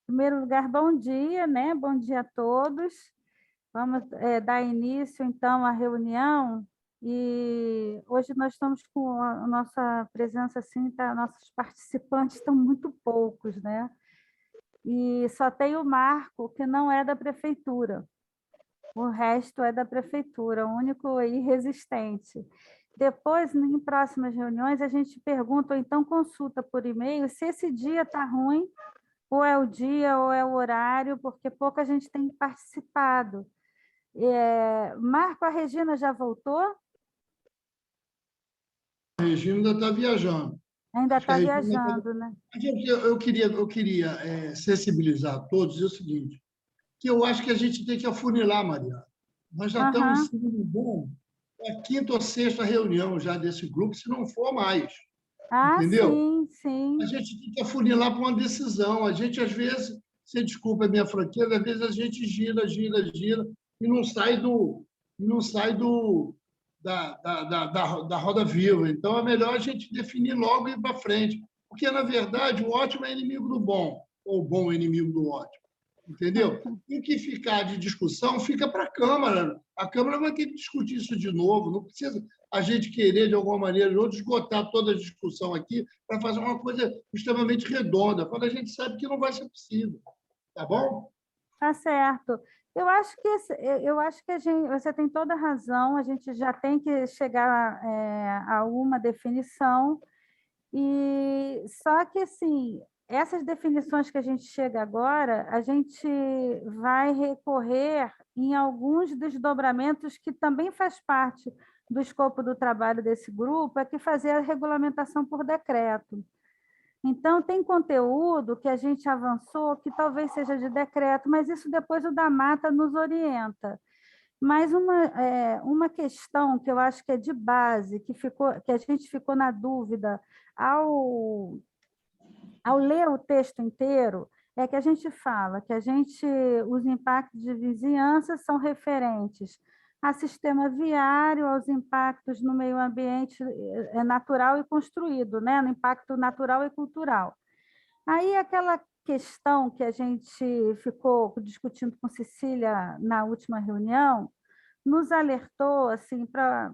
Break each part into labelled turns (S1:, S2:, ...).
S1: primeiro lugar, bom dia, né? Bom dia a todos. Vamos dar início, então, à reunião. E hoje nós estamos com a nossa presença, assim, nossos participantes estão muito poucos, né? E só tem o Marco, que não é da prefeitura. O resto é da prefeitura, o único irresistente. Depois, em próximas reuniões, a gente pergunta, ou então consulta por e-mail, se esse dia está ruim, ou é o dia, ou é o horário, porque pouca gente tem participado. Marco, a Regina já voltou?
S2: A Regina ainda está viajando.
S1: Ainda
S2: Acho que a
S1: está
S2: Regina
S1: viajando, né?
S2: Eu queria sensibilizar a todos é o seguinte, que eu acho que a gente tem que afunilar, Mariana. Nós já estamos
S1: Aham.
S2: sendo bom a quinta ou sexta reunião já desse grupo, se não for mais,
S1: Ah,
S2: entendeu?
S1: sim,
S2: A
S1: sim.
S2: gente tem que afunilar para uma decisão. A gente, às vezes, você desculpa a minha franqueza, às vezes a gente gira, gira, gira e não sai da roda viva. Então, é melhor a gente definir logo e ir para frente. Porque, na verdade, o ótimo é inimigo do bom, ou o bom é inimigo do ótimo. Entendeu? E o que ficar de discussão fica para a Câmara. A Câmara vai ter que discutir isso de novo. Não precisa a gente querer, de alguma maneira ou outra, esgotar toda a discussão aqui para fazer uma coisa extremamente redonda, quando a gente sabe que não vai ser possível. Tá bom?
S1: Tá certo. Eu acho que você tem toda a razão, a gente já tem que chegar a uma definição, e só que assim, essas definições que a gente chega agora, a gente vai recorrer em alguns desdobramentos que também faz parte do escopo do trabalho desse grupo, é que fazer a regulamentação por decreto. Então, tem conteúdo que a gente avançou, que talvez seja de decreto, mas isso depois o da Mata nos orienta. Mas uma questão que eu acho que é de base, que a gente ficou na dúvida ao ler o texto inteiro, é que a gente fala que os impactos de vizinhança são referentes a sistema viário, aos impactos no meio ambiente natural e construído, né? No impacto natural e cultural. Aí aquela questão que a gente ficou discutindo com Cecília na última reunião, nos alertou assim, para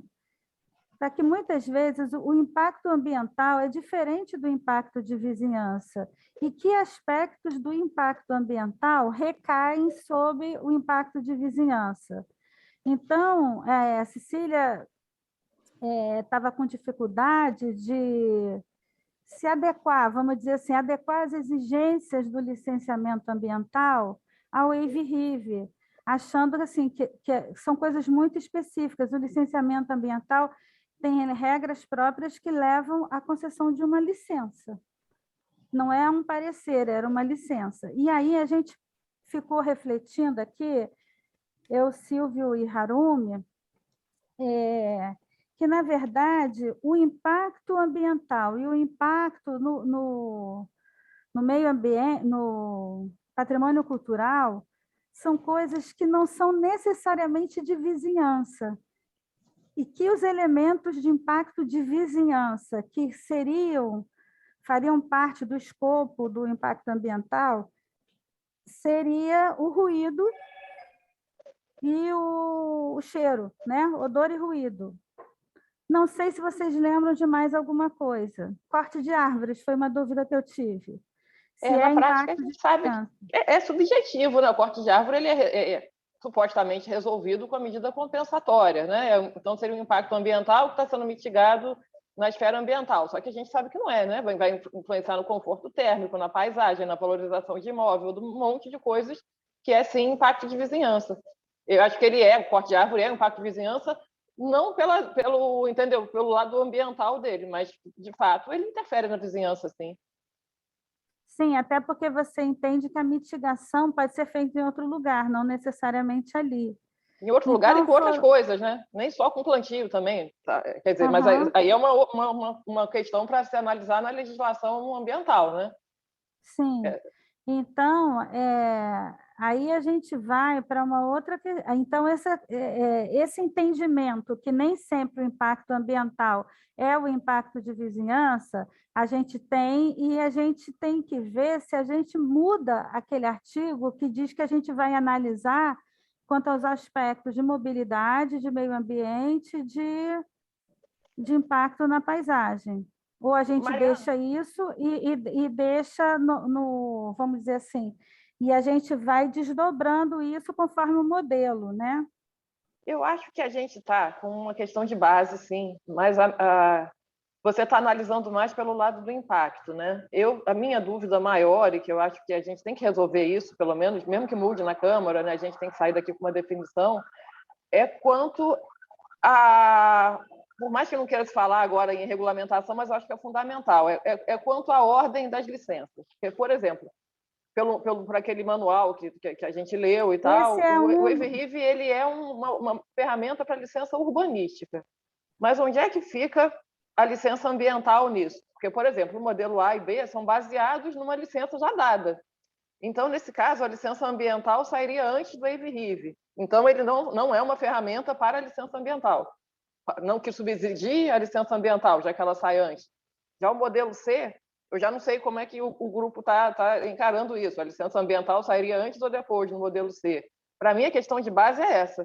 S1: que muitas vezes o impacto ambiental é diferente do impacto de vizinhança, e que aspectos do impacto ambiental recaem sobre o impacto de vizinhança. Então, a Cecília estava com dificuldade de se adequar, vamos dizer assim, adequar as exigências do licenciamento ambiental ao EIV-RIV, achando assim, que são coisas muito específicas. O licenciamento ambiental tem regras próprias que levam à concessão de uma licença. Não é um parecer, era uma licença. E aí a gente ficou refletindo aqui, eu, Silvio e Harumi, que, na verdade, o impacto ambiental e o impacto no meio ambiente, no patrimônio cultural, são coisas que não são necessariamente de vizinhança, e que os elementos de impacto de vizinhança, que fariam parte do escopo do impacto ambiental, seria o ruído e o cheiro, né? Odor e ruído. Não sei se vocês lembram de mais alguma coisa. Corte de árvores foi uma dúvida que eu tive. Se
S3: Na
S1: é
S3: prática, a
S1: impacto de
S3: gente sabe
S1: vizinhança.
S3: que é subjetivo, né? O corte de árvore ele é supostamente resolvido com a medida compensatória, né? Então, seria um impacto ambiental que está sendo mitigado na esfera ambiental. Só que a gente sabe que não é, né? Vai influenciar no conforto térmico, na paisagem, na valorização de imóvel, um monte de coisas que é, sim, impacto de vizinhança. Eu acho que o corte de árvore é um impacto de vizinhança, não entendeu? Pelo lado ambiental dele, mas, de fato, ele interfere na vizinhança, sim.
S1: Sim, até porque você entende que a mitigação pode ser feita em outro lugar, não necessariamente ali.
S3: Em outro lugar e
S1: Então,
S3: com outras coisas, né? Nem só com plantio também. Tá? Quer dizer, mas aí é uma questão para se analisar na legislação ambiental, né?
S1: sim. Então, aí a gente vai para uma outra... Então, esse entendimento que nem sempre o impacto ambiental é o impacto de vizinhança, a gente tem, e a gente tem que ver se a gente muda aquele artigo que diz que a gente vai analisar quanto aos aspectos de mobilidade, de meio ambiente, de impacto na paisagem. Ou a gente deixa isso e deixa vamos dizer assim, e a gente vai desdobrando isso conforme o modelo, né?
S3: Eu acho que a gente está com uma questão de base, sim, mas você está analisando mais pelo lado do impacto, né? A minha dúvida maior, e que eu acho que a gente tem que resolver isso, pelo menos, mesmo que mude na Câmara, né? A gente tem que sair daqui com uma definição, é quanto a... Por mais que eu não queira se falar agora em regulamentação, mas eu acho que é fundamental, é quanto à ordem das licenças. Porque, por exemplo, por aquele manual que a gente leu e tal, o EVRIV ele é uma ferramenta para licença urbanística. Mas onde é que fica a licença ambiental nisso? Porque, por exemplo, o modelo A e B são baseados numa licença já dada. Então, nesse caso, a licença ambiental sairia antes do EVRIV. Então, ele não é uma ferramenta para a licença ambiental. Não que subsidie a licença ambiental, já que ela sai antes. Já o modelo C, eu já não sei como é que o grupo está encarando isso. A licença ambiental sairia antes ou depois no modelo C. Para mim, a questão de base é essa.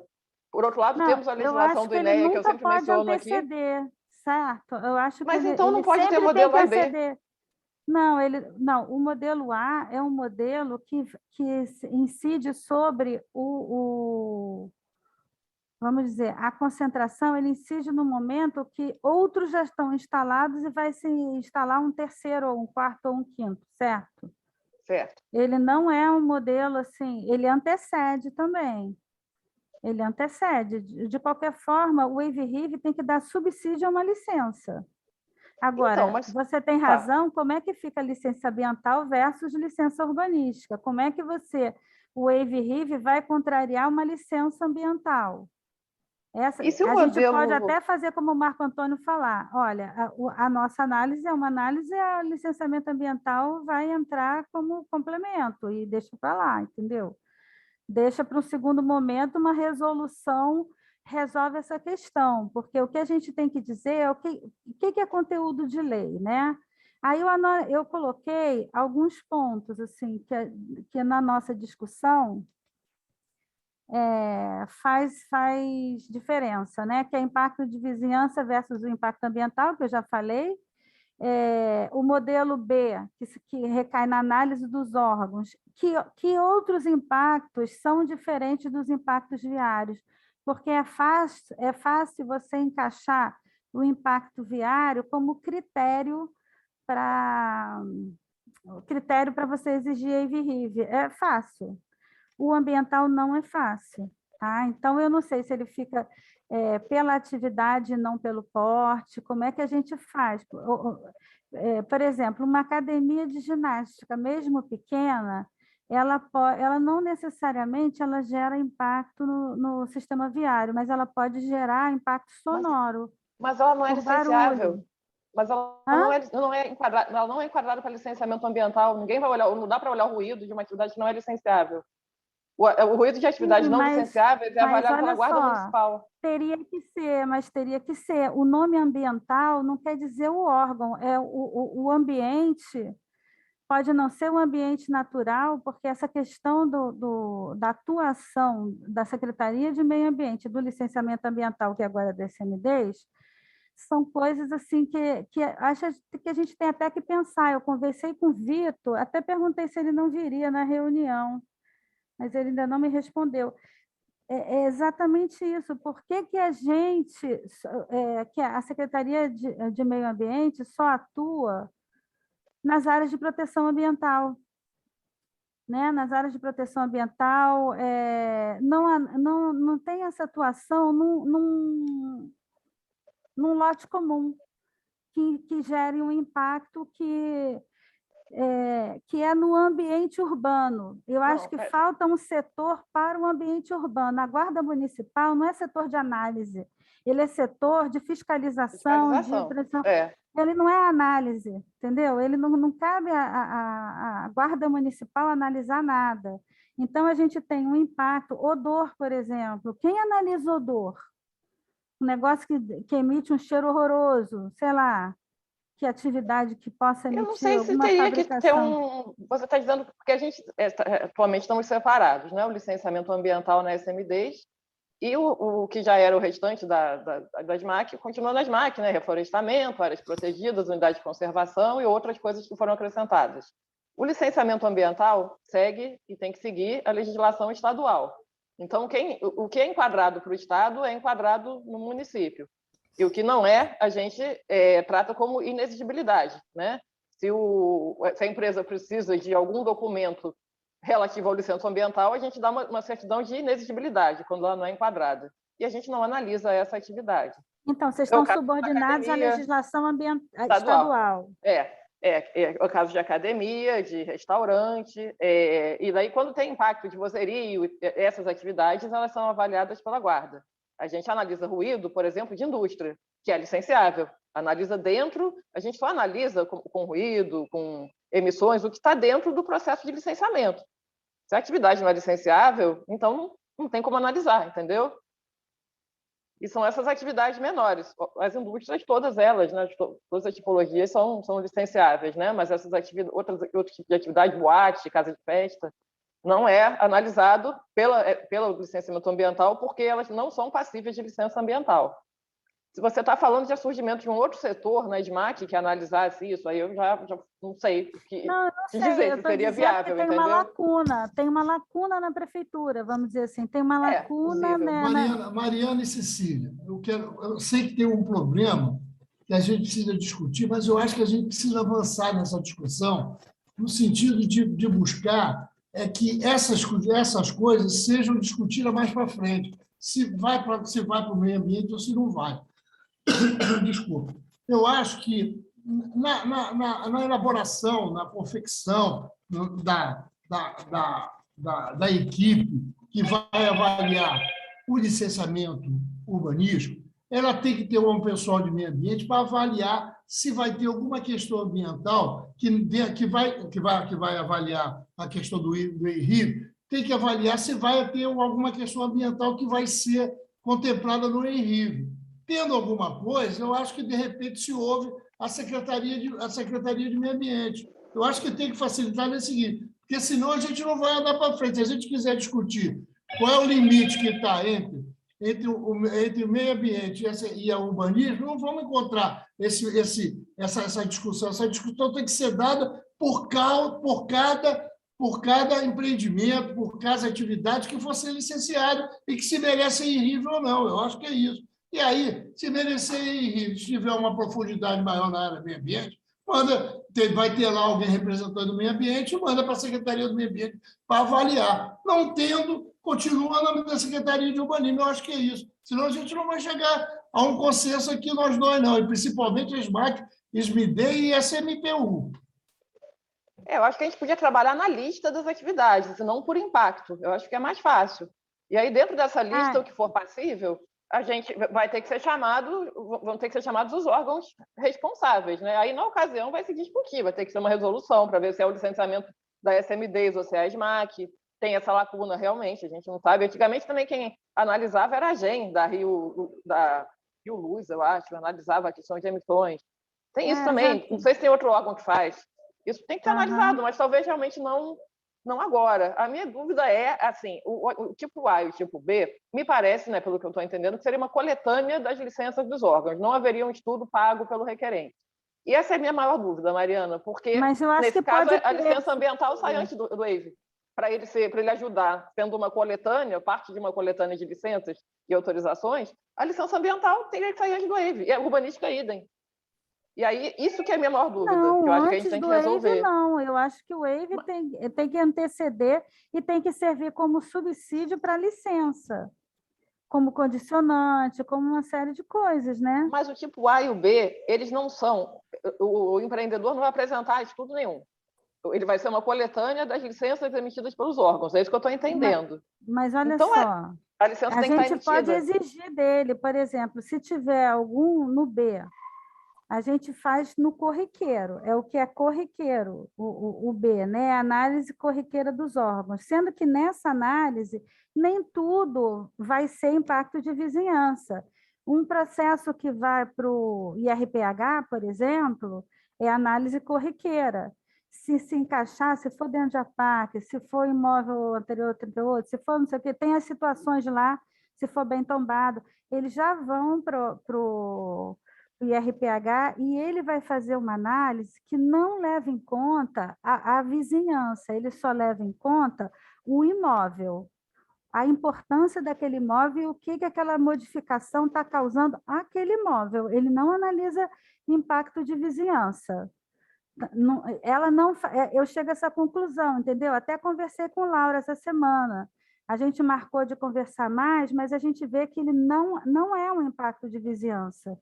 S3: Por outro lado, temos a legislação do INEA, que eu sempre menciono aqui.
S1: Certo? Eu acho
S3: Mas
S1: que
S3: então não pode ter modelo A e B.
S1: Não, o modelo A é um modelo que incide sobre vamos dizer, a concentração, ele incide no momento que outros já estão instalados e vai se instalar um terceiro, ou um quarto, ou um quinto, certo?
S3: Certo.
S1: Ele não é um modelo assim, ele antecede também. Ele antecede. De qualquer forma, o EVRIV tem que dar subsídio a uma licença. Agora,
S3: então,
S1: você tem razão, como é que fica a licença ambiental versus licença urbanística? Como é que o EVRIV vai contrariar uma licença ambiental?
S3: E se o
S1: a gente
S3: modelo...
S1: pode até fazer como o Marco Antônio falar, olha, a nossa análise é uma análise, a licenciamento ambiental vai entrar como complemento e deixa para lá, entendeu? Deixa para um segundo momento uma resolução, resolve essa questão, porque o que a gente tem que dizer é o que é conteúdo de lei, né? Aí eu coloquei alguns pontos assim que na nossa discussão faz diferença, né? Que é impacto de vizinhança versus o impacto ambiental, que eu já falei, o modelo B, que recai na análise dos órgãos, que outros impactos são diferentes dos impactos viários, porque é fácil você encaixar o impacto viário como critério para você exigir a EVRIV. É fácil. O ambiental não é fácil. Tá? Então, eu não sei se ele fica pela atividade e não pelo porte, como é que a gente faz? Por exemplo, uma academia de ginástica, mesmo pequena, ela não necessariamente ela gera impacto no sistema viário, mas ela pode gerar impacto sonoro.
S3: Mas ela não é licenciável.
S1: Barulho.
S3: Mas ela não é enquadrada para licenciamento ambiental. Ninguém vai olhar, não dá para olhar o ruído de uma atividade que não é licenciável. O ruído de atividades não licenciáveis é avaliado pela Guarda Municipal.
S1: Teria que ser. O nome ambiental não quer dizer o órgão, o ambiente pode não ser um ambiente natural, porque essa questão da atuação da Secretaria de Meio Ambiente, do licenciamento ambiental, que agora é da SMDs, são coisas assim que acho que a gente tem até que pensar. Eu conversei com o Vitor, até perguntei se ele não viria na reunião, mas ele ainda não me respondeu. É exatamente isso. Por que que a Secretaria de Meio Ambiente só atua nas áreas de proteção ambiental? Né? Nas áreas de proteção ambiental, não tem essa atuação num lote comum que gere um impacto que é no ambiente urbano. Eu acho que falta um setor para o ambiente urbano. A Guarda Municipal não é setor de análise, Ele é setor de fiscalização, de prevenção. Ele não é análise, entendeu? Ele não cabe à Guarda Municipal analisar nada. Então, a gente tem um impacto, odor, por exemplo. Quem analisa odor? Um negócio que emite um cheiro horroroso, sei lá, que atividade que possa emitir.
S3: Eu não sei se
S1: alguma
S3: teria
S1: fabricação.
S3: que ter um... Você está dizendo, porque a gente atualmente estamos separados, né? O licenciamento ambiental na SMDs e o que já era o restante das MAC, continua nas MAC, né? Reflorestamento, áreas protegidas, unidade de conservação e outras coisas que foram acrescentadas. O licenciamento ambiental segue e tem que seguir a legislação estadual. Então, o que é enquadrado para o Estado é enquadrado no município. E o que não é, a gente trata como inexigibilidade, né? Se a empresa precisa de algum documento relativo ao licença ambiental, a gente dá uma certidão de inexigibilidade, quando ela não é enquadrada. E a gente não analisa essa atividade.
S1: Então, vocês estão subordinados à legislação estadual.
S3: É o caso de academia, de restaurante, e daí quando tem impacto de vozerio, essas atividades, elas são avaliadas pela guarda. A gente analisa ruído, por exemplo, de indústria, que é licenciável. Analisa dentro, a gente só analisa com ruído, com emissões, o que está dentro do processo de licenciamento. Se a atividade não é licenciável, então não tem como analisar, entendeu? E são essas atividades menores. As indústrias, todas elas, né, todas as tipologias são licenciáveis, né? Mas essas outros tipos de atividade, boate, casa de festa, não é analisado pelo licenciamento ambiental, porque elas não são passíveis de licença ambiental. Se você está falando de surgimento de um outro setor na SMAC que analisasse isso, aí eu já não sei o que dizer, se seria viável,
S1: tem
S3: entendeu?
S1: Tem uma lacuna na prefeitura, vamos dizer assim, tem uma lacuna...
S2: Mariana e Cecília, eu sei que tem um problema que a gente precisa discutir, mas eu acho que a gente precisa avançar nessa discussão no sentido de buscar que essas coisas sejam discutidas mais para frente, se vai para o meio ambiente ou se não vai. Desculpa. Eu acho que na elaboração, na confecção da equipe que vai avaliar o licenciamento urbanístico, ela tem que ter um pessoal de meio ambiente para avaliar se vai ter alguma questão ambiental que vai avaliar a questão do ENRI, tem que avaliar se vai ter alguma questão ambiental que vai ser contemplada no ENRI. Tendo alguma coisa, eu acho que, de repente, se houve a Secretaria de Meio Ambiente. Eu acho que tem que facilitar nesse seguinte, porque senão a gente não vai andar para frente. Se a gente quiser discutir qual é o limite que está entre o meio ambiente e a urbanismo, não vamos encontrar essa discussão. Essa discussão tem que ser dada por cada empreendimento, por cada atividade que for ser licenciado e que se merece ENRI ou não. Eu acho que é isso. E aí, se merecer ENRI, se tiver uma profundidade maior na área do meio ambiente, vai ter lá alguém representando o meio ambiente e manda para a Secretaria do Meio Ambiente para avaliar. Não tendo, continua na Secretaria de Urbanismo. Eu acho que é isso. Senão a gente não vai chegar a um consenso aqui nós dois, não. E principalmente a SMAC, SMID e SMPU.
S3: Eu acho que a gente podia trabalhar na lista das atividades, e não por impacto. Eu acho que é mais fácil. E aí, dentro dessa lista, o que for passível, a gente vai ter que ser vão ter que ser chamados os órgãos responsáveis, né? Aí, na ocasião, vai se discutir, vai ter que ser uma resolução para ver se é o licenciamento da SMDs ou se é a SMAC. Tem essa lacuna, realmente, a gente não sabe. Antigamente, também, quem analisava era a GEM, da Rio Luz, eu acho, analisava a questão de emissões. Tem isso também, não sei se tem outro órgão que faz. Isso tem que ser analisado, mas talvez realmente não agora. A minha dúvida é, assim, o tipo A e o tipo B, me parece, né, pelo que eu estou entendendo, que seria uma coletânea das licenças dos órgãos. Não haveria um estudo pago pelo requerente. E essa é a minha maior dúvida, Mariana, porque, nesse caso, a licença ambiental sai antes do EIV. Para ele ajudar, sendo uma coletânea, parte de uma coletânea de licenças e autorizações, a licença ambiental teria que sair antes do EIV. E a urbanística, idem. E aí, isso que é a minha maior dúvida, que eu acho que a gente tem que resolver.
S1: EIV, não, eu acho que o EIV tem que anteceder e tem que servir como subsídio para a licença, como condicionante, como uma série de coisas, né?
S3: Mas o tipo A e o B, eles não são... O empreendedor não vai apresentar estudo nenhum. Ele vai ser uma coletânea das licenças emitidas pelos órgãos, é isso que eu estou entendendo.
S1: Mas olha então, só...
S3: A licença
S1: A
S3: tem que estar
S1: gente pode
S3: emitida.
S1: exigir dele, por exemplo, se tiver algum no B, a gente faz no corriqueiro, é o que é corriqueiro, o B, né? A análise corriqueira dos órgãos, sendo que nessa análise nem tudo vai ser impacto de vizinhança. Um processo que vai para o IRPH, por exemplo, é análise corriqueira. Se encaixar, se for dentro de APAC, se for imóvel anterior 38, se for não sei o quê, tem as situações lá, se for bem tombado, eles já vão para o IRPH e ele vai fazer uma análise que não leva em conta a vizinhança, ele só leva em conta o imóvel, a importância daquele imóvel e o que aquela modificação está causando àquele imóvel. Ele não analisa impacto de vizinhança. Ela não, eu chego a essa conclusão, entendeu? Até conversei com Laura essa semana. A gente marcou de conversar mais, mas a gente vê que ele não é um impacto de vizinhança.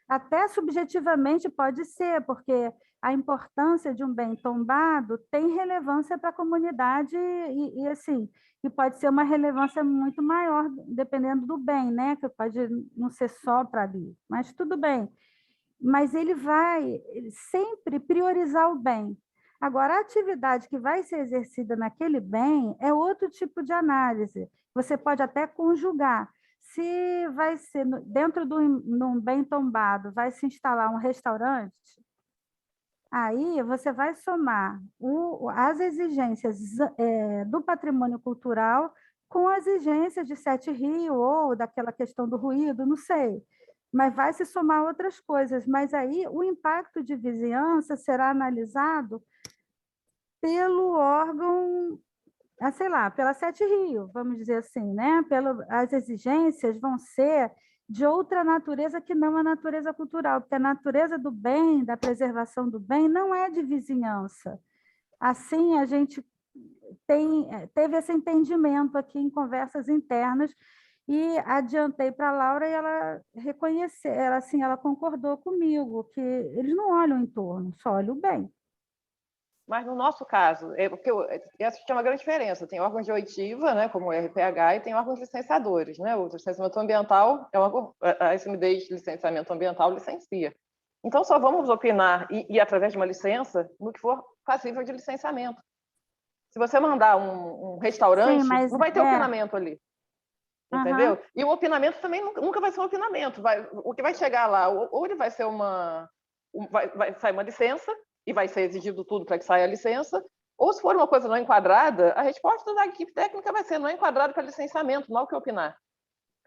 S1: Até subjetivamente pode ser, porque a importância de um bem tombado tem relevância para a comunidade e assim, e pode ser uma relevância muito maior, dependendo do bem, né? Que pode não ser só para ali, mas tudo bem. Mas ele vai sempre priorizar o bem. Agora, a atividade que vai ser exercida naquele bem é outro tipo de análise. Você pode até conjugar. Se vai ser dentro de um bem tombado, vai se instalar um restaurante, aí você vai somar as exigências do patrimônio cultural com as exigências de Sete Rio ou daquela questão do ruído, não sei. Mas vai se somar outras coisas. Mas aí o impacto de vizinhança será analisado pelo órgão, sei lá, pela Sete Rio, vamos dizer assim, né? As exigências vão ser de outra natureza que não a natureza cultural, porque a natureza do bem, da preservação do bem, não é de vizinhança. Assim, a gente teve esse entendimento aqui em conversas internas e adiantei para a Laura e ela reconheceu, ela concordou comigo que eles não olham o entorno, só olham o bem.
S3: Mas no nosso caso, porque essa tem uma grande diferença. Tem órgãos de oitiva, né, como o RPH, e tem órgãos licenciadores. Né? O licenciamento ambiental, a SMD de licenciamento ambiental licencia. Então, só vamos opinar e através de uma licença no que for passível de licenciamento. Se você mandar um restaurante, sim, mas não vai ter opinamento ali. Entendeu? Uhum. E o opinamento também nunca vai ser um opinamento. O que vai chegar lá, ou ele vai ser vai sair uma licença, e vai ser exigido tudo para que saia a licença, ou se for uma coisa não enquadrada, a resposta da equipe técnica vai ser não é enquadrado para licenciamento, não há o que opinar.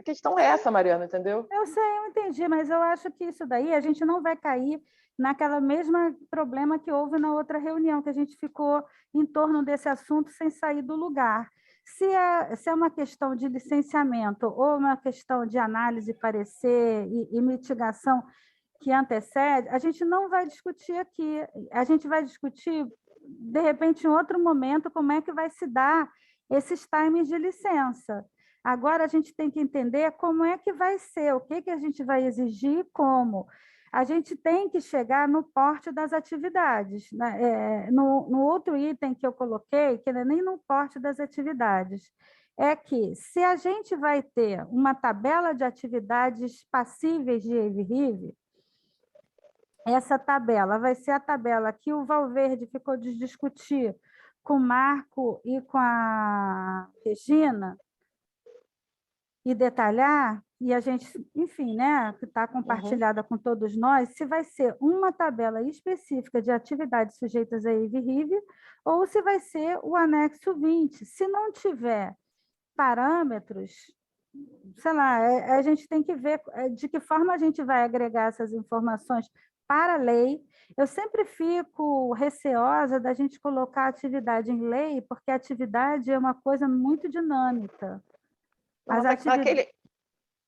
S3: A questão é essa, Mariana, entendeu?
S1: Eu sei, eu entendi, mas eu acho que isso daí a gente não vai cair naquela mesma problema que houve na outra reunião, que a gente ficou em torno desse assunto sem sair do lugar. Se é uma questão de licenciamento ou uma questão de análise, parecer e mitigação que antecede, a gente não vai discutir aqui. A gente vai discutir, de repente, em outro momento, como é que vai se dar esses times de licença. Agora, a gente tem que entender como é que vai ser, o que a gente vai exigir e como. A gente tem que chegar no porte das atividades. Né? No outro item que eu coloquei, que não é nem no porte das atividades, é que se a gente vai ter uma tabela de atividades passíveis de EIV-RIV, essa tabela vai ser a tabela que o Valverde ficou de discutir com o Marco e com a Regina e detalhar, e a gente, enfim, né, que está compartilhada com todos nós, se vai ser uma tabela específica de atividades sujeitas a EIV-RIV ou se vai ser o anexo 20. Se não tiver parâmetros, sei lá, a gente tem que ver de que forma a gente vai agregar essas informações para a lei. Eu sempre fico receosa da gente colocar atividade em lei, porque a atividade é uma coisa muito dinâmica.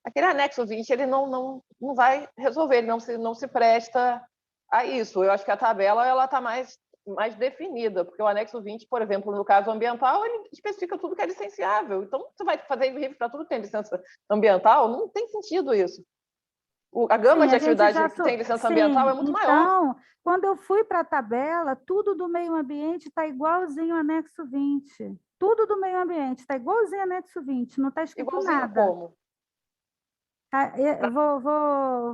S3: Aquele anexo 20 ele não vai resolver, ele não se presta a isso. Eu acho que a tabela está mais definida, porque o anexo 20, por exemplo, no caso ambiental, ele especifica tudo que é licenciável. Então, você vai fazer RIV para tudo que tem licença ambiental, não tem sentido isso. A gama de atividades que tem licença ambiental é muito maior.
S1: Então, quando eu fui para a tabela, tudo do meio ambiente está igualzinho ao anexo 20. tudo do meio ambiente, está igualzinho a Anexo 20, não está escrito
S3: Igualzinho
S1: nada.
S3: como?
S1: Eu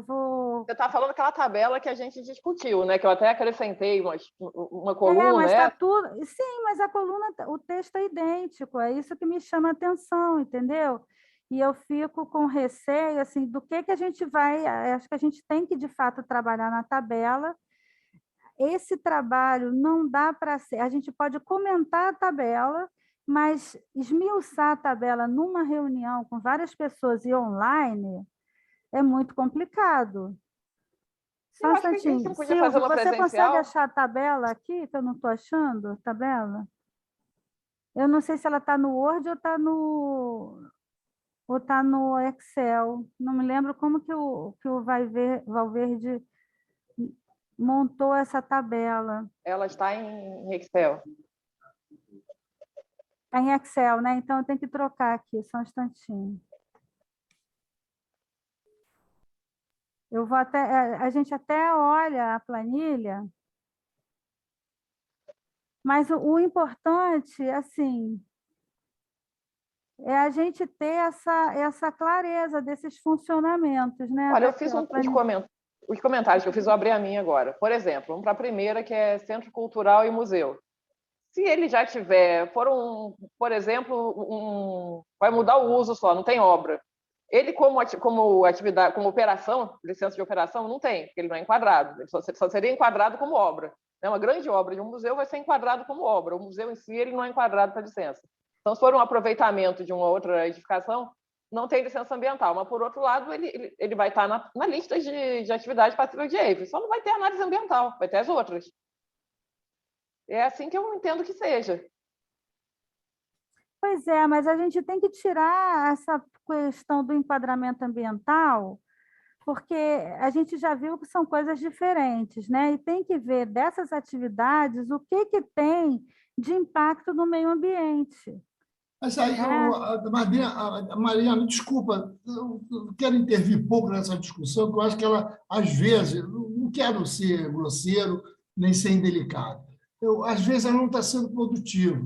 S1: vou...
S3: Você está falando daquela tabela que a gente discutiu, né? Que eu até acrescentei uma coluna.
S1: Mas está tudo... Sim, mas a coluna, o texto é idêntico, é isso que me chama a atenção, entendeu? E eu fico com receio, assim, do que a gente vai... Acho que a gente tem que, de fato, trabalhar na tabela. Esse trabalho não dá para ser... A gente pode comentar a tabela, mas esmiuçar a tabela numa reunião com várias pessoas e online é muito complicado. Só um instantinho. Silvio, você consegue achar a tabela aqui, que eu não estou achando a tabela? Eu não sei se ela está no Word ou está no Excel. Não me lembro como que o Valverde montou essa tabela.
S3: Ela está em Excel.
S1: Está em Excel, né? Então, eu tenho que trocar aqui, só um instantinho. Eu vou até, a gente até olha a planilha, mas o importante, assim, é a gente ter essa clareza desses funcionamentos, né?
S3: Olha, eu fiz os comentários que eu fiz, eu abri a minha agora. Por exemplo, vamos para a primeira, que é Centro Cultural e Museu. Se ele já tiver, por exemplo, vai mudar o uso só, não tem obra. Ele, como atividade, como operação, licença de operação, não tem, porque ele não é enquadrado. Ele só seria enquadrado como obra. Uma grande obra de um museu vai ser enquadrado como obra. O museu em si ele não é enquadrado para licença. Então, se for um aproveitamento de uma outra edificação, não tem licença ambiental. Mas, por outro lado, ele vai estar na lista de atividade passível de EIF. Só não vai ter análise ambiental, vai ter as outras. É assim que eu entendo que seja.
S1: Pois é, mas a gente tem que tirar essa questão do enquadramento ambiental, porque a gente já viu que são coisas diferentes, né? E tem que ver dessas atividades o que tem de impacto no meio ambiente.
S2: Mas aí, Mariana, desculpa, eu quero intervir pouco nessa discussão, porque eu acho que ela, às vezes, não quero ser grosseiro nem ser indelicado, às vezes ela não está sendo produtiva.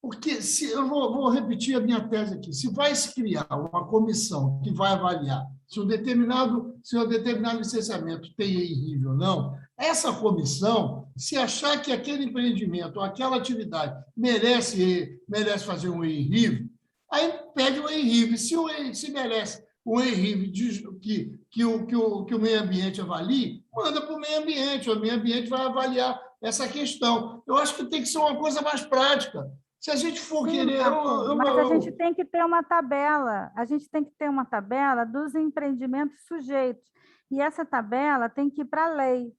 S2: Porque eu vou repetir a minha tese aqui. Se vai se criar uma comissão que vai avaliar se o determinado licenciamento tem EIRIV ou não, essa comissão, se achar que aquele empreendimento ou aquela atividade merece fazer um EIRIV, aí pede o EIRIV. Se merece um EIRIV que o meio ambiente avalie, manda para o meio ambiente. O meio ambiente vai avaliar essa questão. Eu acho que tem que ser uma coisa mais prática. Se a gente for querer...
S1: Mas a gente tem que ter uma tabela. A gente tem que ter uma tabela dos empreendimentos sujeitos. E essa tabela tem que ir para a lei,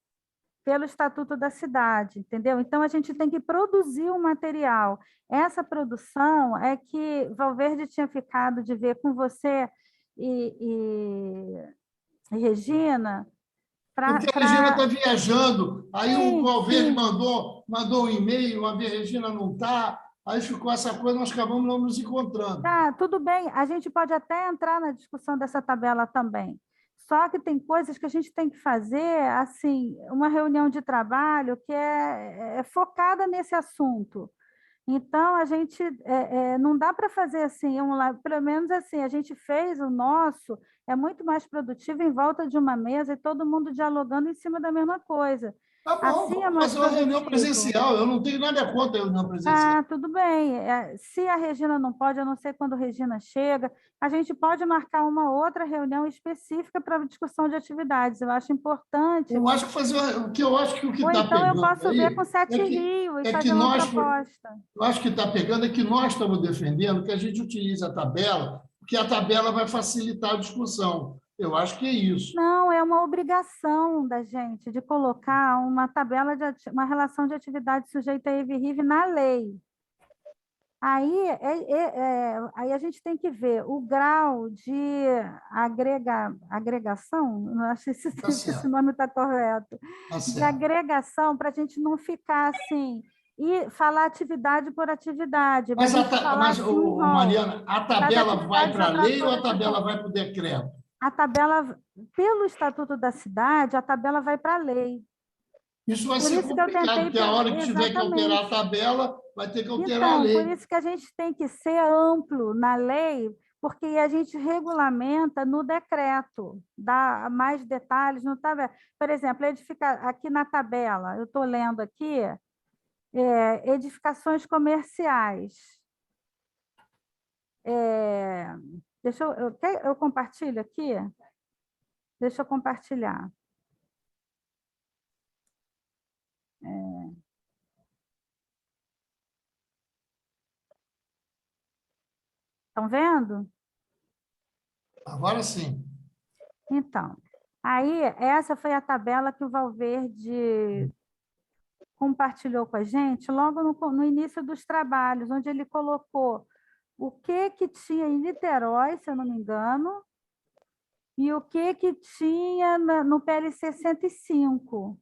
S1: pelo Estatuto da Cidade, entendeu? Então, a gente tem que produzir um material. Essa produção é que Valverde tinha ficado de ver com você e Regina...
S2: Porque a Regina está viajando. Aí o Valverde mandou um e-mail, a Regina não está... Aí ficou essa coisa, nós acabamos não nos encontrando.
S1: Tá, tudo bem. A gente pode até entrar na discussão dessa tabela também. Só que tem coisas que a gente tem que fazer, assim, uma reunião de trabalho que é focada nesse assunto. Então, a gente não dá para fazer assim, pelo menos assim, a gente fez o nosso, é muito mais produtivo em volta de uma mesa e todo mundo dialogando em cima da mesma coisa.
S2: Tá bom,
S1: assim
S2: vamos fazer uma reunião presencial, eu não tenho nada contra a reunião presencial.
S1: Tudo bem. Se a Regina não pode, eu não sei quando a Regina chega, a gente pode marcar uma outra reunião específica para a discussão de atividades. Eu acho importante.
S2: Eu acho que o que está
S1: então
S2: pegando.
S1: Eu posso ver com o Sete Rio e fazer uma proposta.
S2: Eu acho que está pegando é que nós estamos defendendo que a gente utilize a tabela, porque a tabela vai facilitar a discussão. Eu acho que é isso.
S1: Não, é uma obrigação da gente de colocar uma tabela, uma relação de atividade sujeita a EIRIV na lei. Aí a gente tem que ver o grau de agregação, não acho se esse nome está correto, de agregação, para a gente não ficar assim, e falar atividade por atividade.
S2: Mas Mariana, a tabela vai para a lei ou a tabela vai para o decreto?
S1: A tabela, pelo Estatuto da Cidade, a tabela vai para a lei.
S2: Isso vai ser complicado, porque a hora que tiver que alterar a tabela, vai ter que alterar a
S1: Então, por
S2: lei.
S1: isso que a gente tem que ser amplo na lei, porque a gente regulamenta no decreto, dá mais detalhes no tabela. Por exemplo, aqui na tabela, eu estou lendo aqui, edificações comerciais. Deixa eu compartilho aqui? Deixa eu compartilhar. Estão vendo?
S2: Agora sim.
S1: Então, aí essa foi a tabela que o Valverde compartilhou com a gente logo no início dos trabalhos, onde ele colocou o que tinha em Niterói, se eu não me engano, e o que tinha no PLC 105.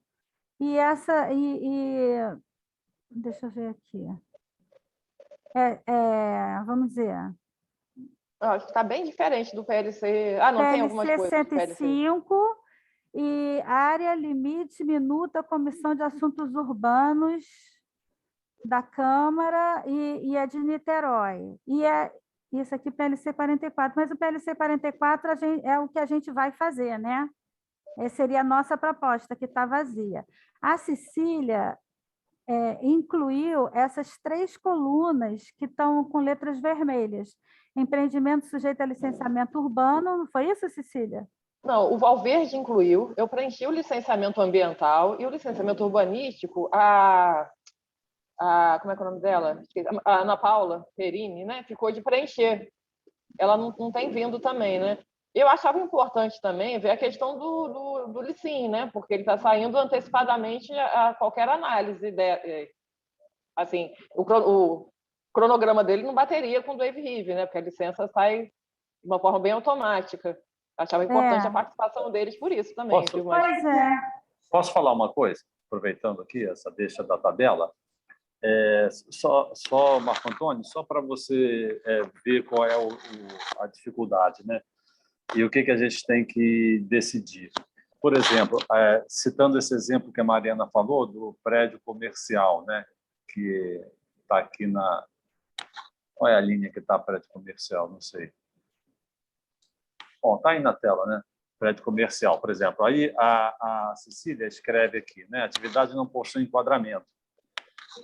S1: Deixa eu ver aqui. Vamos dizer,
S3: Acho que está bem diferente do PLC. Ah, não, tem algumas
S1: PLC
S3: coisas do PLC.
S1: 105 e área limite minuta Comissão de Assuntos Urbanos da Câmara e a de Niterói. Isso aqui, PLC 44, mas o PLC 44 é o que a gente vai fazer, né? Essa seria a nossa proposta, que está vazia. A Cecília incluiu essas 3 colunas que estão com letras vermelhas. Empreendimento sujeito a licenciamento urbano, não foi isso, Cecília?
S3: Não, o Valverde incluiu, eu preenchi o licenciamento ambiental e o licenciamento urbanístico, como é que é o nome dela? A Ana Paula Perini, né? Ficou de preencher. Ela não tem vindo também, né? Eu achava importante também ver a questão do Licim, né? Porque ele está saindo antecipadamente a qualquer análise. Assim, o cronograma dele não bateria com o do Wave Rive, né? Porque a licença sai de uma forma bem automática. Achava importante a participação deles por isso também.
S4: Posso,
S1: Pois é.
S4: posso falar uma coisa, aproveitando aqui essa deixa da tabela? Só Marco Antônio, só para você ver qual é a dificuldade, né? E o que a gente tem que decidir. Por exemplo, citando esse exemplo que a Mariana falou, do prédio comercial, né? Que está aqui na... Qual é a linha que está prédio comercial? Não sei. Bom, está aí na tela, né? Prédio comercial, por exemplo. Aí a Cecília escreve aqui, né? Atividade não possui enquadramento,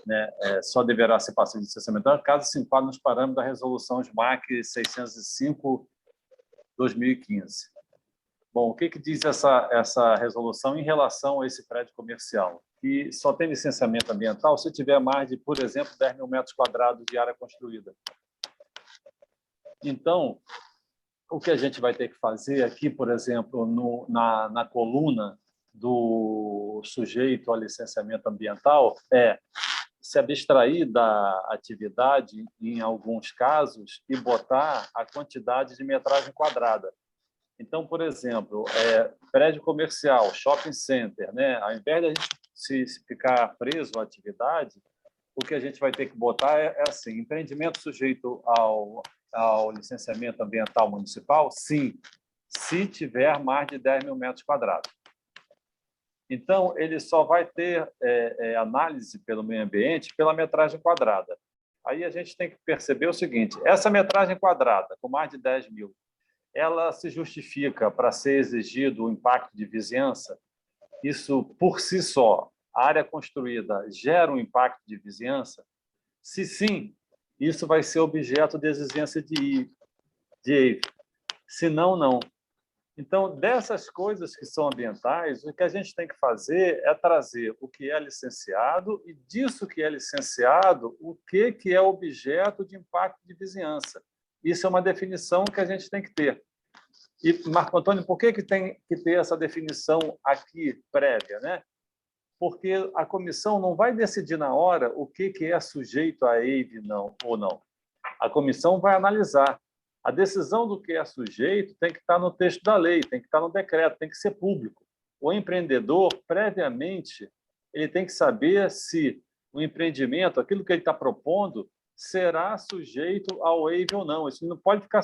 S4: né? Só deverá ser passivo de licenciamento caso se enquadre nos parâmetros da resolução SMAC 605/2015. Bom, o que diz essa resolução em relação a esse prédio comercial? Que só tem licenciamento ambiental se tiver mais de, por exemplo, 10 mil metros quadrados de área construída. Então, o que a gente vai ter que fazer aqui, por exemplo, na coluna do sujeito ao licenciamento ambiental, se abstrair da atividade, em alguns casos, e botar a quantidade de metragem quadrada. Então, por exemplo, prédio comercial, shopping center, né? Ao invés de a gente se ficar preso à atividade, o que a gente vai ter que botar é assim: empreendimento sujeito ao licenciamento ambiental municipal, sim, se tiver mais de 10 mil metros quadrados. Então, ele só vai ter análise pelo meio ambiente pela metragem quadrada. Aí a gente tem que perceber o seguinte: essa metragem quadrada, com mais de 10 mil, ela se justifica para ser exigido o impacto de vizinhança? Isso, por si só, a área construída gera um impacto de vizinhança? Se sim, isso vai ser objeto de exigência de EIV. Se não, não. Então, dessas coisas que são ambientais, o que a gente tem que fazer é trazer o que é licenciado e, disso que é licenciado, o que é objeto de impacto de vizinhança. Isso é uma definição que a gente tem que ter. E, Marco Antônio, por que tem que ter essa definição aqui prévia, né? Porque a comissão não vai decidir na hora o que é sujeito a EIV ou não. A comissão vai analisar. A decisão do que é sujeito tem que estar no texto da lei, tem que estar no decreto, tem que ser público. O empreendedor, previamente, ele tem que saber se o empreendimento, aquilo que ele está propondo, será sujeito ao EIV ou não. Isso não pode ficar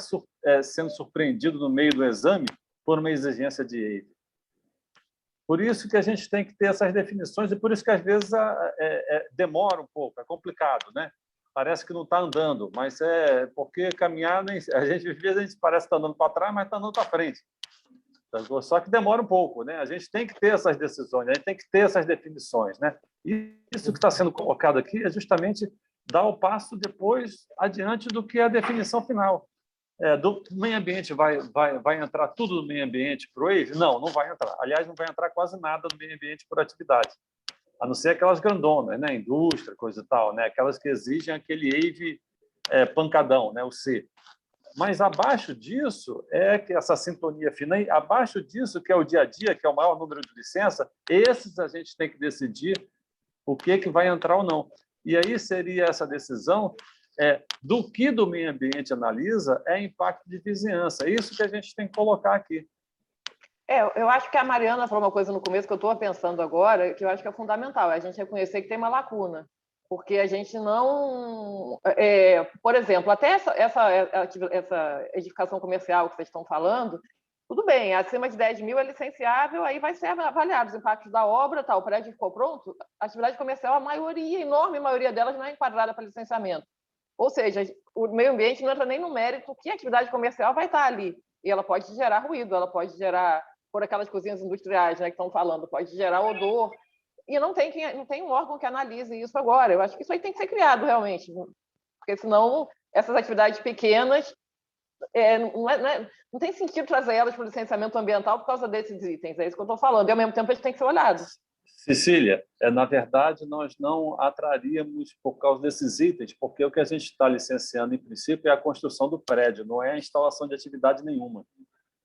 S4: sendo surpreendido no meio do exame por uma exigência de EIV. Por isso que a gente tem que ter essas definições e por isso que, às vezes, demora um pouco, é complicado, né? Parece que não está andando, mas é porque caminhar, às vezes a gente parece que está andando para trás, mas está andando para frente. Só que demora um pouco, né? A gente tem que ter essas decisões, a gente tem que ter essas definições, né? E isso que está sendo colocado aqui é justamente dar o passo depois adiante do que é a definição final. Do meio ambiente vai entrar tudo no meio ambiente para o Wave? Não, não vai entrar. Aliás, não vai entrar quase nada no meio ambiente por atividade, a não ser aquelas grandonas, né? Indústria, coisa e tal, né? Aquelas que exigem aquele Wave pancadão, né? O C. Mas abaixo disso é que essa sintonia fina, e abaixo disso que é o dia a dia, que é o maior número de licença, esses a gente tem que decidir o que vai entrar ou não. E aí seria essa decisão do que do meio ambiente analisa é impacto de vizinhança. É isso que a gente tem que colocar aqui.
S3: Eu acho que a Mariana falou uma coisa no começo que eu estou pensando agora, que eu acho que é fundamental, é a gente reconhecer que tem uma lacuna. Porque a gente não... por exemplo, até essa edificação comercial que vocês estão falando, tudo bem, acima de 10 mil é licenciável, aí vai ser avaliado os impactos da obra, o prédio ficou pronto, a atividade comercial, a enorme maioria delas não é enquadrada para licenciamento. Ou seja, o meio ambiente não entra nem no mérito que a atividade comercial vai estar ali. E ela pode gerar ruído, ela pode gerar, por aquelas cozinhas industriais, né, que estão falando, pode gerar odor. E não tem um órgão que analise isso agora. Eu acho que isso aí tem que ser criado, realmente. Porque, senão, essas atividades pequenas, não tem sentido trazer elas para o licenciamento ambiental por causa desses itens. É isso que eu estou falando. E, ao mesmo tempo, eles têm que ser olhados.
S4: Cecília, na verdade, nós não atraríamos por causa desses itens, porque o que a gente está licenciando, em princípio, é a construção do prédio, não é a instalação de atividade nenhuma.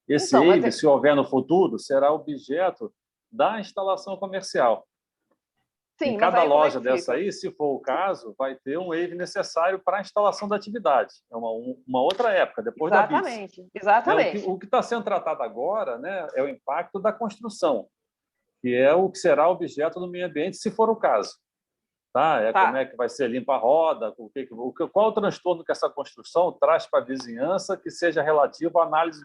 S4: Esse EIV, se houver no futuro, será objeto da instalação comercial. Sim, em cada loja dessa aí, se for o caso, vai ter um EIV necessário para a instalação da atividade. É uma outra época, depois da BIS.
S3: Exatamente.
S4: O que está sendo tratado agora, né, é o impacto da construção, que é o que será objeto do meio ambiente, se for o caso. Como é que vai ser limpa a roda, qual o transtorno que essa construção traz para a vizinhança que seja relativo à análise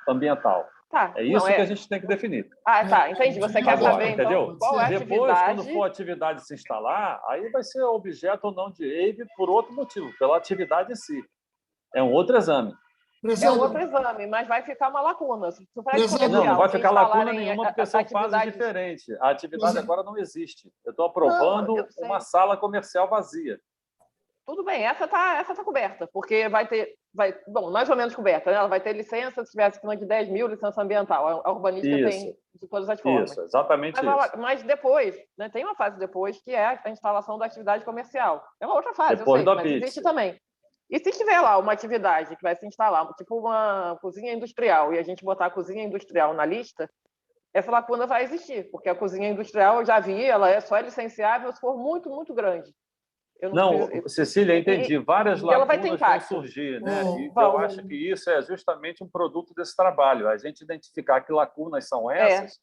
S4: ambiental. É isso que a gente tem que definir.
S3: Entendi. Você quer saber,
S4: entendeu?
S3: Então, qual é a atividade?
S4: Depois, quando for a atividade se instalar, aí vai ser objeto ou não de EIV por outro motivo, pela atividade em si. É um outro exame.
S3: É um outro exame, mas vai ficar uma lacuna.
S4: Não vai ficar lacuna nenhuma, porque são fases diferentes. A atividade agora não existe. Eu estou aprovando uma sala comercial vazia.
S3: Tudo bem, essa tá coberta, porque mais ou menos coberta, né? Ela vai ter licença, se tiver acima de 10 mil, licença ambiental. A urbanística tem de todas as formas.
S4: Isso, exatamente isso.
S3: Mas depois, né, tem uma fase depois, que é a instalação da atividade comercial. É uma outra fase,
S4: depois
S3: mas existe também. E se tiver lá uma atividade que vai se instalar, tipo uma cozinha industrial, e a gente botar a cozinha industrial na lista, essa lacuna vai existir, porque a cozinha industrial, eu já vi, ela só é licenciável se for muito, muito grande.
S4: Cecília, entendi. Várias lacunas vão surgir, né? E eu acho que isso é justamente um produto desse trabalho, a gente identificar que lacunas são essas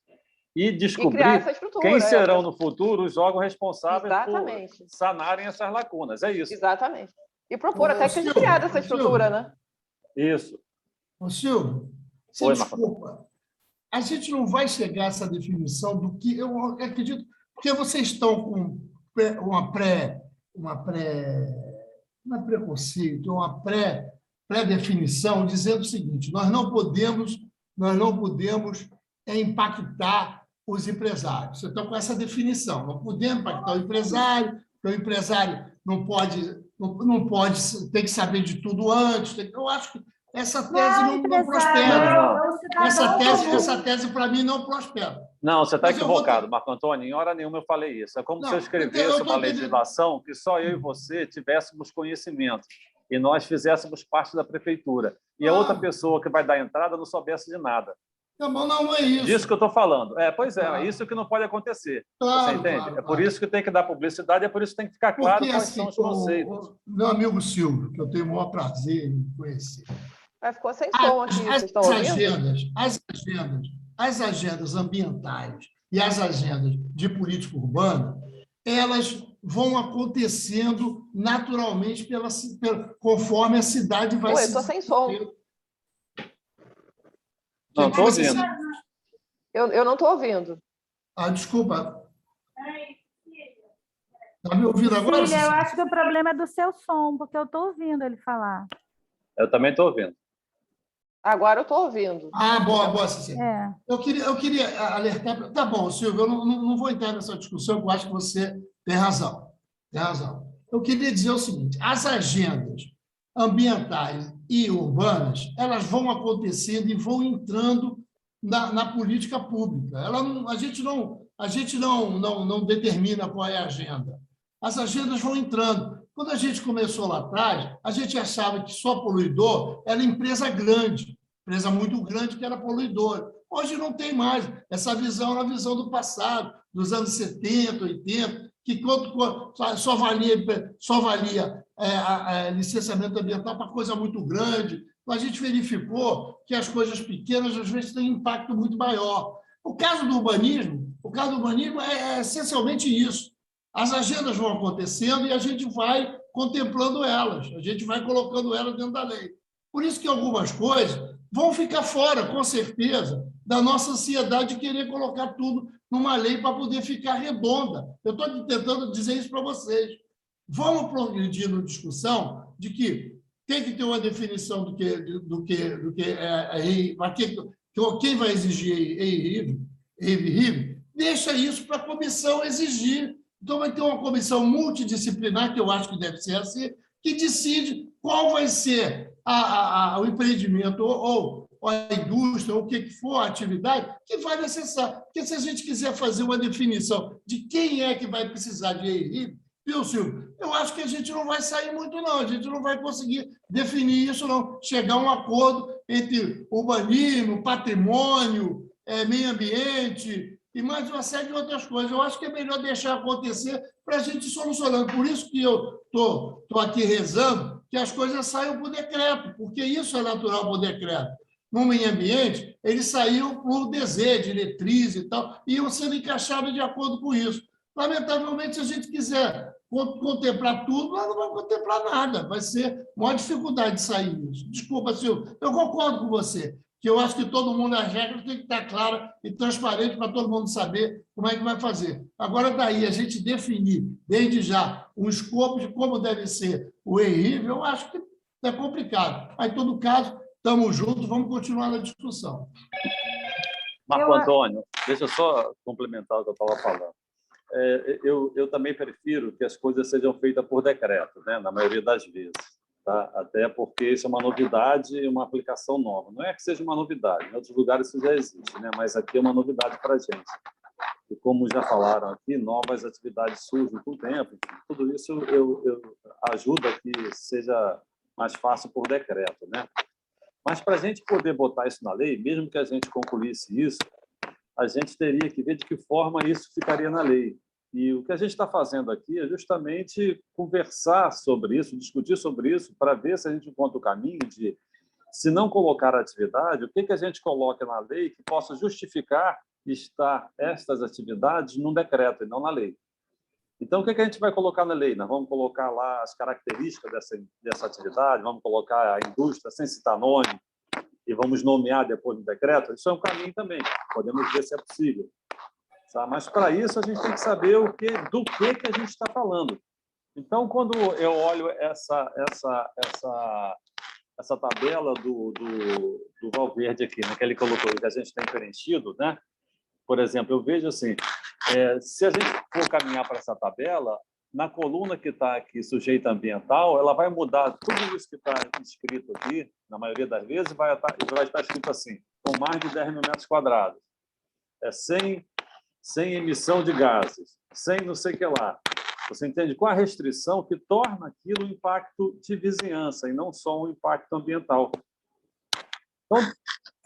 S4: e descobrir quem serão no futuro os órgãos responsáveis por sanarem essas lacunas. É isso.
S3: Exatamente. E propor até que seja criada essa estrutura, né?
S4: Isso.
S2: Silvio, desculpa. A gente não vai chegar a essa definição do que eu acredito, porque vocês estão com uma pré-definição dizendo o seguinte: nós não podemos impactar os empresários. Vocês estão com essa definição. Não podemos impactar o empresário, porque o empresário não pode ter que saber de tudo antes. Eu acho que essa tese não prospera. Essa tese, para mim, não prospera.
S4: Não, você está equivocado, Marco Antônio. Em hora nenhuma eu falei isso. É como se eu escrevesse uma legislação que só eu e você tivéssemos conhecimento e nós fizéssemos parte da prefeitura. E a outra pessoa que vai dar entrada não soubesse de nada.
S2: Não é isso.
S4: Disso que eu estou falando. É isso que não pode acontecer. Você entende? É por isso que tem que dar publicidade, é por isso que tem que ficar claro quais são os conceitos.
S2: Meu amigo Silvio, que eu tenho o maior prazer em conhecer.
S3: Ficou sem som aqui, vocês estão ouvindo?
S2: As agendas ambientais e as agendas de política urbana, elas vão acontecendo naturalmente conforme a cidade vai se...
S3: Eu estou sem som.
S4: Não estou ouvindo.
S3: Eu não estou ouvindo.
S2: Desculpa. Está me ouvindo agora?
S1: Cília, eu acho que o problema é do seu som, porque eu estou ouvindo ele falar.
S4: Eu também estou ouvindo.
S3: Agora eu estou ouvindo.
S2: Boa, Cecília. Eu queria alertar... Tá bom, Silvio, eu não vou entrar nessa discussão, porque eu acho que você tem razão. Tem razão. Eu queria dizer o seguinte, as agendas ambientais e urbanas, elas vão acontecendo e vão entrando na política pública. A gente não determina qual é a agenda. As agendas vão entrando. Quando a gente começou lá atrás, a gente achava que só poluidor era empresa grande, empresa muito grande que era poluidora. Hoje não tem mais. Essa visão era a visão do passado, dos anos 70, 80, que só valia licenciamento ambiental para coisa muito grande. A gente verificou que as coisas pequenas, às vezes, têm um impacto muito maior. O caso do urbanismo é essencialmente isso. As agendas vão acontecendo e a gente vai contemplando elas, a gente vai colocando elas dentro da lei. Por isso que algumas coisas vão ficar fora, com certeza, da nossa ansiedade de querer colocar tudo numa lei para poder ficar redonda. Eu estou tentando dizer isso para vocês. Vamos progredir na discussão de que tem que ter uma definição do que quem vai exigir EIRIV, deixa isso para a comissão exigir. Então, vai ter uma comissão multidisciplinar, que eu acho que deve ser assim, que decide qual vai ser o empreendimento ou a indústria, ou o que for a atividade, que vai necessitar. Porque se a gente quiser fazer uma definição de quem é que vai precisar de EIRIV, viu, Silvio? Eu acho que a gente não vai sair muito, não. A gente não vai conseguir definir isso, não. Chegar a um acordo entre urbanismo, patrimônio, meio ambiente e mais uma série de outras coisas. Eu acho que é melhor deixar acontecer para a gente ir solucionando. Por isso que eu estou aqui rezando que as coisas saiam por decreto, porque isso é natural por decreto. No meio ambiente, eles saíram por desejo, diretriz e tal, e iam sendo encaixados de acordo com isso. Lamentavelmente, se a gente quiser contemplar tudo, nós não vamos contemplar nada. Vai ser uma dificuldade de sair isso. Desculpa, Silvio, eu concordo com você, que eu acho que todo mundo, as regras têm que estar claras e transparentes para todo mundo saber como é que vai fazer. Agora, daí, a gente definir, desde já, um escopo de como deve ser o EIRIV, eu acho que é complicado. Mas, em todo caso, estamos juntos, vamos continuar na discussão.
S4: Marco Antônio, deixa eu só complementar o que eu estava falando. Eu também prefiro que as coisas sejam feitas por decreto, né? Na maioria das vezes. Tá? Até porque isso é uma novidade e uma aplicação nova. Não é que seja uma novidade, em outros lugares isso já existe, né? Mas aqui é uma novidade para a gente. E como já falaram aqui, novas atividades surgem com o tempo. Tudo isso ajuda que seja mais fácil por decreto, né? Mas para a gente poder botar isso na lei, mesmo que a gente concluísse isso, a gente teria que ver de que forma isso ficaria na lei. E o que a gente está fazendo aqui é justamente conversar sobre isso, discutir sobre isso, para ver se a gente encontra o caminho de, se não colocar a atividade, o que a gente coloca na lei que possa justificar estar estas atividades num decreto e não na lei. Então, o que a gente vai colocar na lei? Nós vamos colocar lá as características dessa atividade, vamos colocar a indústria sem citar nome, e vamos nomear depois no decreto. Isso é um caminho também, podemos ver se é possível. Sabe? Mas, para isso, a gente tem que saber do que a gente está falando. Então, quando eu olho essa tabela do Valverde aqui, né, que ele colocou, que a gente tem preenchido, né? Por exemplo, eu vejo assim, se a gente for caminhar para essa tabela, na coluna que está aqui, sujeito ambiental, ela vai mudar tudo isso que está escrito aqui, na maioria das vezes, vai estar escrito assim, com mais de 10 mil metros quadrados, sem emissão de gases, sem não sei o que lá. Você entende? Com a restrição que torna aquilo um impacto de vizinhança e não só um impacto ambiental. Então,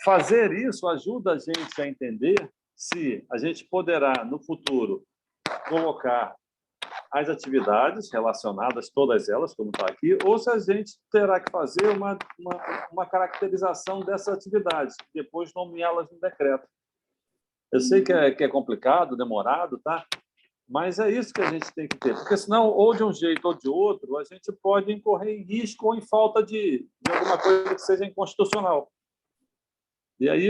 S4: fazer isso ajuda a gente a entender se a gente poderá, no futuro, colocar as atividades relacionadas, todas elas, como está aqui, ou se a gente terá que fazer uma caracterização dessas atividades, depois nomeá-las no decreto. Eu sei que é complicado, demorado, tá? Mas é isso que a gente tem que ter, porque senão, ou de um jeito ou de outro, a gente pode incorrer em risco ou em falta de alguma coisa que seja inconstitucional. E aí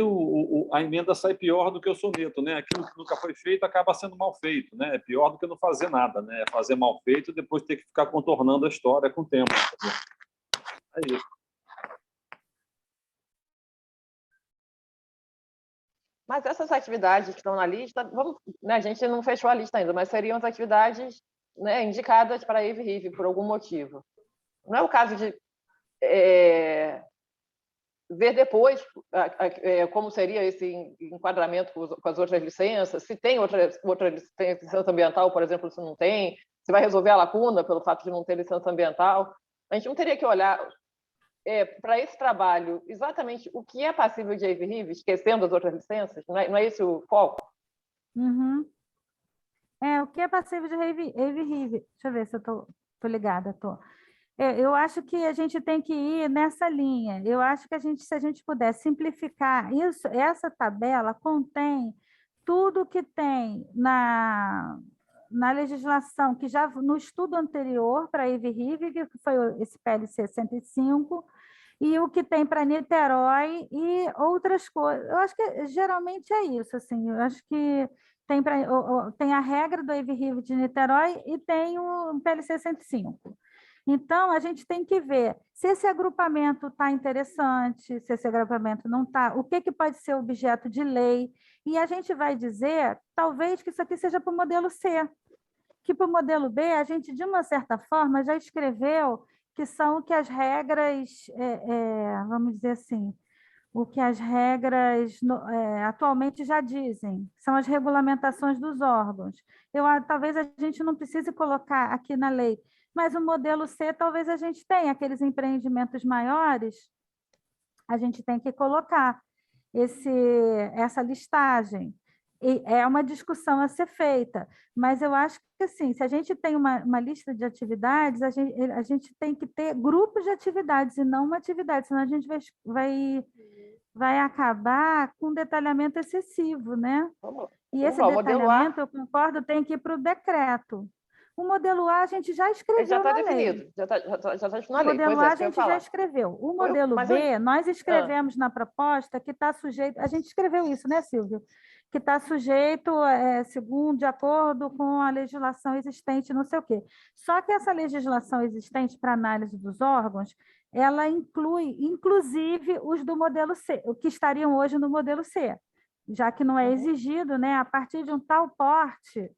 S4: a emenda sai pior do que o soneto, né? Aquilo que nunca foi feito acaba sendo mal feito, né? É pior do que não fazer nada, né? É fazer mal feito e depois ter que ficar contornando a história com o tempo. É isso.
S3: Mas essas atividades que estão na lista, né, a gente não fechou a lista ainda, mas seriam as atividades, né, indicadas para a EVRIV por algum motivo. Não é o caso de ver depois como seria esse enquadramento com as outras licenças, se tem outra licença ambiental, por exemplo, se não tem, se vai resolver a lacuna pelo fato de não ter licença ambiental. A gente não teria que olhar para esse trabalho exatamente o que é passível de EVRIV, esquecendo as outras licenças? Não é esse o foco?
S1: Uhum. O que é passível de EVRIV? Deixa eu ver se eu estou ligada. Tô. Eu acho que a gente tem que ir nessa linha. Eu acho que se a gente puder simplificar isso, essa tabela contém tudo que tem na legislação, que já no estudo anterior para a EVRIV, que foi esse PLC 105, e o que tem para Niterói e outras coisas. Eu acho que geralmente é isso, assim, eu acho que tem a regra do EVRIV de Niterói e tem o PLC 105. Então, a gente tem que ver se esse agrupamento está interessante, se esse agrupamento não está, o que pode ser objeto de lei, e a gente vai dizer, talvez, que isso aqui seja para o modelo C, que para o modelo B, a gente, de uma certa forma, já escreveu que são o que as regras, vamos dizer assim, o que as regras atualmente já dizem, são as regulamentações dos órgãos. Talvez a gente não precise colocar aqui na lei, mas o modelo C, talvez a gente tenha aqueles empreendimentos maiores, a gente tem que colocar essa listagem. E é uma discussão a ser feita, mas eu acho que, assim, se a gente tem uma lista de atividades, a gente tem que ter grupos de atividades e não uma atividade, senão a gente vai acabar com um detalhamento excessivo, né? E esse detalhamento, eu concordo, tem que ir para o decreto. O modelo A a gente já escreveu
S3: já
S1: na
S3: definido,
S1: lei.
S3: já está na
S1: O
S3: lei.
S1: modelo A a gente já escreveu. O modelo B, nós escrevemos na proposta que está sujeito... A gente escreveu isso, né, Silvio? Que está sujeito, de acordo com a legislação existente, não sei o quê. Só que essa legislação existente para análise dos órgãos, ela inclui, inclusive, os do modelo C, o que estariam hoje no modelo C, já que não é exigido, né, a partir de um tal porte,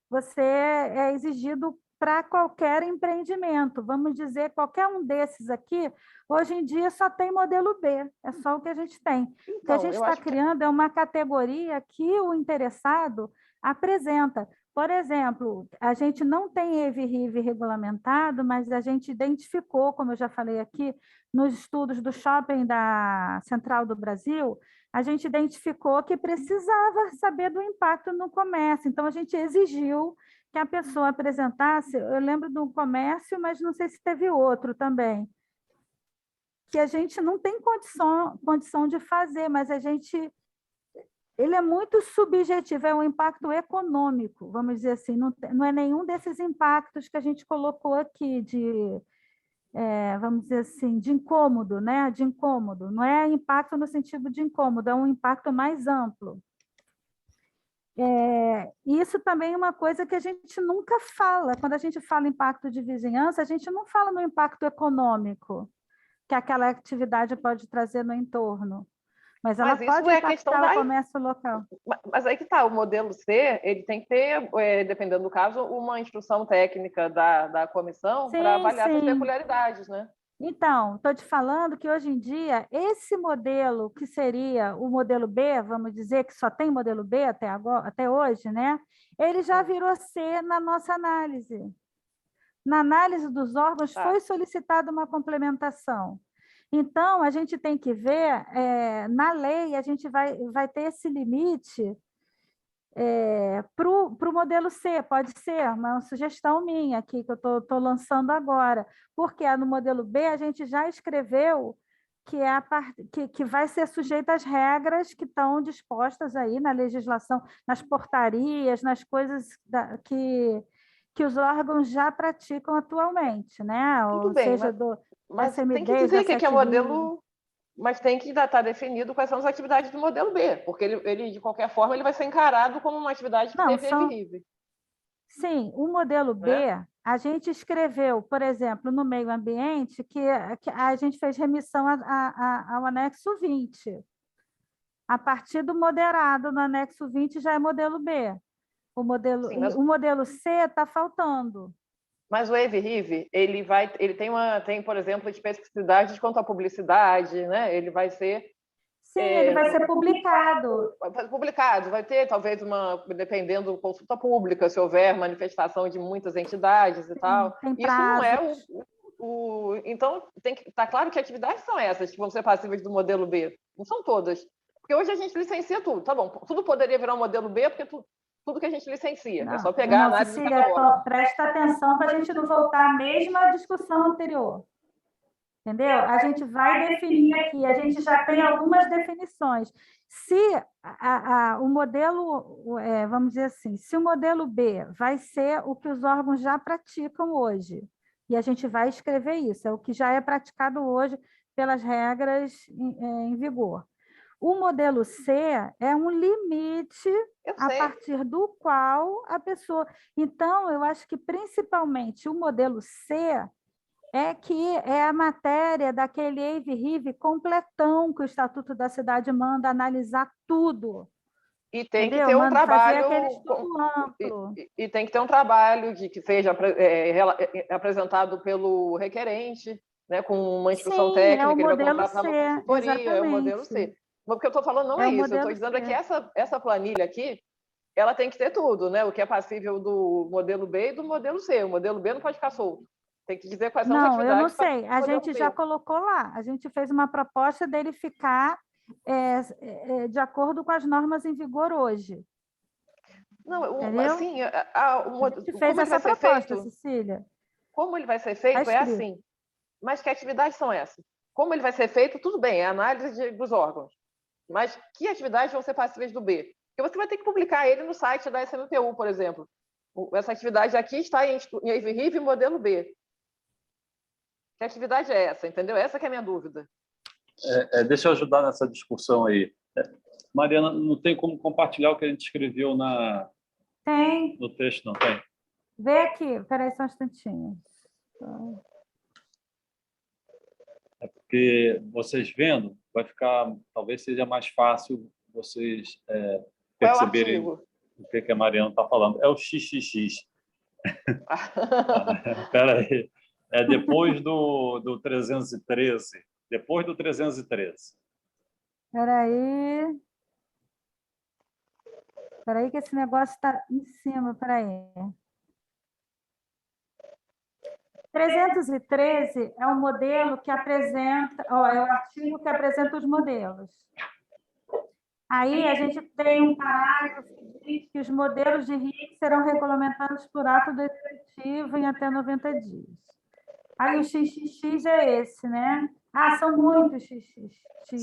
S1: você é exigido para qualquer empreendimento. Vamos dizer, qualquer um desses aqui, hoje em dia só tem modelo B, é só o que a gente tem. Então, o que a gente está criando é uma categoria que o interessado apresenta. Por exemplo, a gente não tem EVRIV regulamentado, mas a gente identificou, como eu já falei aqui, nos estudos do shopping da Central do Brasil, a gente identificou que precisava saber do impacto no comércio. Então, a gente exigiu que a pessoa apresentasse, eu lembro do comércio, mas não sei se teve outro também, que a gente não tem condição de fazer, mas ele é muito subjetivo, é um impacto econômico, vamos dizer assim, não é nenhum desses impactos que a gente colocou aqui vamos dizer assim, de incômodo, né? De incômodo. Não é impacto no sentido de incômodo, é um impacto mais amplo. Isso também é uma coisa que a gente nunca fala. Quando a gente fala impacto de vizinhança, a gente não fala no impacto econômico que aquela atividade pode trazer no entorno. Mas ela pode impactar o comércio local.
S3: Mas aí que está, o modelo C, ele tem que ter, dependendo do caso, uma instrução técnica da comissão para avaliar essas peculiaridades, né?
S1: Então, estou te falando que hoje em dia, esse modelo que seria o modelo B, vamos dizer que só tem modelo B até hoje, né? Ele já virou C na nossa análise. Na análise dos órgãos foi solicitada uma complementação. Então, a gente tem que ver, na lei, a gente vai ter esse limite para o modelo C, pode ser uma sugestão minha aqui, que eu estou lançando agora, porque no modelo B a gente já escreveu que vai ser sujeita às regras que estão dispostas aí na legislação, nas portarias, nas coisas que os órgãos já praticam atualmente, né?
S3: Tudo bem,
S1: seja
S3: mas tem que dizer que é modelo... mas tem que estar definido quais são as atividades do modelo B, porque ele de qualquer forma, ele vai ser encarado como uma atividade que teve EVRIV.
S1: Sim, o modelo B, a gente escreveu, por exemplo, no meio ambiente, que a gente fez remissão ao anexo 20. A partir do moderado, no anexo 20 já é modelo B. O modelo C está faltando.
S3: Mas o EVRIV, ele tem, por exemplo, especificidades quanto à publicidade, né? Ele vai ser...
S1: Sim, ele vai ser publicado.
S3: Vai ter, talvez, dependendo da consulta pública, se houver manifestação de muitas entidades e tal.
S1: Tem
S3: Isso não é
S1: prazos.
S3: Então, está claro que atividades são essas que vão ser passíveis do modelo B. Não são todas. Porque hoje a gente licencia tudo. Tá bom, tudo poderia virar um modelo B, porque tudo que a gente licencia.
S1: Não,
S3: é só pegar a análise de cada órgão.
S1: Presta atenção para a gente não voltar à mesma discussão anterior. Entendeu? A gente vai definir aqui, a gente já tem algumas definições. Se o modelo, vamos dizer assim, se o modelo B vai ser o que os órgãos já praticam hoje, e a gente vai escrever isso, é o que já é praticado hoje pelas regras em vigor. O modelo C é um limite a partir do qual a pessoa... Então, eu acho que, principalmente, o modelo C é a matéria daquele EVRIV completão que o Estatuto da Cidade manda analisar tudo.
S3: E tem que ter um trabalho... E tem que ter um trabalho que seja apresentado pelo requerente, né, com uma instrução técnica, ele vai contratar uma consultoria, é o modelo C. O que eu estou falando não é isso, eu estou dizendo que essa planilha aqui, ela tem que ter tudo, né? O que é passível do modelo B e do modelo C. O modelo B não pode ficar solto. Tem que dizer quais são as atividades.
S1: Não, eu não sei. A gente já colocou lá. A gente fez uma proposta dele ficar de acordo com as normas em vigor hoje.
S3: Não, assim...
S1: A gente fez essa proposta, Cecília.
S3: Como ele vai ser feito é assim. Mas que atividades são essas? Como ele vai ser feito, tudo bem, é a análise dos órgãos. Mas que atividades vão ser passíveis do B? Porque você vai ter que publicar ele no site da SMPU, por exemplo. Essa atividade aqui está em EVRIV modelo B. Que atividade é essa? Entendeu? Essa que é a minha dúvida.
S4: Deixa eu ajudar nessa discussão aí. Mariana, não tem como compartilhar o que a gente escreveu no texto, não tem?
S1: Vê aqui, espera aí só um instantinho.
S4: É porque vocês vendo, vai ficar, talvez seja mais fácil vocês perceberem o que a Mariana está falando. É o XXX. Espera aí. É depois do 313. Depois do 313.
S1: Espera aí que esse negócio está em cima, espera aí. 313 é o modelo que apresenta, é o artigo que apresenta os modelos. Aí a gente tem um parágrafo que diz que os modelos de RIC serão regulamentados por ato do executivo em até 90 dias. Aí o XXX é esse, né? São muitos XX.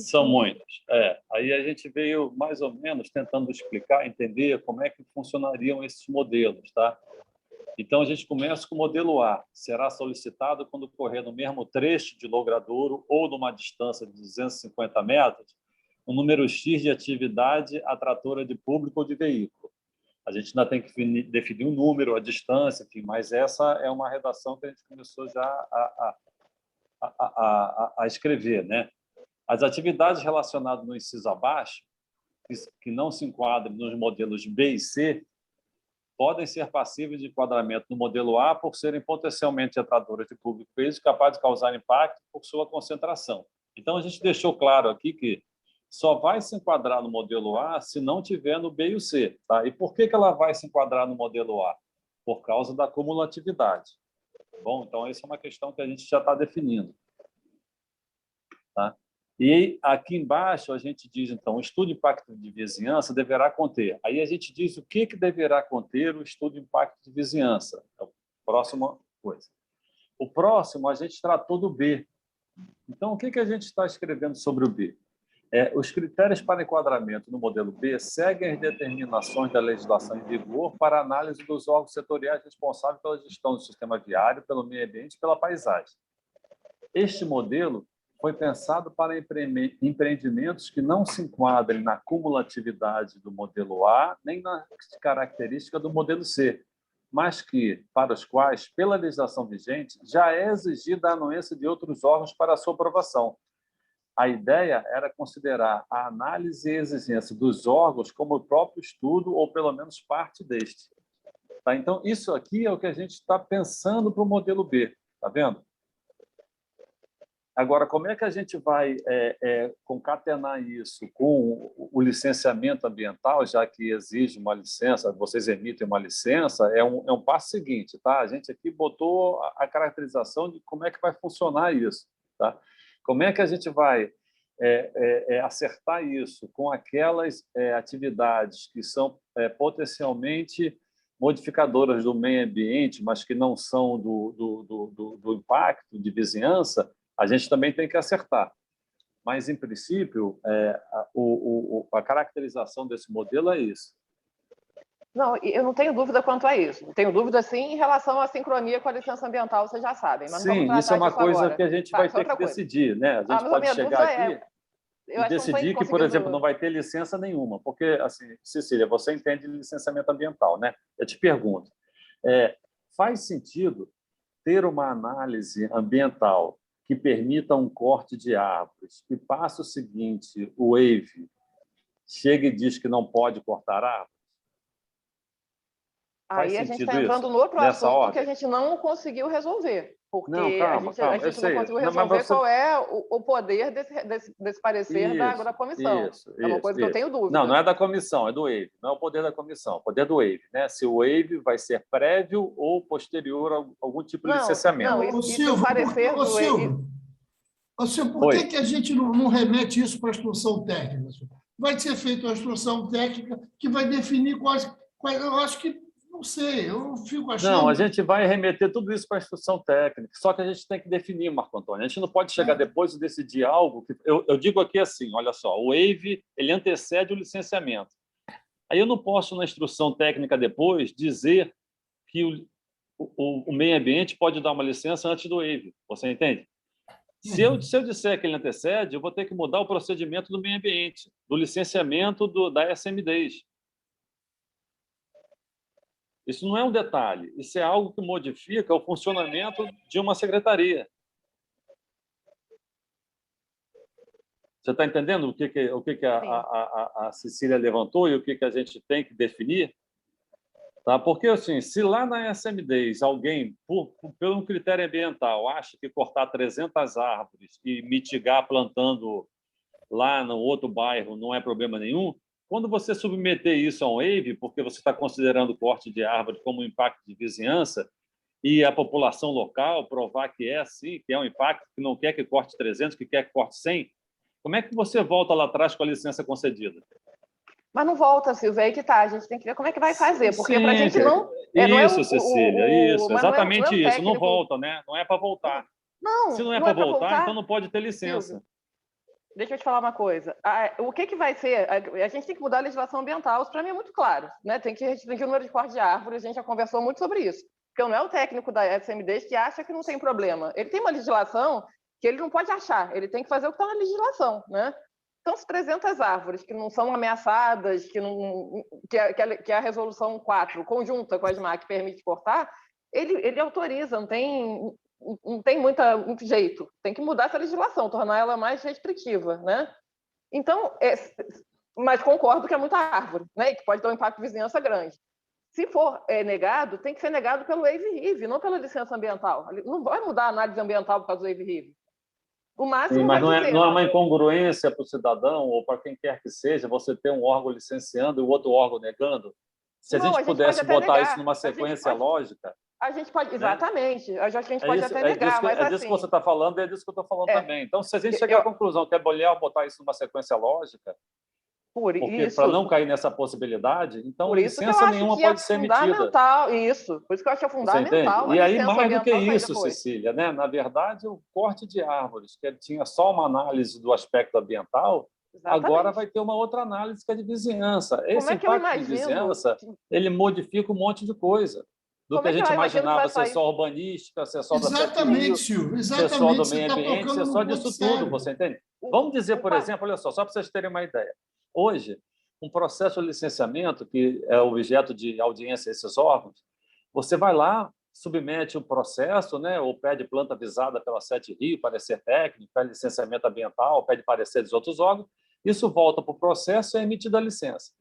S4: São muitos. Aí a gente veio mais ou menos tentando explicar, entender como é que funcionariam esses modelos, tá? Então, a gente começa com o modelo A. Será solicitado quando correr no mesmo trecho de logradouro ou numa distância de 250 metros, o número X de atividade atratora de público ou de veículo. A gente ainda tem que definir um número, a distância, enfim, mas essa é uma redação que a gente começou já a escrever, né? As atividades relacionadas no inciso abaixo, que não se enquadram nos modelos B e C, podem ser passíveis de enquadramento no modelo A por serem potencialmente atradoras de público e capazes de causar impacto por sua concentração. Então, a gente deixou claro aqui que só vai se enquadrar no modelo A se não tiver no B e o C. Tá? E por que ela vai se enquadrar no modelo A? Por causa da cumulatividade. Bom, então, essa é uma questão que a gente já está definindo. Tá? E aqui embaixo a gente diz, então, o estudo de impacto de vizinhança deverá conter. Aí a gente diz o que deverá conter o estudo de impacto de vizinhança. É a próxima coisa. O próximo, a gente tratou do B. Então, o que a gente está escrevendo sobre o B? Os critérios para enquadramento no modelo B seguem as determinações da legislação em vigor para análise dos órgãos setoriais responsáveis pela gestão do sistema viário, pelo meio ambiente e pela paisagem. Este modelo foi pensado para empreendimentos que não se enquadrem na cumulatividade do modelo A, nem na característica do modelo C, mas que, para os quais, pela legislação vigente, já é exigida a anuência de outros órgãos para a sua aprovação. A ideia era considerar a análise e exigência dos órgãos como o próprio estudo, ou pelo menos parte deste. Tá? Então, isso aqui é o que a gente está pensando para o modelo B. Está vendo? Agora, como é que a gente vai concatenar isso com o licenciamento ambiental, já que exige uma licença, vocês emitem uma licença, é um passo seguinte. Tá? A gente aqui botou a caracterização de como é que vai funcionar isso. Tá? Como é que a gente vai acertar isso com aquelas atividades que são potencialmente modificadoras do meio ambiente, mas que não são do impacto de vizinhança, a gente também tem que acertar. Mas, em princípio, a caracterização desse modelo é isso.
S3: Não, eu não tenho dúvida quanto a isso. Tenho dúvida, sim, em relação à sincronia com a licença ambiental, vocês já sabem. Mas
S4: sim, isso é uma coisa agora. Que a gente vai ter que decidir. Né? A gente pode chegar aqui e decidir que, por exemplo, não vai ter licença nenhuma. Porque, assim, Cecília, você entende licenciamento ambiental, né? Eu te pergunto, faz sentido ter uma análise ambiental que permita um corte de árvores e passa o seguinte, o WAVE chega e diz que não pode cortar árvores?
S3: Aí a gente está entrando no outro assunto que a gente não conseguiu resolver. Porque a gente não conseguiu resolver qual é o poder desse parecer da comissão. É uma coisa que eu tenho dúvida.
S4: Não é da comissão, é do WAVE. Não é o poder da comissão, é o poder do WAVE. Né? Se o WAVE vai ser prévio ou posterior a algum tipo de licenciamento.
S2: Não, Silvio, por que a gente não remete isso para a instrução técnica? Vai ser feita uma instrução técnica que vai definir quais eu acho que não sei, eu fico achando...
S4: Não, a gente vai remeter tudo isso para a instrução técnica, só que a gente tem que definir, Marco Antônio. A gente não pode chegar depois e decidir algo... Que, eu digo aqui assim, olha só, o WAVE ele antecede o licenciamento. Aí eu não posso, na instrução técnica depois, dizer que o meio ambiente pode dar uma licença antes do WAVE. Você entende? Se eu disser que ele antecede, eu vou ter que mudar o procedimento do meio ambiente, do licenciamento da SMDs. Isso não é um detalhe, isso é algo que modifica o funcionamento de uma secretaria. Você está entendendo o que a Cecília levantou e o que a gente tem que definir? Tá? Porque, assim, se lá na SMDs alguém, pelo um critério ambiental, acha que cortar 300 árvores e mitigar plantando lá no outro bairro não é problema nenhum, quando você submeter isso a um WAVE, porque você está considerando o corte de árvore como um impacto de vizinhança, e a população local provar que é assim, que é um impacto, que não quer que corte 300, que quer que corte 100, como é que você volta lá atrás com a licença concedida?
S3: Mas não volta, Silvia, aí que tá. A gente tem que ver como é que vai fazer, porque para a gente não...
S4: Isso, Cecília, isso, exatamente isso. Não volta, né? Não é para voltar.
S3: Não,
S4: se não é para voltar, então não pode ter licença.
S3: Silvio, deixa eu te falar uma coisa. O que vai ser... A gente tem que mudar a legislação ambiental, isso para mim é muito claro. Né? Tem que restringir o número de corte de árvores, a gente já conversou muito sobre isso. Porque não é o técnico da SMDs que acha que não tem problema. Ele tem uma legislação que ele não pode achar, ele tem que fazer o que está na legislação. Né? Então, se 300 árvores que não são ameaçadas, que a resolução 4, conjunta com a SMAC, permite cortar, ele autoriza, não tem muito jeito. Tem que mudar essa legislação, tornar ela mais restritiva. Né? Então, mas concordo que é muita árvore, né? E que pode ter um impacto de vizinhança grande. Se for negado, tem que ser negado pelo WAVE-RIV, não pela licença ambiental. Não vai mudar a análise ambiental por causa do WAVE-RIV. O máximo. Sim,
S4: mas não é uma incongruência para o cidadão ou para quem quer que seja você ter um órgão licenciando e o outro órgão negando? Se a gente pudesse botar isso numa sequência lógica...
S3: A gente pode, exatamente. A gente pode até negar, mas
S4: é disso que você está falando, é disso que eu estou falando também. Então, se a gente chegar à conclusão que é melhor botar isso numa sequência lógica, para não cair nessa possibilidade, então licença nenhuma pode ser emitida.
S3: Isso, por isso que eu acho que é fundamental.
S4: E aí, mais do que isso, Cecília, né? Na verdade, o corte de árvores, que tinha só uma análise do aspecto ambiental, agora vai ter uma outra análise que é de vizinhança. Esse impacto de vizinhança, ele modifica um monte de coisa. do que a gente imaginava ser só urbanística, ser só da
S2: Exatamente, Silvio,
S4: ser só do
S2: exatamente.
S4: meio ambiente, ser só disso tudo, você entende? Vamos dizer, por exemplo, olha só para vocês terem uma ideia. Hoje, um processo de licenciamento, que é objeto de audiência desses órgãos, você vai lá, submete o processo, né, ou pede planta avisada pela 7 Rio, parecer técnico, pede licenciamento ambiental, pede parecer dos outros órgãos, isso volta para o processo e é emitida a licença.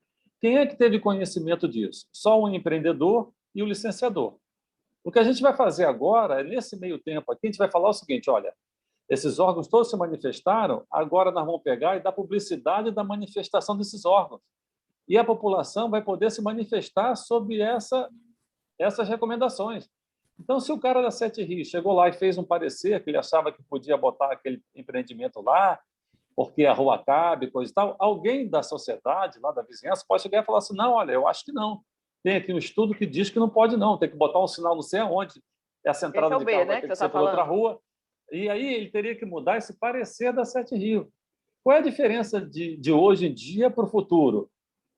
S4: Quem é que teve conhecimento disso? Só o empreendedor e o licenciador. O que a gente vai fazer agora, nesse meio tempo aqui, a gente vai falar o seguinte, olha, esses órgãos todos se manifestaram, agora nós vamos pegar e dar publicidade da manifestação desses órgãos. E a população vai poder se manifestar sobre essas recomendações. Então, se o cara da 7 Rio chegou lá e fez um parecer que ele achava que podia botar aquele empreendimento lá, porque a rua cabe, coisa e tal, alguém da sociedade, lá da vizinhança, pode chegar e falar assim, não, olha, eu acho que não. Tem aqui um estudo que diz que não pode não, tem que botar um sinal não sei aonde, essa entrada de carro vai ter que ser por outra rua. E aí ele teria que mudar esse parecer da 7 Rio. Qual é a diferença de hoje em dia para o futuro?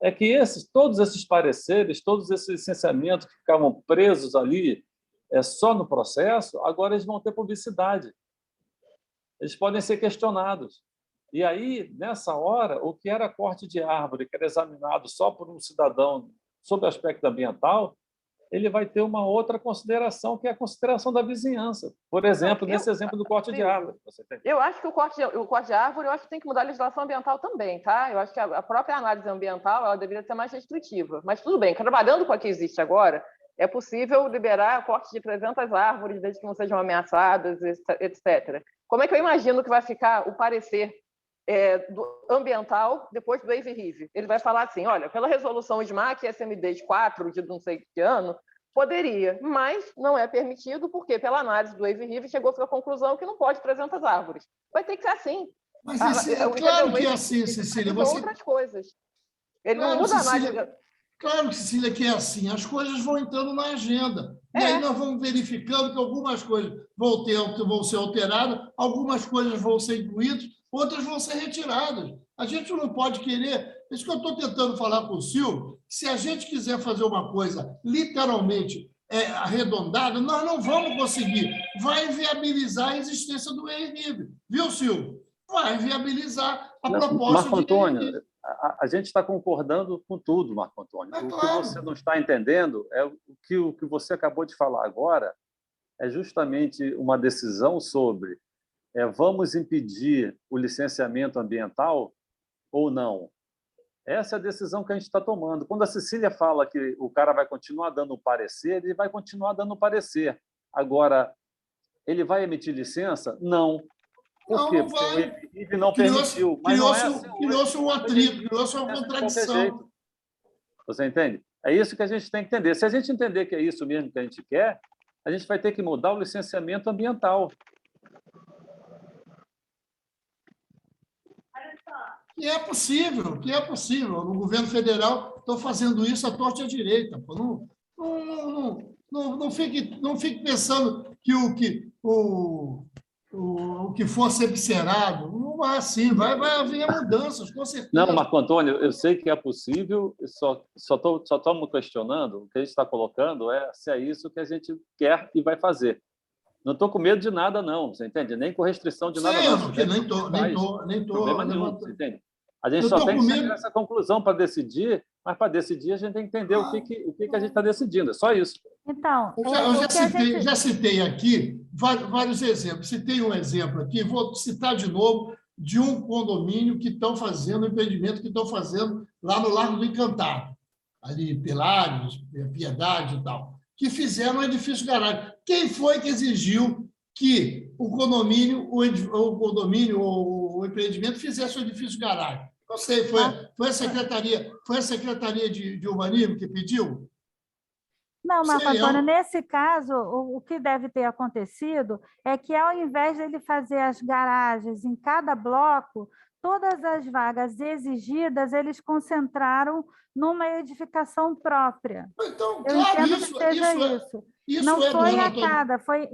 S4: É que todos esses pareceres, todos esses licenciamentos que ficavam presos ali só no processo, agora eles vão ter publicidade. Eles podem ser questionados. E aí, nessa hora, o que era corte de árvore, que era examinado só por um cidadão sob o aspecto ambiental, ele vai ter uma outra consideração, que é a consideração da vizinhança. Por exemplo, nesse exemplo do corte de árvore.
S3: Eu acho que o corte de árvore, eu acho que tem que mudar a legislação ambiental também, tá? Eu acho que a própria análise ambiental ela deveria ser mais restritiva. Mas tudo bem, trabalhando com a que existe agora, é possível liberar corte de 300 árvores, desde que não sejam ameaçadas, etc. Como é que eu imagino que vai ficar o parecer ambiental depois do Wave Rive? Ele vai falar assim, olha, pela resolução SMAC, SMD de 4, de não sei que ano, poderia, mas não é permitido, porque pela análise do Wave Rive chegou à conclusão que não pode 300 árvores. Vai ter que ser assim.
S2: Mas claro que é assim, Cecília.
S3: Outras coisas. Ele não muda a análise...
S2: Claro, Cecília, que é assim. As coisas vão entrando na agenda. E aí nós vamos verificando que algumas coisas vão ser alteradas, algumas coisas vão ser incluídas, outras vão ser retiradas. A gente não pode querer... Isso que eu estou tentando falar com o Silvio, se a gente quiser fazer uma coisa literalmente arredondada, nós não vamos conseguir. Vai viabilizar a existência do ERNIB. Viu, Silvio? Vai viabilizar a proposta
S4: Marco Antônio, a gente está concordando com tudo, Marco Antônio. O que você não está entendendo é o que você acabou de falar agora, é justamente uma decisão sobre vamos impedir o licenciamento ambiental ou não. Essa é a decisão que a gente está tomando. Quando a Cecília fala que o cara vai continuar dando parecer, ele vai continuar dando parecer. Agora, ele vai emitir licença? Não. Por quê? Porque ele não permitiu.
S2: Criou-se um atrito, criou-se uma contradição.
S4: Você entende? É isso que a gente tem que entender. Se a gente entender que é isso mesmo que a gente quer, a gente vai ter que mudar o licenciamento ambiental.
S2: Que é possível. No governo federal estão fazendo isso à torta e à direita. Não fique pensando que o que for ser observado não vai assim, vai haver mudanças, com certeza.
S4: Não, Marco Antônio, eu sei que é possível, só estamos questionando, o que a gente está colocando se é isso que a gente quer e vai fazer. Não estou com medo de nada, não, você entende? Nem com restrição de nada, não.
S2: Porque nem estou.
S4: Problema nenhum, você entende? A gente só tem que chegar nessa conclusão para decidir, mas para decidir a gente tem que entender o que a gente está decidindo, é só isso.
S1: Então,
S2: eu já citei aqui vários exemplos. Citei um exemplo aqui, vou citar de novo, de um condomínio que estão fazendo, um empreendimento que estão fazendo lá no Largo do Encantado, ali Pilares, Piedade e tal, que fizeram um edifício garagem. Quem foi que exigiu que o condomínio, o empreendimento fizesse um edifício garagem? Não sei, foi a Secretaria de Urbanismo que pediu?
S1: Não, Marco Antônio, nesse caso, o que deve ter acontecido é que, ao invés de ele fazer as garagens em cada bloco, todas as vagas exigidas, eles concentraram numa edificação própria.
S2: Então,
S1: eu entendo que seja isso. Não foi a cada, foi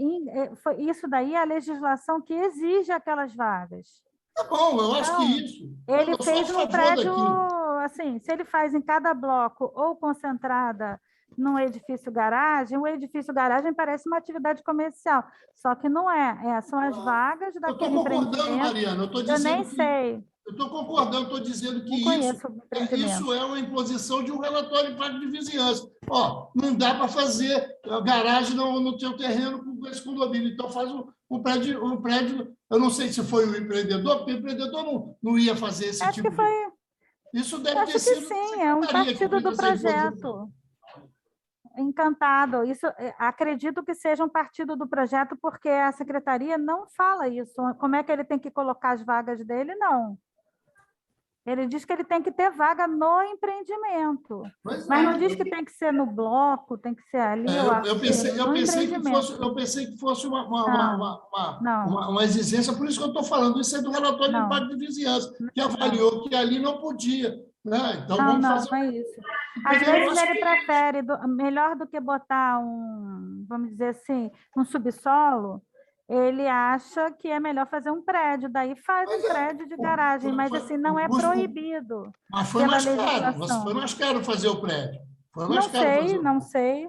S1: isso daí a legislação que exige aquelas vagas.
S2: Tá bom, eu acho que isso.
S1: Ele fez um prédio, assim, se ele faz em cada bloco ou concentrada num edifício garagem, o edifício garagem parece uma atividade comercial, só que não é, são as vagas
S2: Eu estou
S1: daquele
S2: concordando,
S1: empreendimento.
S2: Mariana, eu estou
S1: Eu nem
S2: dizendo que...
S1: sei,
S2: Eu estou concordando, estou dizendo que
S1: não conheço o empreendimento.
S2: isso é uma imposição de um relatório de impacto de vizinhança. Ó, não dá para fazer garagem no teu terreno com esse condomínio, então faz um prédio. Eu não sei se foi o empreendedor, porque o empreendedor não ia fazer esse
S1: Acho
S2: tipo
S1: que foi,
S2: Isso deve
S1: acho
S2: ter
S1: que
S2: sido
S1: sim, é um
S2: a secretaria que
S1: partido
S2: fez
S1: do
S2: essa imposição.
S1: projeto. Encantado. Isso, acredito que seja um partido do projeto, porque a secretaria não fala isso. Como é que ele tem que colocar as vagas dele? Não. Ele diz que ele tem que ter vaga no empreendimento. Mas não diz que tem que ser no bloco, tem que ser ali,
S2: eu pensei que fosse uma exigência, por isso que eu estou falando, isso é do relatório de impacto de vizinhança, que avaliou que ali não podia. Né? Então, vamos fazer...
S1: Não é isso. Às vezes ele prefere, melhor do que botar vamos dizer assim, um subsolo, ele acha que é melhor fazer um prédio, daí faz um prédio de garagem, mas assim, não é proibido.
S2: Mas foi mais caro, foi mais caro fazer o prédio.
S1: Não sei.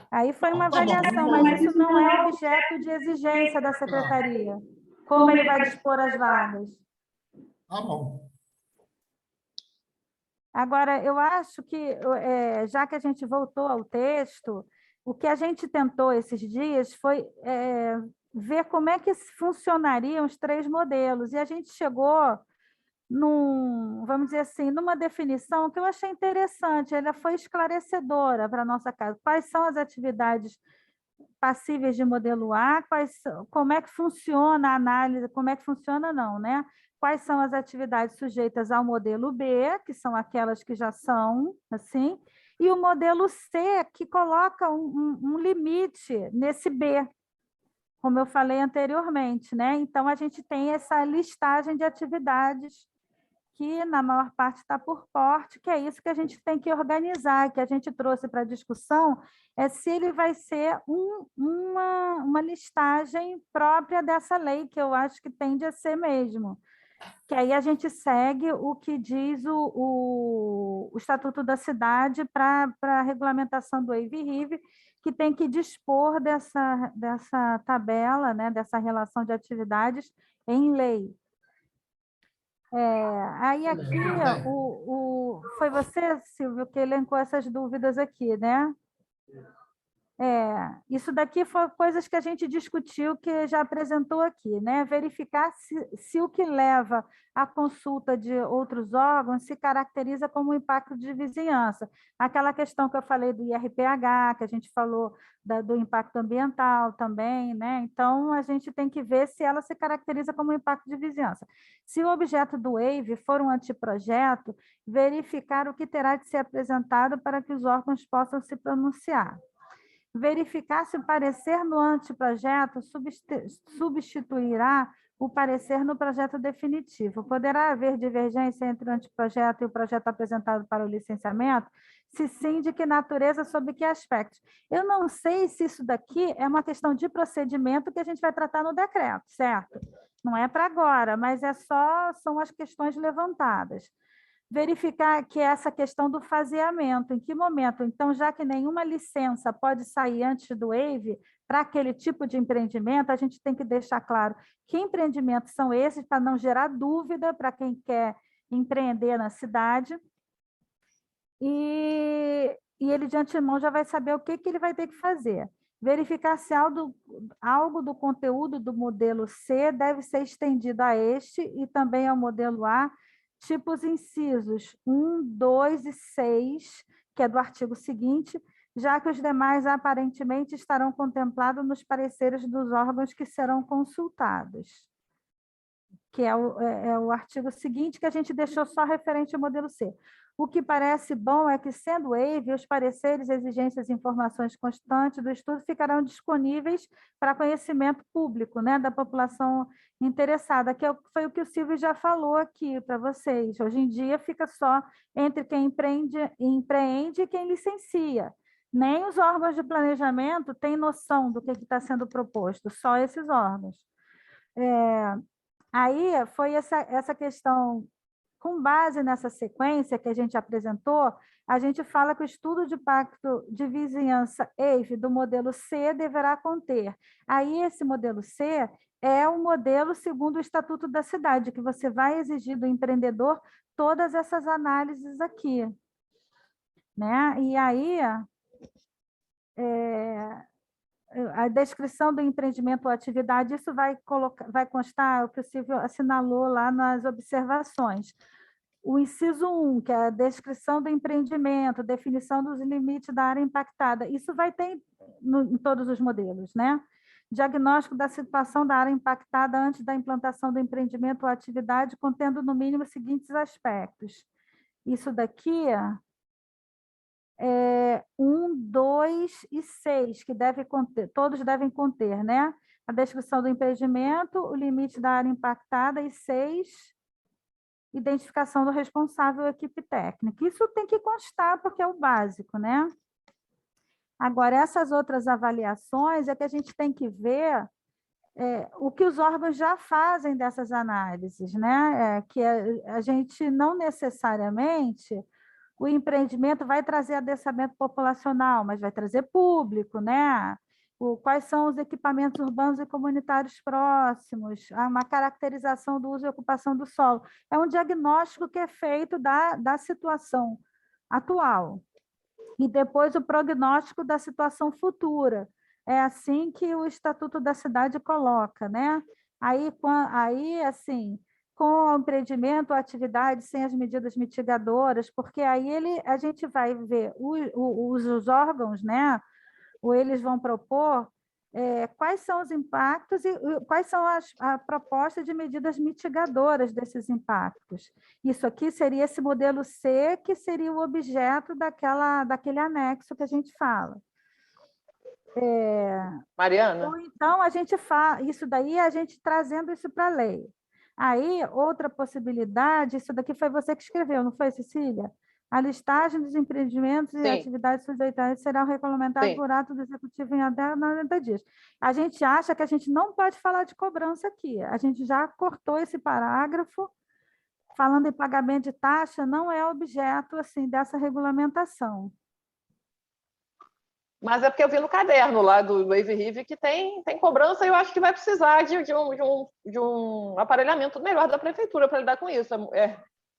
S1: Aí foi uma avaliação, mas isso não é objeto de exigência da secretaria. Como ele vai dispor as vagas?
S2: Tá bom.
S1: Agora, eu acho que, já que a gente voltou ao texto, o que a gente tentou esses dias foi ver como é que funcionariam os 3 modelos. E a gente chegou vamos dizer assim, numa definição que eu achei interessante, ela foi esclarecedora para a nossa casa. Quais são as atividades passíveis de modelo A, como é que funciona a análise, como é que funciona não, né? Quais são as atividades sujeitas ao modelo B, que são aquelas que já são, assim, e o modelo C, que coloca um limite nesse B, como eu falei anteriormente, né? Então, a gente tem essa listagem de atividades que, na maior parte, está por porte, que é isso que a gente tem que organizar, que a gente trouxe para a discussão, se ele vai ser uma listagem própria dessa lei, que eu acho que tende a ser mesmo. Que aí a gente segue o que diz o Estatuto da Cidade para a regulamentação do EIV-RIV, que tem que dispor dessa tabela, né, dessa relação de atividades em lei. Aí aqui, foi você, Silvio, que elencou essas dúvidas aqui, né? Isso daqui foi coisas que a gente discutiu, que já apresentou aqui, né? Verificar se o que leva à consulta de outros órgãos se caracteriza como impacto de vizinhança. Aquela questão que eu falei do IRPH, que a gente falou do impacto ambiental também, né? Então, a gente tem que ver se ela se caracteriza como impacto de vizinhança. Se o objeto do EIV for um anteprojeto, verificar o que terá de ser apresentado para que os órgãos possam se pronunciar. Verificar se o parecer no anteprojeto substituirá o parecer no projeto definitivo. Poderá haver divergência entre o anteprojeto e o projeto apresentado para o licenciamento? Se sim, de que natureza, sob que aspectos? Eu não sei se isso daqui é uma questão de procedimento que a gente vai tratar no decreto, certo? Não é para agora, mas são as questões levantadas. Verificar que essa questão do faseamento, em que momento? Então, já que nenhuma licença pode sair antes do EIV, para aquele tipo de empreendimento, a gente tem que deixar claro que empreendimentos são esses, para não gerar dúvida para quem quer empreender na cidade. E ele, de antemão, já vai saber o que ele vai ter que fazer. Verificar se algo do conteúdo do modelo C deve ser estendido a este e também ao modelo A, tipos incisos 1, 2 e 6, que é do artigo seguinte, já que os demais aparentemente estarão contemplados nos pareceres dos órgãos que serão consultados, que é o artigo seguinte, que a gente deixou só referente ao modelo C. O que parece bom é que, sendo EIV, os pareceres, exigências e informações constantes do estudo ficarão disponíveis para conhecimento público, né, da população interessada, que foi o que o Silvio já falou aqui para vocês. Hoje em dia fica só entre quem empreende e quem licencia. Nem os órgãos de planejamento têm noção do que está sendo proposto, só esses órgãos. Aí foi essa questão. Com base nessa sequência que a gente apresentou, a gente fala que o estudo de impacto de vizinhança EIV do modelo C deverá conter. Aí, esse modelo C é o modelo segundo o Estatuto da Cidade, que você vai exigir do empreendedor todas essas análises aqui. Né? E aí, a descrição do empreendimento ou atividade, isso vai constar, o que o Silvio assinalou lá nas observações. O inciso 1, que é a descrição do empreendimento, definição dos limites da área impactada, isso vai ter em todos os modelos, né? Diagnóstico da situação da área impactada antes da implantação do empreendimento ou atividade, contendo no mínimo os seguintes aspectos. Isso daqui é 1, 2 e 6, que todos devem conter, né? A descrição do empreendimento, o limite da área impactada, e 6, identificação do responsável e equipe técnica. Isso tem que constar, porque é o básico, né? Agora, essas outras avaliações é que a gente tem que ver o que os órgãos já fazem dessas análises, né? Que a gente não necessariamente, o empreendimento vai trazer adensamento populacional, mas vai trazer público, né? Quais são os equipamentos urbanos e comunitários próximos, uma caracterização do uso e ocupação do solo. É um diagnóstico que é feito da situação atual. E depois o prognóstico da situação futura. É assim que o Estatuto da Cidade coloca, né? Aí assim, com o empreendimento ou atividade sem as medidas mitigadoras, porque aí a gente vai ver os órgãos, né? Ou eles vão propor quais são os impactos e quais são a proposta de medidas mitigadoras desses impactos. Isso aqui seria esse modelo C, que seria o objeto daquele anexo que a gente fala.
S3: Mariana?
S1: Ou então, a gente faz isso daí, a gente trazendo isso para a lei. Aí, outra possibilidade, isso daqui foi você que escreveu, não foi, Cecília? A listagem dos empreendimentos e atividades sujeitas serão regulamentados por ato do Executivo em até 90 dias. A gente acha que a gente não pode falar de cobrança aqui. A gente já cortou esse parágrafo, falando em pagamento de taxa, não é objeto assim, dessa regulamentação.
S3: Mas é porque eu vi no caderno lá do Wave Rive que tem cobrança, e eu acho que vai precisar de um aparelhamento melhor da prefeitura para lidar com isso.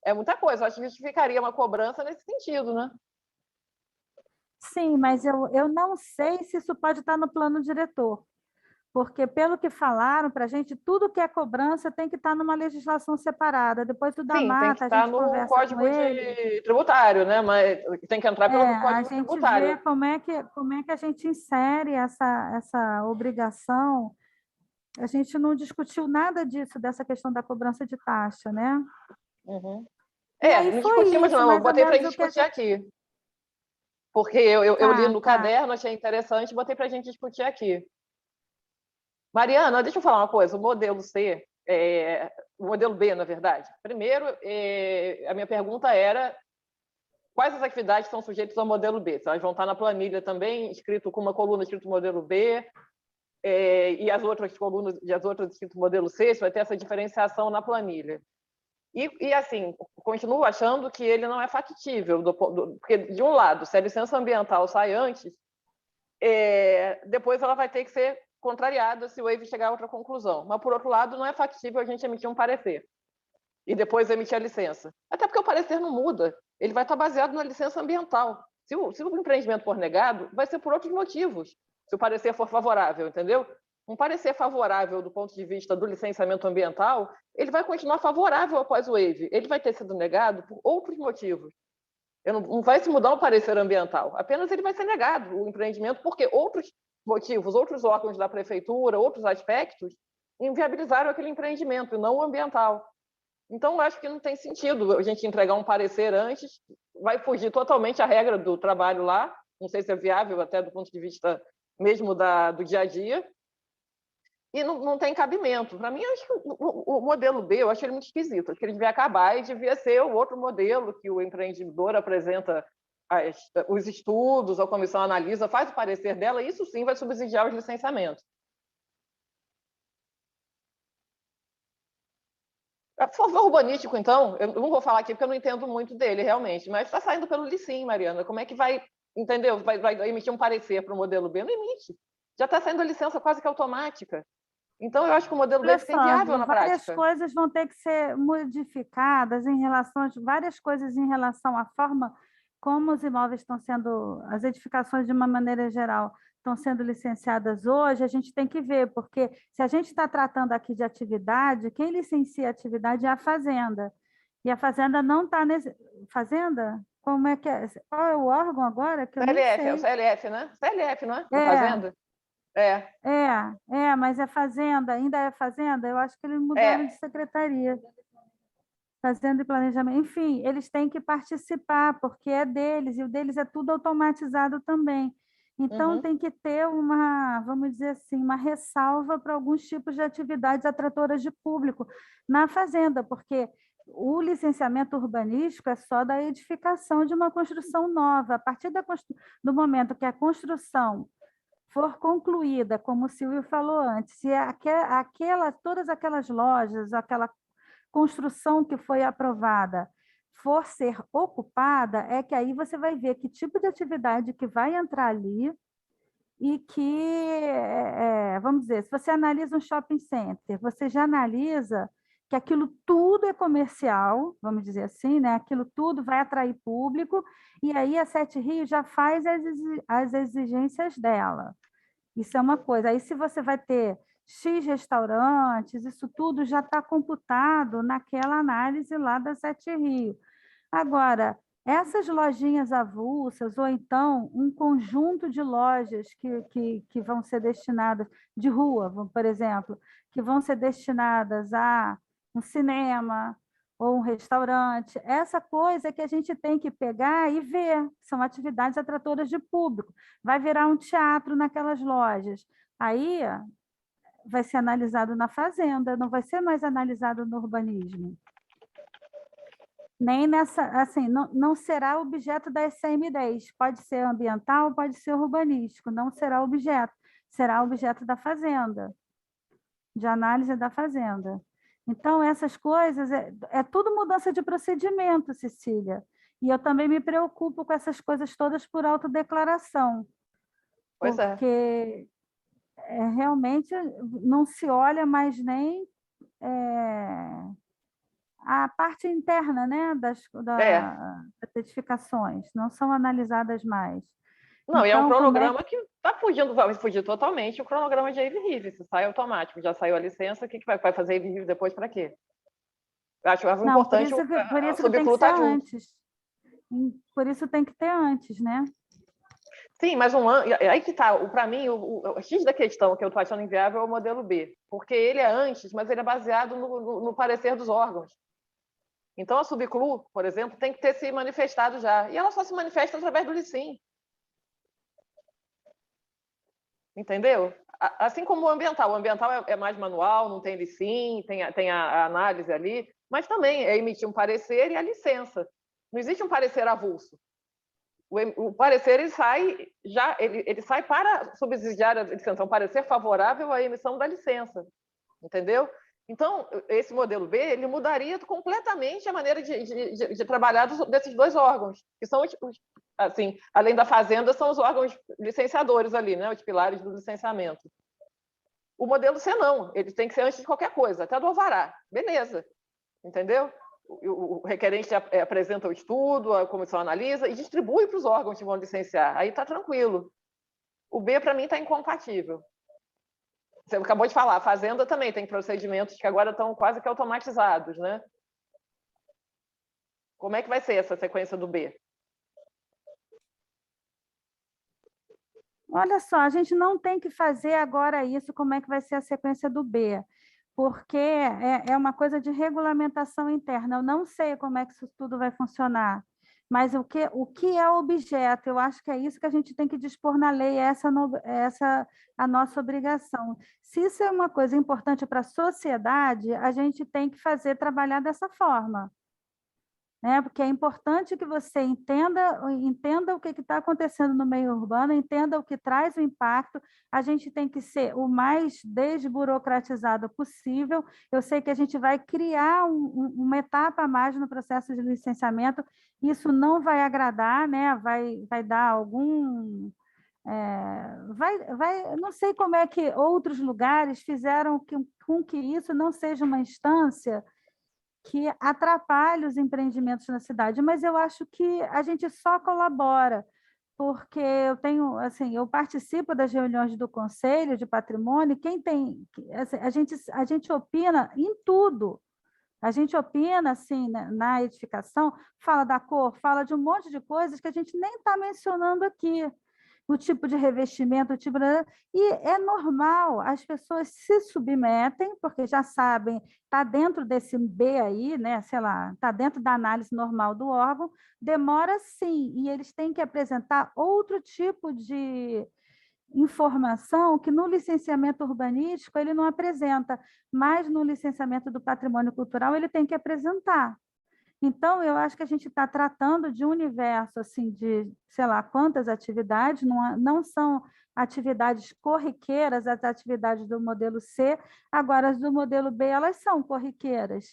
S3: É muita coisa, eu acho que justificaria uma cobrança nesse sentido, né?
S1: Sim, mas eu não sei se isso pode estar no plano diretor, porque, pelo que falaram para a gente, tudo que é cobrança tem que estar numa legislação separada. Depois do da Mata,
S3: tem que estar no Código Tributário, né? Mas tem que entrar pelo Código Tributário.
S1: A gente vê como é que a gente insere essa obrigação. A gente não discutiu nada disso, dessa questão da cobrança de taxa, né?
S3: Uhum. Não discutimos, não. Eu botei para a gente discutir aqui. Porque eu li no caderno, achei interessante, botei para a gente discutir aqui. Mariana, deixa eu falar uma coisa. O modelo C, o modelo B, na verdade. Primeiro, a minha pergunta era quais as atividades são sujeitas ao modelo B? Se elas vão estar na planilha também, escrito com uma coluna escrito modelo B, e as outras colunas e as outras escrito modelo C, se vai ter essa diferenciação na planilha. E assim, continuo achando que ele não é factível, porque, de um lado, se a licença ambiental sai antes, depois ela vai ter que ser contrariada se o Wave chegar a outra conclusão. Mas, por outro lado, não é factível a gente emitir um parecer e depois emitir a licença. Até porque o parecer não muda, ele vai estar baseado na licença ambiental. Se o empreendimento for negado, vai ser por outros motivos, se o parecer for favorável, entendeu? Um parecer favorável do ponto de vista do licenciamento ambiental, ele vai continuar favorável após o Wave. Ele vai ter sido negado por outros motivos. Não vai se mudar o parecer ambiental, apenas ele vai ser negado, o empreendimento, porque outros motivos, outros órgãos da prefeitura, outros aspectos, inviabilizaram aquele empreendimento, e não o ambiental. Então, eu acho que não tem sentido a gente entregar um parecer antes, vai fugir totalmente a regra do trabalho lá, não sei se é viável até do ponto de vista mesmo do dia a dia, e não tem cabimento. Para mim, acho que o modelo B, eu acho ele muito esquisito, acho que ele devia acabar e devia ser o outro modelo que o empreendedor apresenta os estudos, a comissão analisa, faz o parecer dela, e isso sim vai subsidiar os licenciamentos. Se for urbanístico, então, eu não vou falar aqui porque eu não entendo muito dele, realmente, mas está saindo pelo Licim, Mariana. Como é que vai, entendeu? Vai emitir um parecer para o modelo B? Não emite. Já está saindo a licença quase que automática. Então, eu acho que o modelo B
S1: Olha
S3: fica
S1: só,
S3: inviável na
S1: várias
S3: prática.
S1: coisas vão ter que ser modificadas em relação a várias coisas em relação à forma como os imóveis estão sendo, as edificações de uma maneira geral estão sendo licenciadas hoje, a gente tem que ver, porque se a gente está tratando aqui de atividade, quem licencia a atividade é a Fazenda. E a Fazenda não está nesse... Fazenda? Como é que é? Qual é o órgão agora? Que eu nem
S3: CLF, é o
S1: sei.
S3: CLF, né? CLF, não é? Da Fazenda?
S1: Mas é Fazenda, ainda é Fazenda? Eu acho que eles mudaram de secretaria. Fazenda e Planejamento. Enfim, eles têm que participar, porque é deles, e o deles é tudo automatizado também. Então, tem que ter uma, vamos dizer assim, uma ressalva para alguns tipos de atividades atratoras de público na Fazenda, porque o licenciamento urbanístico é só da edificação de uma construção nova. A partir do momento que a construção for concluída, como o Silvio falou antes, se todas aquelas lojas, aquela construção que foi aprovada for ser ocupada, é que aí você vai ver que tipo de atividade que vai entrar ali e que, vamos dizer, se você analisa um shopping center, você já analisa que aquilo tudo é comercial, vamos dizer assim, né? Aquilo tudo vai atrair público, e aí a Sete Rios já faz as exigências dela. Isso é uma coisa. Aí, se você vai ter X restaurantes, isso tudo já está computado naquela análise lá da Sete Rio. Agora, essas lojinhas avulsas, ou então um conjunto de lojas que vão ser destinadas, de rua, por exemplo, que vão ser destinadas a um cinema ou um restaurante, essa coisa é que a gente tem que pegar e ver, são atividades atratoras de público. Vai virar um teatro naquelas lojas. Aí vai ser analisado na Fazenda, não vai ser mais analisado no urbanismo. Nem nessa, assim, não será objeto da SM10. Pode ser ambiental, pode ser urbanístico, não será objeto da Fazenda, de análise da Fazenda. Então, essas coisas, é tudo mudança de procedimento, Cecília. E eu também me preocupo com essas coisas todas por autodeclaração. Porque realmente não se olha mais nem a parte interna, né, das edificações, não são analisadas mais.
S3: Não, então, e é um cronograma que está fugindo, vai fugir totalmente o cronograma de AVRIV, se sai automático, já saiu a licença, o que vai fazer AVRIV depois para quê? Eu acho importante
S1: por isso que tem que ser antes. Por isso tem que ter antes, né?
S3: Sim, mas aí que está, para mim, o X da questão que eu estou achando inviável é o modelo B, porque ele é antes, mas ele é baseado no parecer dos órgãos. Então, a Subclu, por exemplo, tem que ter se manifestado já, e ela só se manifesta através do Licim. Entendeu? Assim como o ambiental é mais manual, não tem Licim, tem a análise ali, mas também é emitir um parecer e a licença. Não existe um parecer avulso. O parecer ele sai para subsidiar a licença, um parecer favorável à emissão da licença, entendeu? Então, esse modelo B ele mudaria completamente a maneira de trabalhar desses dois órgãos, que são, assim, além da Fazenda, são os órgãos licenciadores ali, né? Os pilares do licenciamento. O modelo C não, ele tem que ser antes de qualquer coisa, até do alvará, beleza, entendeu? O requerente apresenta o estudo, a comissão analisa e distribui para os órgãos que vão licenciar. Aí está tranquilo. O B, para mim, está incompatível. Você acabou de falar, a Fazenda também tem procedimentos que agora estão quase que automatizados, né? Como é que vai ser essa sequência do B?
S1: Olha só, a gente não tem que fazer agora isso, como é que vai ser a sequência do B, porque é uma coisa de regulamentação interna. Eu não sei como é que isso tudo vai funcionar, mas o que é objeto? Eu acho que é isso que a gente tem que dispor na lei, essa a nossa obrigação. Se isso é uma coisa importante para a sociedade, a gente tem que trabalhar dessa forma. né? Porque é importante que você entenda o que está acontecendo no meio urbano, entenda o que traz o impacto. A gente tem que ser o mais desburocratizado possível. Eu sei que a gente vai criar uma etapa a mais no processo de licenciamento. Isso não vai agradar, né? Vai dar algum... não sei como é que outros lugares fizeram com que isso não seja uma instância que atrapalhe os empreendimentos na cidade, mas eu acho que a gente só colabora, porque eu tenho, assim, eu participo das reuniões do Conselho de Patrimônio, quem tem, assim, a gente opina em tudo. A gente opina, assim, na edificação, fala da cor, fala de um monte de coisas que a gente nem está mencionando aqui. O tipo de revestimento, e é normal, as pessoas se submetem, porque já sabem, está dentro desse B aí, né? Sei lá, está dentro da análise normal do órgão, demora sim, e eles têm que apresentar outro tipo de informação que no licenciamento urbanístico ele não apresenta, mas no licenciamento do patrimônio cultural ele tem que apresentar. Então, eu acho que a gente está tratando de um universo assim, de, sei lá, quantas atividades, não são atividades corriqueiras, as atividades do modelo C, agora as do modelo B, elas são corriqueiras.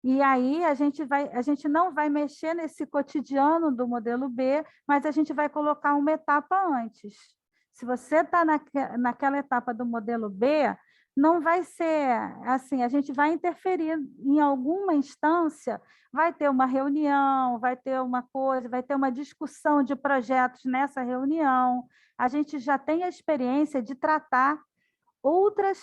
S1: E aí a gente não vai mexer nesse cotidiano do modelo B, mas a gente vai colocar uma etapa antes. Se você está naquela etapa do modelo B, não vai ser assim, a gente vai interferir em alguma instância, vai ter uma reunião, vai ter uma coisa, vai ter uma discussão de projetos nessa reunião. A gente já tem a experiência de tratar outras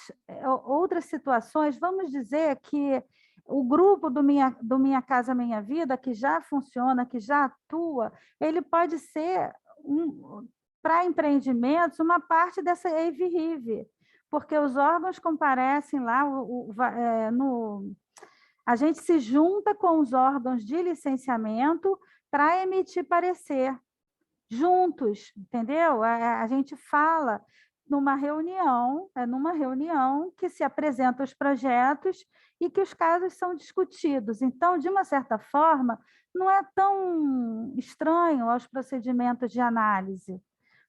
S1: situações, vamos dizer que o grupo do Minha Casa Minha Vida, que já funciona, que já atua, ele pode ser, para empreendimentos, uma parte dessa EIV-RIV, porque os órgãos comparecem lá, a gente se junta com os órgãos de licenciamento para emitir parecer, juntos, entendeu? A gente fala numa reunião que se apresentam os projetos e que os casos são discutidos. Então, de uma certa forma, não é tão estranho aos procedimentos de análise.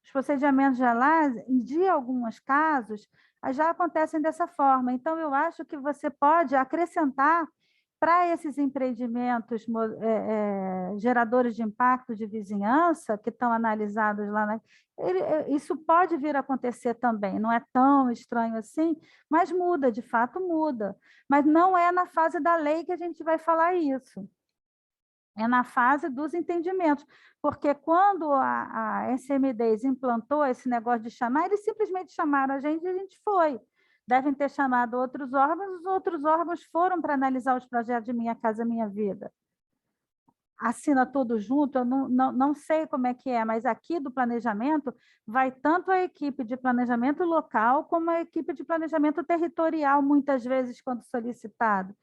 S1: Os procedimentos de análise, de alguns casos, já acontecem dessa forma. Então, eu acho que você pode acrescentar para esses empreendimentos geradores de impacto de vizinhança, que estão analisados lá, isso pode vir a acontecer também, não é tão estranho assim, mas muda, de fato muda. Mas não é na fase da lei que a gente vai falar isso, é na fase dos entendimentos, porque quando a SMDs implantou esse negócio de chamar, eles simplesmente chamaram a gente e a gente foi. Devem ter chamado outros órgãos, os outros órgãos foram para analisar os projetos de Minha Casa Minha Vida. Assina tudo junto, eu não sei como é que é, mas aqui do planejamento vai tanto a equipe de planejamento local como a equipe de planejamento territorial, muitas vezes, quando solicitado.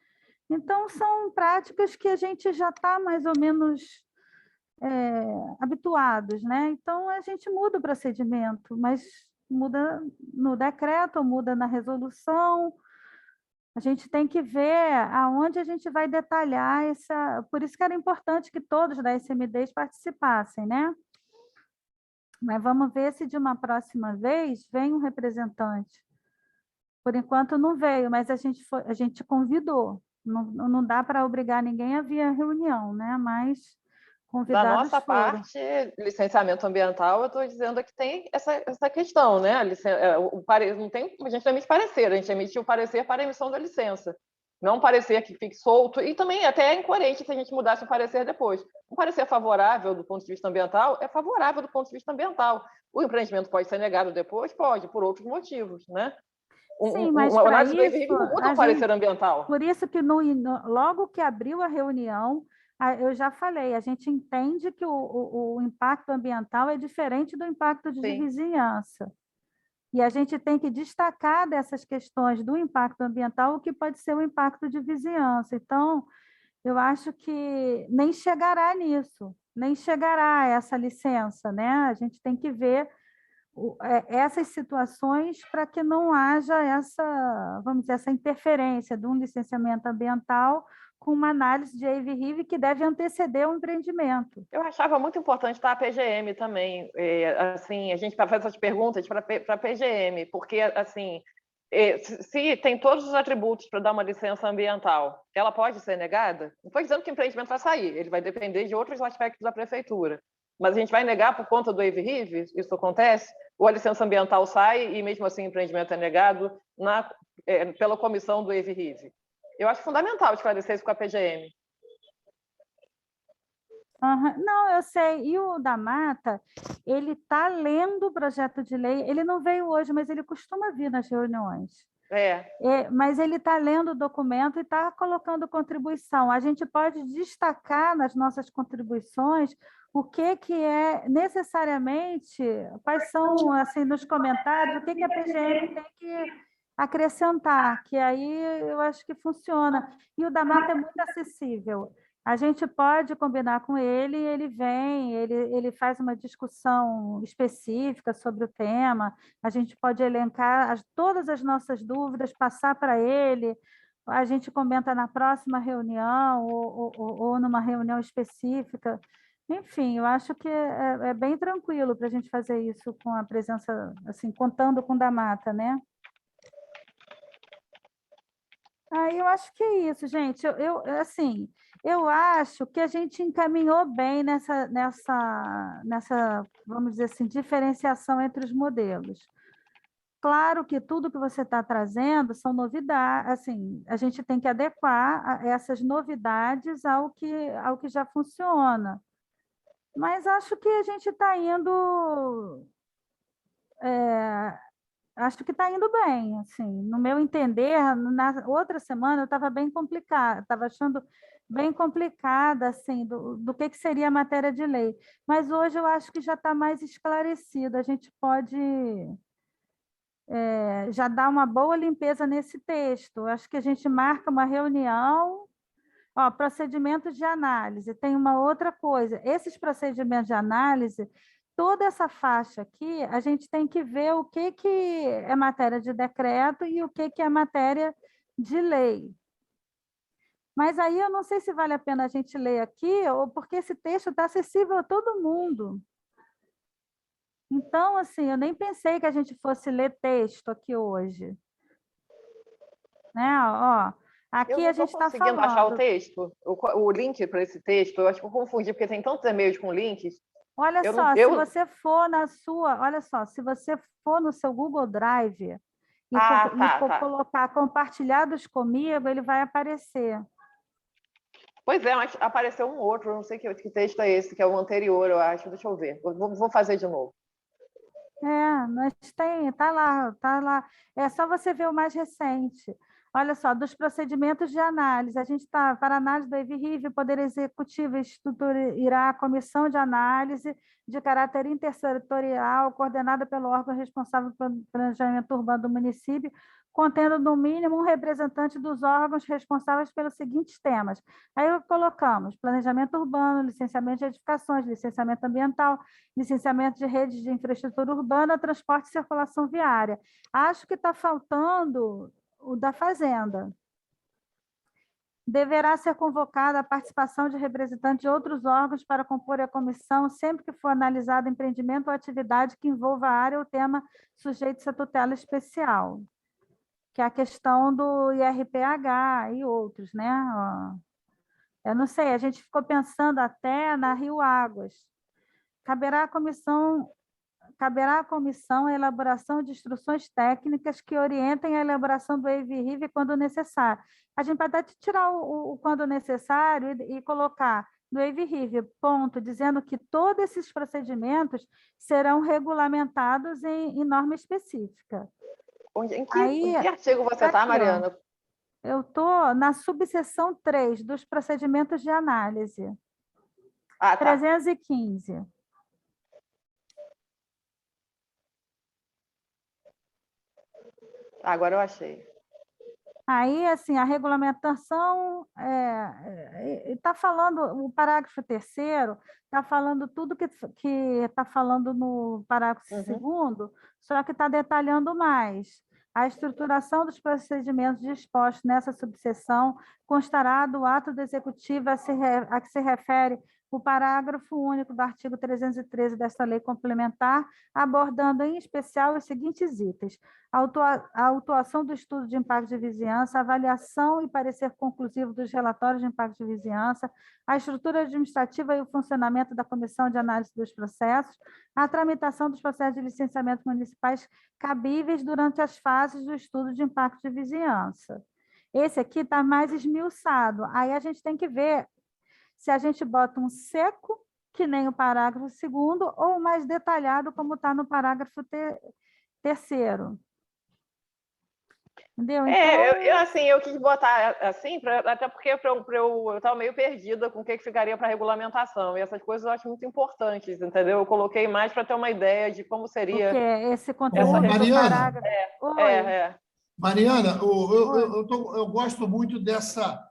S1: Então, são práticas que a gente já está mais ou menos habituados, né? Então, a gente muda o procedimento, mas muda no decreto, muda na resolução. A gente tem que ver aonde a gente vai detalhar essa... Por isso que era importante que todos da SMDs participassem, né? Mas vamos ver se de uma próxima vez vem um representante. Por enquanto não veio, mas a gente convidou. Não dá para obrigar ninguém a vir à reunião, né? Mas convidados
S3: da nossa
S1: foram.
S3: parte, licenciamento ambiental, eu estou dizendo que tem essa questão, né? Não tem, a gente não emite parecer, a gente emitiu o parecer para a emissão da licença. Não um parecer que fique solto, e também até é incoerente se a gente mudasse o parecer depois. Um parecer favorável do ponto de vista ambiental é favorável do ponto de vista ambiental. O empreendimento pode ser negado depois? Pode, por outros motivos, né?
S1: Sim, mas para isso,
S3: muda o parecer ambiental.
S1: Por isso que logo que abriu a reunião, eu já falei, a gente entende que o impacto ambiental é diferente do impacto de vizinhança. E a gente tem que destacar dessas questões do impacto ambiental o que pode ser o impacto de vizinhança. Então, eu acho que nem chegará nisso, nem chegará essa licença, né? A gente tem que ver essas situações para que não haja essa, vamos dizer, essa interferência de um licenciamento ambiental com uma análise de AVE-RIV que deve anteceder o empreendimento.
S3: Eu achava muito importante estar a PGM também. Assim, a gente faz essas perguntas para a PGM, porque assim, se tem todos os atributos para dar uma licença ambiental, ela pode ser negada? Não estou dizendo que o empreendimento vai sair, ele vai depender de outros aspectos da prefeitura. Mas a gente vai negar por conta do AVE-RIV? Isso acontece? Ou a licença ambiental sai e mesmo assim o empreendimento é negado pela comissão do AVE-RIV? Eu acho fundamental esclarecer isso com a PGM.
S1: Uhum. Não, eu sei. E o da Mata, ele está lendo o projeto de lei. Ele não veio hoje, mas ele costuma vir nas reuniões. Mas ele está lendo o documento e está colocando contribuição. A gente pode destacar nas nossas contribuições o que é necessariamente, quais são, assim, nos comentários, o que a PGM tem que acrescentar, que aí eu acho que funciona. E o da Mata é muito acessível. A gente pode combinar com ele, ele vem, ele faz uma discussão específica sobre o tema, a gente pode elencar todas as nossas dúvidas, passar para ele, a gente comenta na próxima reunião ou numa reunião específica. Enfim, eu acho que é bem tranquilo para a gente fazer isso com a presença, assim, contando com o da Mata, né? Aí eu acho que é isso, gente. Assim, eu acho que a gente encaminhou bem nessa, vamos dizer assim, diferenciação entre os modelos. Claro que tudo que você está trazendo são novidades, assim, a gente tem que adequar essas novidades ao que já funciona. Mas acho que a gente está indo... acho que está indo bem, assim, no meu entender. Na outra semana eu estava bem complicada, estava achando bem complicada, assim, do que seria a matéria de lei. Mas hoje eu acho que já está mais esclarecido, a gente pode já dar uma boa limpeza nesse texto. Eu acho que a gente marca uma reunião, procedimentos de análise. Tem uma outra coisa, esses procedimentos de análise, toda essa faixa aqui, a gente tem que ver o que é matéria de decreto e o que é matéria de lei. Mas aí eu não sei se vale a pena a gente ler aqui, ou porque esse texto está acessível a todo mundo. Então, assim, eu nem pensei que a gente fosse ler texto aqui hoje. Né? Aqui a gente está falando...
S3: Eu não estou conseguindo achar o texto, o link para esse texto. Eu acho que eu confundi, porque tem tantos e-mails com links.
S1: Olha só, se você for se você for no seu Google Drive e colocar compartilhados comigo, ele vai aparecer.
S3: Pois é, mas apareceu um outro, eu não sei que texto é esse, que é o anterior, eu acho. Deixa eu ver, vou fazer de novo.
S1: Mas tá lá. É só você ver o mais recente. Olha só, dos procedimentos de análise, a gente está, para análise do AVE-RIV, o Poder Executivo instituirá a comissão de análise de caráter intersetorial, coordenada pelo órgão responsável pelo planejamento urbano do município, contendo, no mínimo, um representante dos órgãos responsáveis pelos seguintes temas. Aí colocamos planejamento urbano, licenciamento de edificações, licenciamento ambiental, licenciamento de redes de infraestrutura urbana, transporte e circulação viária. Acho que está faltando o da Fazenda. Deverá ser convocada a participação de representantes de outros órgãos para compor a comissão sempre que for analisado empreendimento ou atividade que envolva a área ou tema sujeitos a tutela especial, que é a questão do IRPH e outros, né? Eu não sei, a gente ficou pensando até na Rio Águas. Caberá à comissão a elaboração de instruções técnicas que orientem a elaboração do AVE-RIV quando necessário. A gente pode até tirar o quando necessário e colocar no AVE-RIV, ponto, dizendo que todos esses procedimentos serão regulamentados em norma específica.
S3: Em que artigo você está, Mariana?
S1: Eu estou na subseção 3 dos procedimentos de análise.
S3: Tá.
S1: 315.
S3: Agora eu achei.
S1: Aí, assim, a regulamentação está falando, o parágrafo 3º está falando tudo que está falando no parágrafo 2º, só que está detalhando mais. A estruturação dos procedimentos dispostos nessa subseção constará do ato do Executivo a que se refere o parágrafo único do artigo 313 desta lei complementar, abordando em especial os seguintes itens: a autuação do estudo de impacto de vizinhança, a avaliação e parecer conclusivo dos relatórios de impacto de vizinhança, a estrutura administrativa e o funcionamento da Comissão de Análise dos Processos, a tramitação dos processos de licenciamento municipais cabíveis durante as fases do estudo de impacto de vizinhança. Esse aqui está mais esmiuçado. Aí a gente tem que ver se a gente bota um seco, que nem o parágrafo 2º, ou mais detalhado, como está no parágrafo 3º. Entendeu?
S3: Então... eu quis botar assim, até porque eu estava meio perdida com o que ficaria para regulamentação, e essas coisas eu acho muito importantes, entendeu? Eu coloquei mais para ter uma ideia de como seria...
S1: Porque esse conteúdo do parágrafo...
S2: Mariana, eu gosto muito dessa...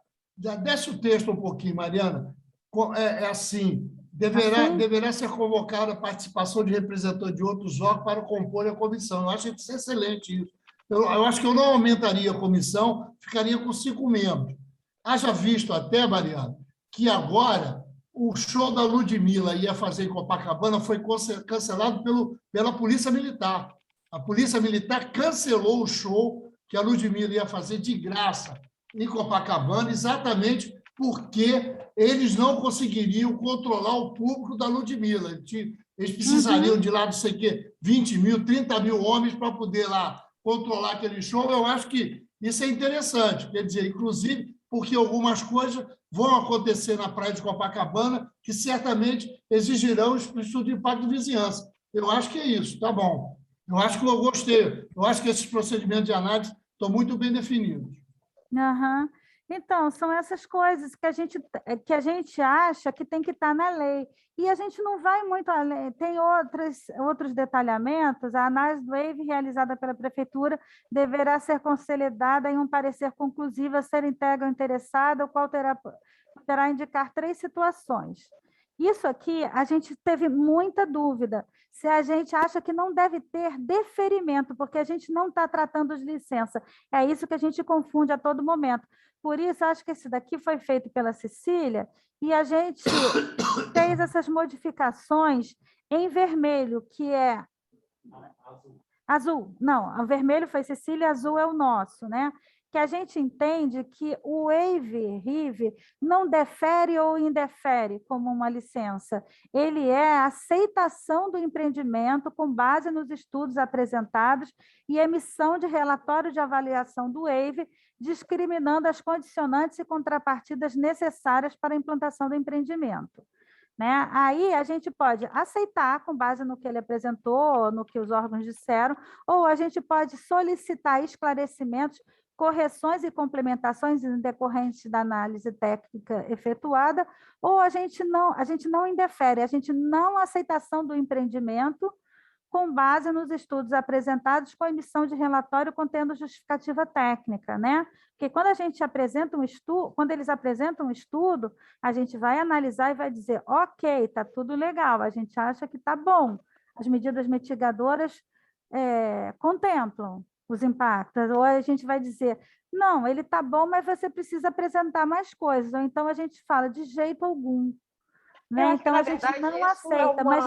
S2: Desce o texto um pouquinho, Mariana. Assim, deverá ser convocada a participação de representantes de outros órgãos para compor a comissão. Eu acho excelente isso. Eu acho que eu não aumentaria a comissão, ficaria com 5 membros. Haja visto até, Mariana, que agora o show da Ludmilla ia fazer em Copacabana foi cancelado pela Polícia Militar. A Polícia Militar cancelou o show que a Ludmilla ia fazer de graça em Copacabana, exatamente porque eles não conseguiriam controlar o público da Ludmilla. Eles precisariam de lá, não sei o quê, 20 mil, 30 mil homens para poder lá controlar aquele show. Eu acho que isso é interessante, quer dizer, inclusive porque algumas coisas vão acontecer na praia de Copacabana que certamente exigirão o estudo de impacto de vizinhança. Eu acho que é isso, tá bom. Eu acho que eu gostei. Eu acho que esses procedimentos de análise estão muito bem definidos.
S1: Uhum. Então, são essas coisas que a gente acha que tem que estar na lei. E a gente não vai muito além. Tem outros detalhamentos. A análise do EIV realizada pela Prefeitura deverá ser consolidada em um parecer conclusivo a ser entregue ao interessado, o qual poderá indicar 3 situações. Isso aqui, a gente teve muita dúvida se a gente acha que não deve ter deferimento, porque a gente não está tratando de licença. É isso que a gente confunde a todo momento. Por isso, acho que esse daqui foi feito pela Cecília e a gente fez essas modificações em vermelho, que é... Azul. Não, o vermelho foi Cecília, azul é o nosso, né? Que a gente entende que o EIV-RIV não defere ou indefere como uma licença. Ele é a aceitação do empreendimento com base nos estudos apresentados e emissão de relatório de avaliação do EIV, discriminando as condicionantes e contrapartidas necessárias para a implantação do empreendimento. Né? Aí a gente pode aceitar com base no que ele apresentou, no que os órgãos disseram, ou a gente pode solicitar esclarecimentos, correções e complementações em decorrente da análise técnica efetuada, ou a gente não indefere, a gente não aceitação do empreendimento com base nos estudos apresentados com emissão de relatório contendo justificativa técnica, né? Porque quando a gente apresenta um estudo, quando eles apresentam um estudo, a gente vai analisar e vai dizer, ok, está tudo legal, a gente acha que está bom, as medidas mitigadoras contemplam os impactos, ou a gente vai dizer, não, ele está bom, mas você precisa apresentar mais coisas, ou então a gente fala, de jeito algum. Né? Então, a gente não aceita, mas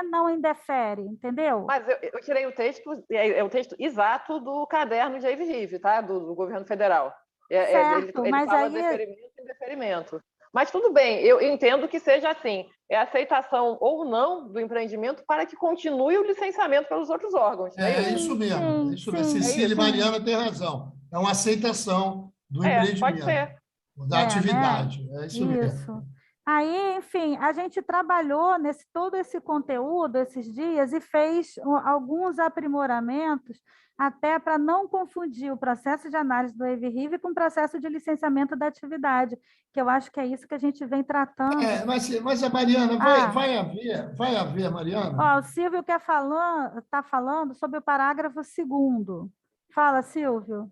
S1: não indefere, entendeu?
S3: Mas eu tirei o texto, é o texto exato do caderno de EIV-RIV, tá? Do governo federal.
S1: Certo,
S3: ele
S1: mas
S3: fala
S1: aí...
S3: deferimento e indeferimento. Mas tudo bem, eu entendo que seja assim, é aceitação ou não do empreendimento para que continue o licenciamento pelos outros órgãos.
S2: É isso mesmo.
S1: Sim,
S2: isso mesmo. Cecília e Mariana têm razão. É uma aceitação do empreendimento,
S3: pode ser.
S2: Da atividade.
S1: Né?
S2: É isso mesmo.
S1: Aí, enfim, a gente trabalhou todo esse conteúdo esses dias e fez alguns aprimoramentos até para não confundir o processo de análise do EIV-RIV com o processo de licenciamento da atividade, que eu acho que é isso que a gente vem tratando.
S2: Mas a Mariana, vai haver, Mariana?
S1: O Silvio está falando sobre o parágrafo 2º. Fala, Silvio.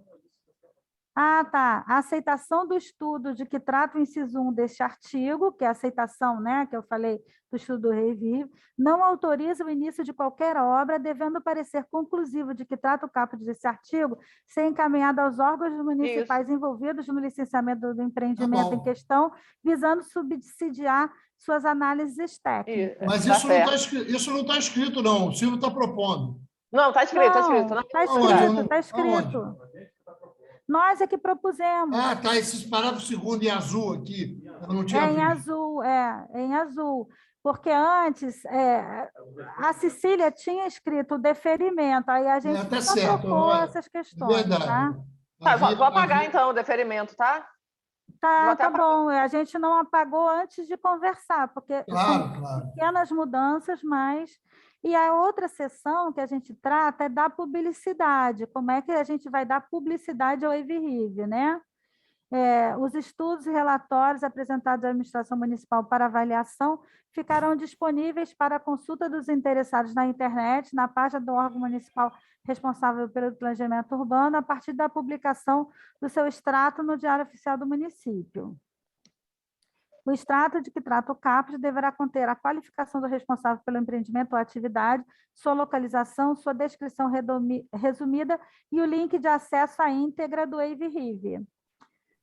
S1: Ah, tá. A aceitação do estudo de que trata o inciso 1 deste artigo, que é a aceitação, né, que eu falei do estudo do Revive, não autoriza o início de qualquer obra, devendo o parecer conclusivo de que trata o caput desse artigo ser encaminhado aos órgãos municipais envolvidos no licenciamento do empreendimento em questão, visando subsidiar suas análises técnicas.
S2: Mas isso não está escrito, não. O Silvio está propondo.
S3: Não, está escrito, está escrito.
S1: Está escrito. Nós é que propusemos.
S2: Ah, tá. Esse parágrafo 2º em azul aqui. Eu não tinha visto.
S1: Em azul. Porque antes a Cecília tinha escrito o deferimento, aí a gente só trocou essas questões.
S2: Verdade.
S1: Tá?
S3: Vou apagar, então, o deferimento, tá?
S1: Tá bom. A gente não apagou antes de conversar, porque
S2: claro.
S1: pequenas mudanças, mas... E a outra seção que a gente trata é da publicidade. Como é que a gente vai dar publicidade ao EVRIV, né? Os estudos e relatórios apresentados à administração municipal para avaliação ficarão disponíveis para consulta dos interessados na internet, na página do órgão municipal responsável pelo planejamento urbano, a partir da publicação do seu extrato no Diário Oficial do município. O extrato de que trata o caput deverá conter a qualificação do responsável pelo empreendimento ou atividade, sua localização, sua descrição resumida e o link de acesso à íntegra do EVRIV.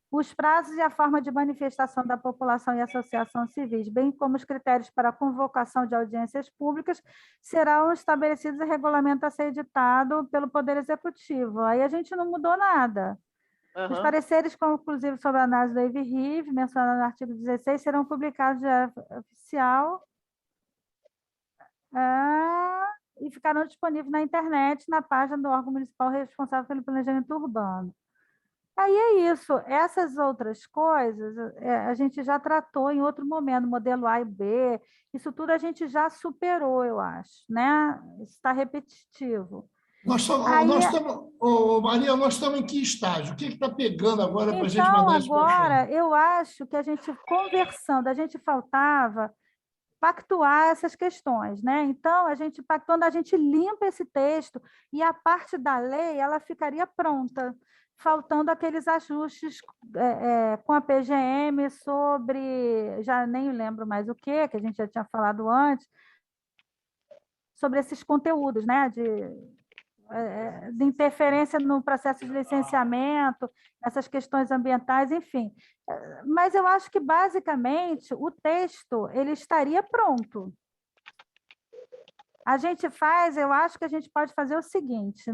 S1: Os prazos e a forma de manifestação da população e associações civis, bem como os critérios para a convocação de audiências públicas, serão estabelecidos em regulamento a ser editado pelo Poder Executivo. Aí a gente não mudou nada. Os pareceres conclusivos sobre a análise do EVRIV, mencionados no artigo 16, serão publicados no Diário Oficial e ficarão disponíveis na internet, na página do órgão municipal responsável pelo planejamento urbano. Aí é isso. Essas outras coisas a gente já tratou em outro momento, modelo A e B, isso tudo a gente já superou, eu acho, né? Isso está repetitivo.
S2: Maria, nós estamos em que estágio? O que está pegando agora para a gente mandar isso para frente?
S1: Agora, eu acho que a gente conversando, a gente faltava pactuar essas questões, né? Então, pactuando, a gente limpa esse texto e a parte da lei ela ficaria pronta, faltando aqueles ajustes com a PGM sobre, já nem lembro mais o que a gente já tinha falado antes, sobre esses conteúdos, né? De interferência no processo de licenciamento, essas questões ambientais, enfim. Mas eu acho que, basicamente, o texto ele estaria pronto. Eu acho que a gente pode fazer o seguinte,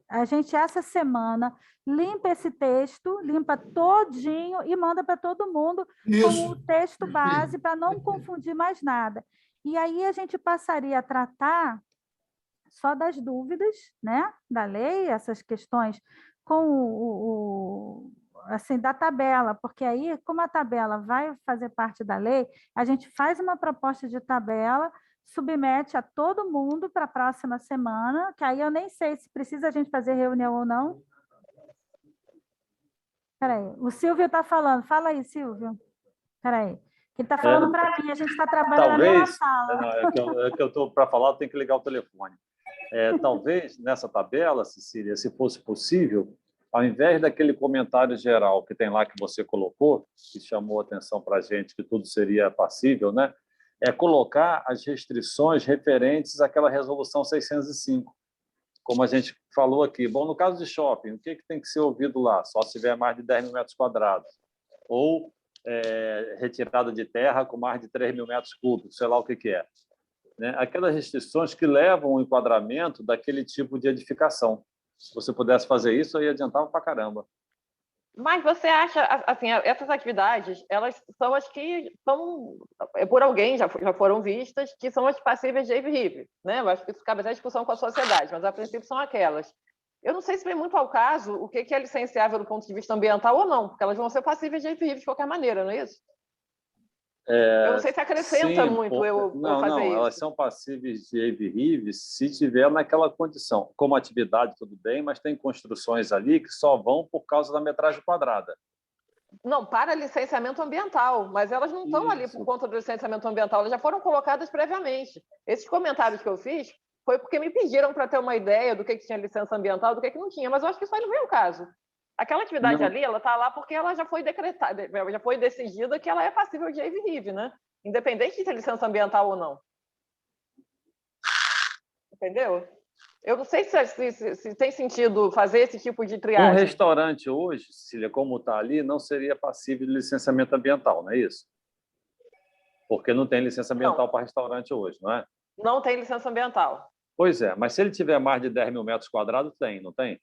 S1: a gente, essa semana, limpa esse texto, limpa todinho e manda para todo mundo com o texto base, para não confundir mais nada. E aí a gente passaria a tratar só das dúvidas, né, da lei, essas questões com assim, da tabela, porque aí, como a tabela vai fazer parte da lei, a gente faz uma proposta de tabela, submete a todo mundo para a próxima semana, que aí eu nem sei se precisa a gente fazer reunião ou não. Espera aí, o Silvio está falando. Fala aí, Silvio. Espera aí. Ele está falando para mim, a gente está trabalhando na mesma sala.
S4: É que eu estou para falar, eu tenho que ligar o telefone. Talvez, nessa tabela, Cecília, se fosse possível, ao invés daquele comentário geral que tem lá que você colocou, que chamou a atenção para a gente que tudo seria passível, né? Colocar as restrições referentes àquela resolução 605, como a gente falou aqui. Bom, no caso de shopping, o que tem que ser ouvido lá? Só se tiver mais de 10 mil metros quadrados. Ou retirada de terra com mais de 3 mil metros cúbicos, sei lá o que é. Né? Aquelas restrições que levam ao enquadramento daquele tipo de edificação. Se você pudesse fazer isso, aí adiantava para caramba.
S3: Mas você acha, assim, essas atividades, elas são as que são, por alguém, já foram vistas, que são as passíveis de EVRIV, né? Eu acho que isso cabe até discussão com a sociedade, mas a princípio são aquelas. Eu não sei se vem muito ao caso o que é licenciável do ponto de vista ambiental ou não, porque elas vão ser passíveis de EVRIV de qualquer maneira, não é isso? Eu não sei se acrescenta muito eu fazer isso.
S4: Elas são passíveis de EVRIV se tiver naquela condição. Como atividade, tudo bem, mas tem construções ali que só vão por causa da metragem quadrada.
S3: Não, para licenciamento ambiental, mas elas não estão ali por conta do licenciamento ambiental, elas já foram colocadas previamente. Esses comentários que eu fiz foi porque me pediram para ter uma ideia do que tinha licença ambiental, do que não tinha, mas eu acho que isso aí não vem ao caso. Aquela atividade
S4: Não.
S3: ali, ela está lá porque ela já foi decretada, já foi decidida que ela é passível de RIV, né? Independente de ter licença ambiental ou não. Entendeu? Eu não sei se tem sentido fazer esse tipo de
S4: Um
S3: triagem.
S4: restaurante hoje, Cecília, como está ali, não seria passível de licenciamento ambiental, não é isso? Porque não tem licença ambiental para restaurante hoje, não é?
S3: Não tem licença ambiental.
S4: Pois é, mas se ele tiver mais de 10 mil metros quadrados, tem, não tem?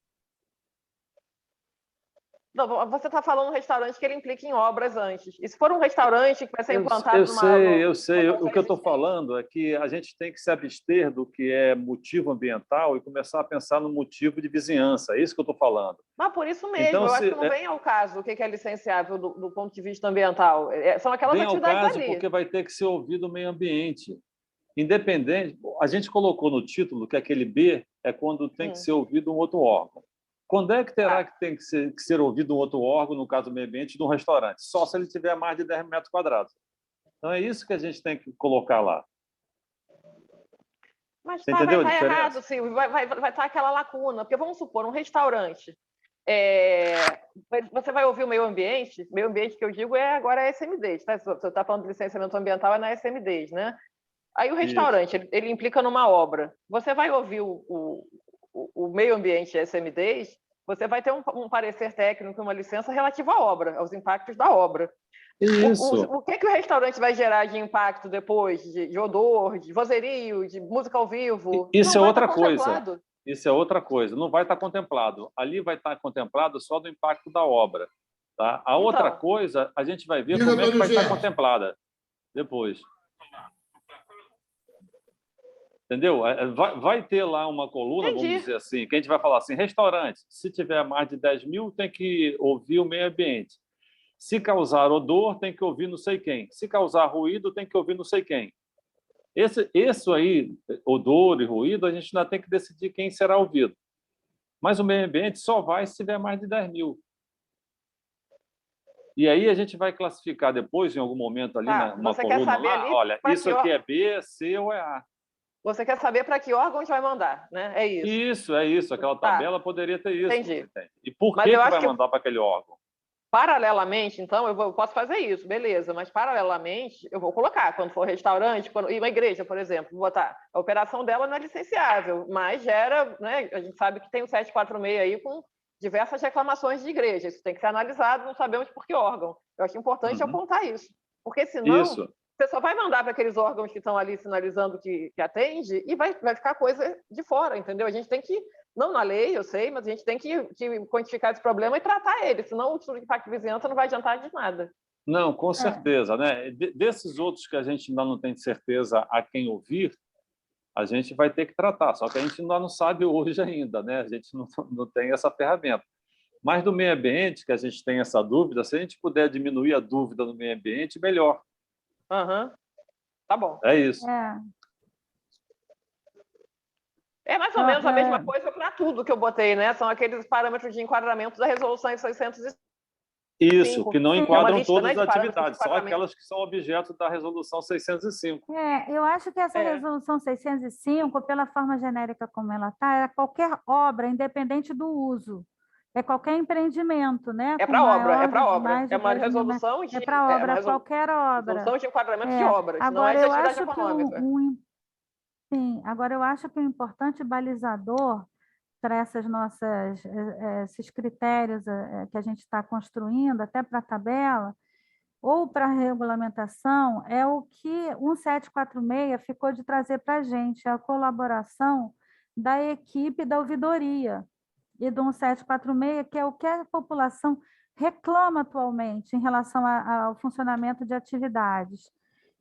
S3: Não, você está falando um restaurante que ele implica em obras antes. E se for um restaurante que vai ser implantado
S4: Eu sei, eu sei.
S3: numa
S4: O que eu estou falando é que a gente tem que se abster do que é motivo ambiental e começar a pensar no motivo de vizinhança. É isso que eu estou falando.
S3: Mas por isso mesmo,
S4: Então,
S3: eu acho que não vem ao caso o que é licenciável do ponto de vista ambiental. São aquelas
S4: vem ao
S3: atividades
S4: caso
S3: ali.
S4: porque vai ter que ser ouvido o meio ambiente. Independente, a gente colocou no título que aquele B é quando tem que ser ouvido um outro órgão. Quando é que terá que ser ouvido um outro órgão, no caso do meio ambiente, de um restaurante? Só se ele tiver mais de 10 metros quadrados. Então, é isso que a gente tem que colocar lá.
S3: Mas
S4: você entendeu a
S3: vai
S4: diferença?
S3: errado, Silvio. Vai estar aquela lacuna. Porque, vamos supor, um restaurante. Você vai ouvir o meio ambiente que eu digo agora é SMDs. Tá? Se você está falando de licenciamento ambiental, é na SMDs, né? Aí o restaurante, ele implica numa obra. Você vai ouvir o meio ambiente SMDs, você vai ter um parecer técnico, uma licença relativa à obra, aos impactos da obra.
S4: Isso.
S3: O que o restaurante vai gerar de impacto depois, de odor, de vozerio, de música ao vivo?
S4: Isso
S3: não
S4: é outra
S3: vai
S4: coisa. Isso é outra coisa. Não vai estar contemplado. Ali vai estar contemplado só do impacto da obra. Tá? A outra coisa, a gente vai ver como é que vai estar contemplada depois. Entendeu? Vai ter lá uma coluna, vamos dizer assim, que a gente vai falar assim, restaurante, se tiver mais de 10 mil, tem que ouvir o meio ambiente. Se causar odor, tem que ouvir não sei quem. Se causar ruído, tem que ouvir não sei quem. Isso aí, odor e ruído, a gente ainda tem que decidir quem será ouvido. Mas o meio ambiente só vai se tiver mais de 10 mil. E aí a gente vai classificar depois, em algum momento ali, numa coluna lá, olha, isso aqui é B, C ou é A.
S3: Você quer saber para que órgão a gente vai mandar, né? É isso.
S4: É isso. Aquela tabela poderia ter isso.
S3: Entendi.
S4: E por que vai mandar para aquele órgão?
S3: Paralelamente, então, eu posso fazer isso, beleza, mas paralelamente eu vou colocar, quando for restaurante, e uma igreja, por exemplo, vou botar, a operação dela não é licenciável, mas gera, né, a gente sabe que tem o 746 aí com diversas reclamações de igreja, isso tem que ser analisado, não sabemos por que órgão. Eu acho importante apontar isso, porque senão você só vai mandar para aqueles órgãos que estão ali sinalizando que atende e vai ficar coisa de fora, entendeu? A gente tem que, não na lei, eu sei, mas a gente tem que quantificar esse problema e tratar ele, senão o estudo de impacto de vizinhança não vai adiantar de nada.
S4: Não, com certeza. Né? Desses outros que a gente ainda não tem certeza a quem ouvir, a gente vai ter que tratar, só que a gente ainda não sabe hoje ainda, né? A gente não tem essa ferramenta. Mas do meio ambiente, que a gente tem essa dúvida, se a gente puder diminuir a dúvida no meio ambiente, melhor.
S3: Tá bom.
S4: É isso.
S3: É mais ou menos a mesma coisa para tudo que eu botei, né? São aqueles parâmetros de enquadramento da resolução 605.
S4: Isso, que não enquadram todas as
S3: né,
S4: atividades, só aquelas que são objeto da resolução 605.
S1: Eu acho que essa resolução 605, pela forma genérica como ela está, é qualquer obra, independente do uso. É qualquer empreendimento, né?
S3: É para obra. É uma resolução de...
S1: É para obra, qualquer obra.
S3: Resolução de enquadramento de obras,
S1: agora,
S3: não é de atividade econômica.
S1: Sim, agora eu acho que o importante balizador para esses critérios que a gente está construindo, até para a tabela, ou para a regulamentação, é o que 1746 ficou de trazer para a gente, a colaboração da equipe da ouvidoria e do 1746, que é o que a população reclama atualmente em relação ao funcionamento de atividades.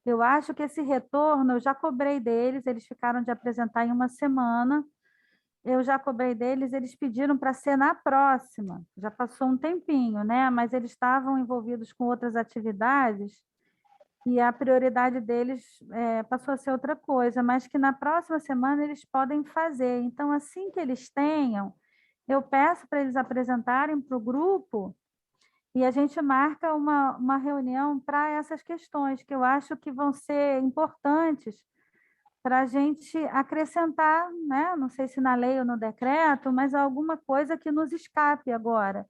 S1: Eu acho que esse retorno, eu já cobrei deles, eles ficaram de apresentar em uma semana, eu já cobrei deles, eles pediram para ser na próxima, já passou um tempinho, né? Mas eles estavam envolvidos com outras atividades e a prioridade deles passou a ser outra coisa, mas que na próxima semana eles podem fazer. Então, assim que eles tenham, eu peço para eles apresentarem para o grupo e a gente marca uma reunião para essas questões, que eu acho que vão ser importantes para a gente acrescentar, né? Não sei se na lei ou no decreto, mas alguma coisa que nos escape agora.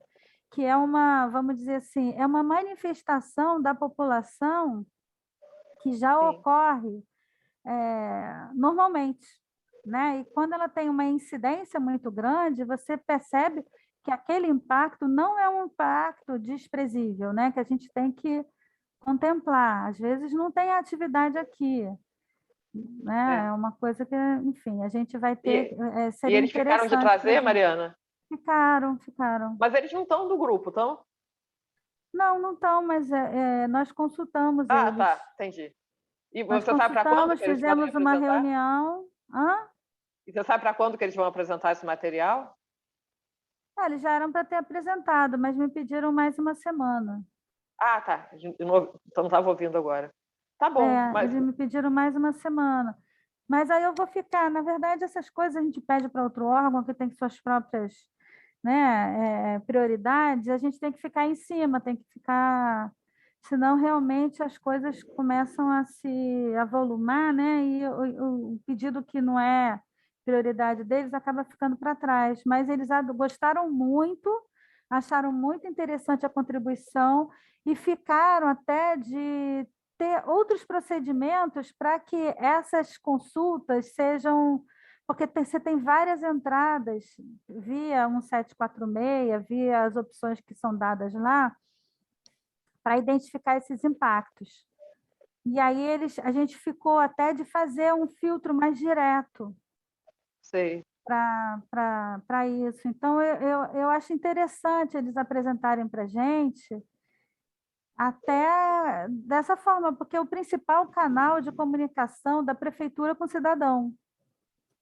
S1: que é uma, vamos dizer assim, é uma manifestação da população que já
S3: Sim.
S1: ocorre normalmente, né? E quando ela tem uma incidência muito grande, você percebe que aquele impacto não é um impacto desprezível, né? Que a gente tem que contemplar. Às vezes não tem atividade aqui, né? É uma coisa que, enfim, a gente vai ter.
S3: E
S1: Seria
S3: eles ficaram de
S1: interessante pra
S3: trazer,
S1: gente.
S3: Mariana?
S1: Ficaram.
S3: Mas eles não estão do grupo, estão?
S1: Não estão, mas nós consultamos
S3: Ah,
S1: eles.
S3: tá, entendi. E
S1: Nós
S3: você sabe para quando
S1: consultamos,
S3: que eles podem
S1: fizemos uma
S3: apresentar?
S1: reunião. Hã?
S3: E você sabe para quando que eles vão apresentar esse material?
S1: Eles já eram para ter apresentado, mas me pediram mais uma semana.
S3: Ah, tá. De novo, então não estava ouvindo agora. Tá bom, mas
S1: Eles me pediram mais uma semana. Mas aí eu vou ficar. Na verdade, essas coisas a gente pede para outro órgão que tem suas próprias, né, prioridades, a gente tem que ficar em cima, tem que ficar. Senão, realmente, as coisas começam a se avolumar, né? E o pedido que não é prioridade deles acaba ficando para trás. Mas eles gostaram muito, acharam muito interessante a contribuição e ficaram até de ter outros procedimentos para que essas consultas sejam. Porque você tem várias entradas via 1746, via as opções que são dadas lá, para identificar esses impactos. E aí a gente ficou até de fazer um filtro mais direto
S3: sei.
S1: para isso. Então, eu acho interessante eles apresentarem para a gente até dessa forma, porque é o principal canal de comunicação da prefeitura com o cidadão.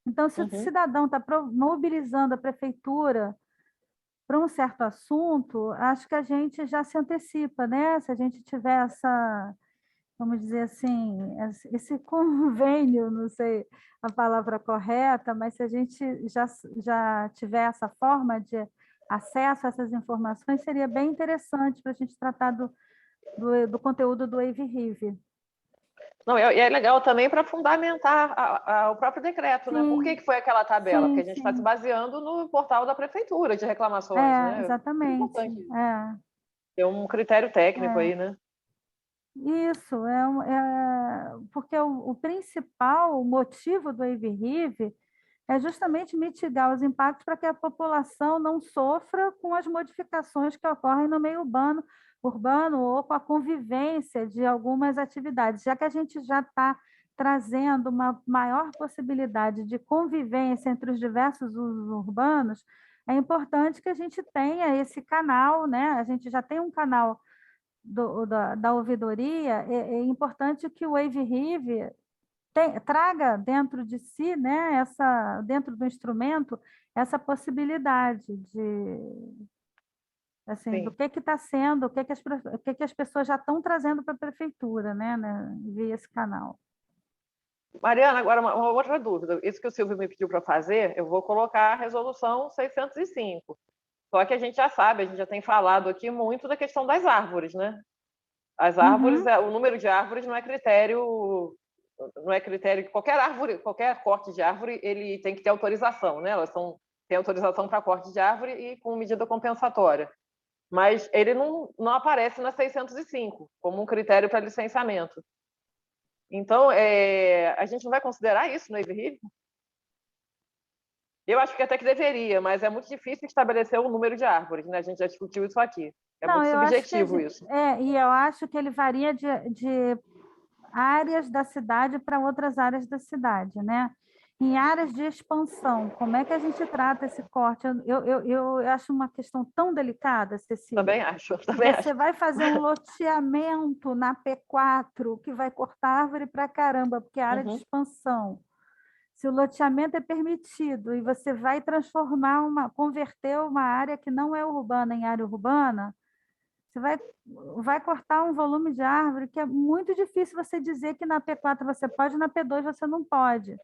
S1: Então, se o cidadão está mobilizando a prefeitura para um certo assunto, acho que a gente já se antecipa, né? Se a gente tiver essa, vamos dizer assim, esse convênio, não sei a palavra correta, mas se a gente já tiver essa forma de acesso a essas informações, seria bem interessante para a gente tratar do conteúdo do Wave.
S3: Não, e é legal também para fundamentar o próprio decreto, né? Por que foi aquela tabela? Porque a gente está se baseando no portal da prefeitura de reclamações, né?
S1: Exatamente.
S3: É importante. Tem um critério técnico aí, né?
S1: Isso, porque o principal motivo do Wave é justamente mitigar os impactos para que a população não sofra com as modificações que ocorrem no meio urbano ou com a convivência de algumas atividades, já que a gente já está trazendo uma maior possibilidade de convivência entre os diversos usos urbanos, é importante que a gente tenha esse canal, né? A gente já tem um canal da ouvidoria, é importante que o Wave traga dentro de si, né, dentro do instrumento, essa possibilidade de, assim, do que está sendo, o que as pessoas já estão trazendo para a prefeitura, né, via esse canal.
S3: Mariana, agora uma outra dúvida. Isso que o Silvio me pediu para fazer, eu vou colocar a resolução 605. Só que a gente já sabe, a gente já tem falado aqui muito da questão das árvores, né? As árvores, o número de árvores não é critério qualquer árvore, qualquer corte de árvore, ele tem que ter autorização, né? Elas têm autorização para corte de árvore e com medida compensatória. Mas ele não aparece na 605 como um critério para licenciamento. Então, a gente não vai considerar isso no Wave? Eu acho que até que deveria, mas é muito difícil estabelecer o número de árvores, né? A gente já discutiu isso aqui. Muito subjetivo isso.
S1: E eu acho que ele varia de áreas da cidade para outras áreas da cidade, né? Em áreas de expansão, como é que a gente trata esse corte? Eu acho uma questão tão delicada, Cecília.
S3: Também acho.
S1: Você vai fazer um loteamento na P4 que vai cortar árvore para caramba, porque é área de expansão. Se o loteamento é permitido e você vai converter uma área que não é urbana em área urbana, você vai cortar um volume de árvore que é muito difícil você dizer que na P4 você pode, na P2 você não pode.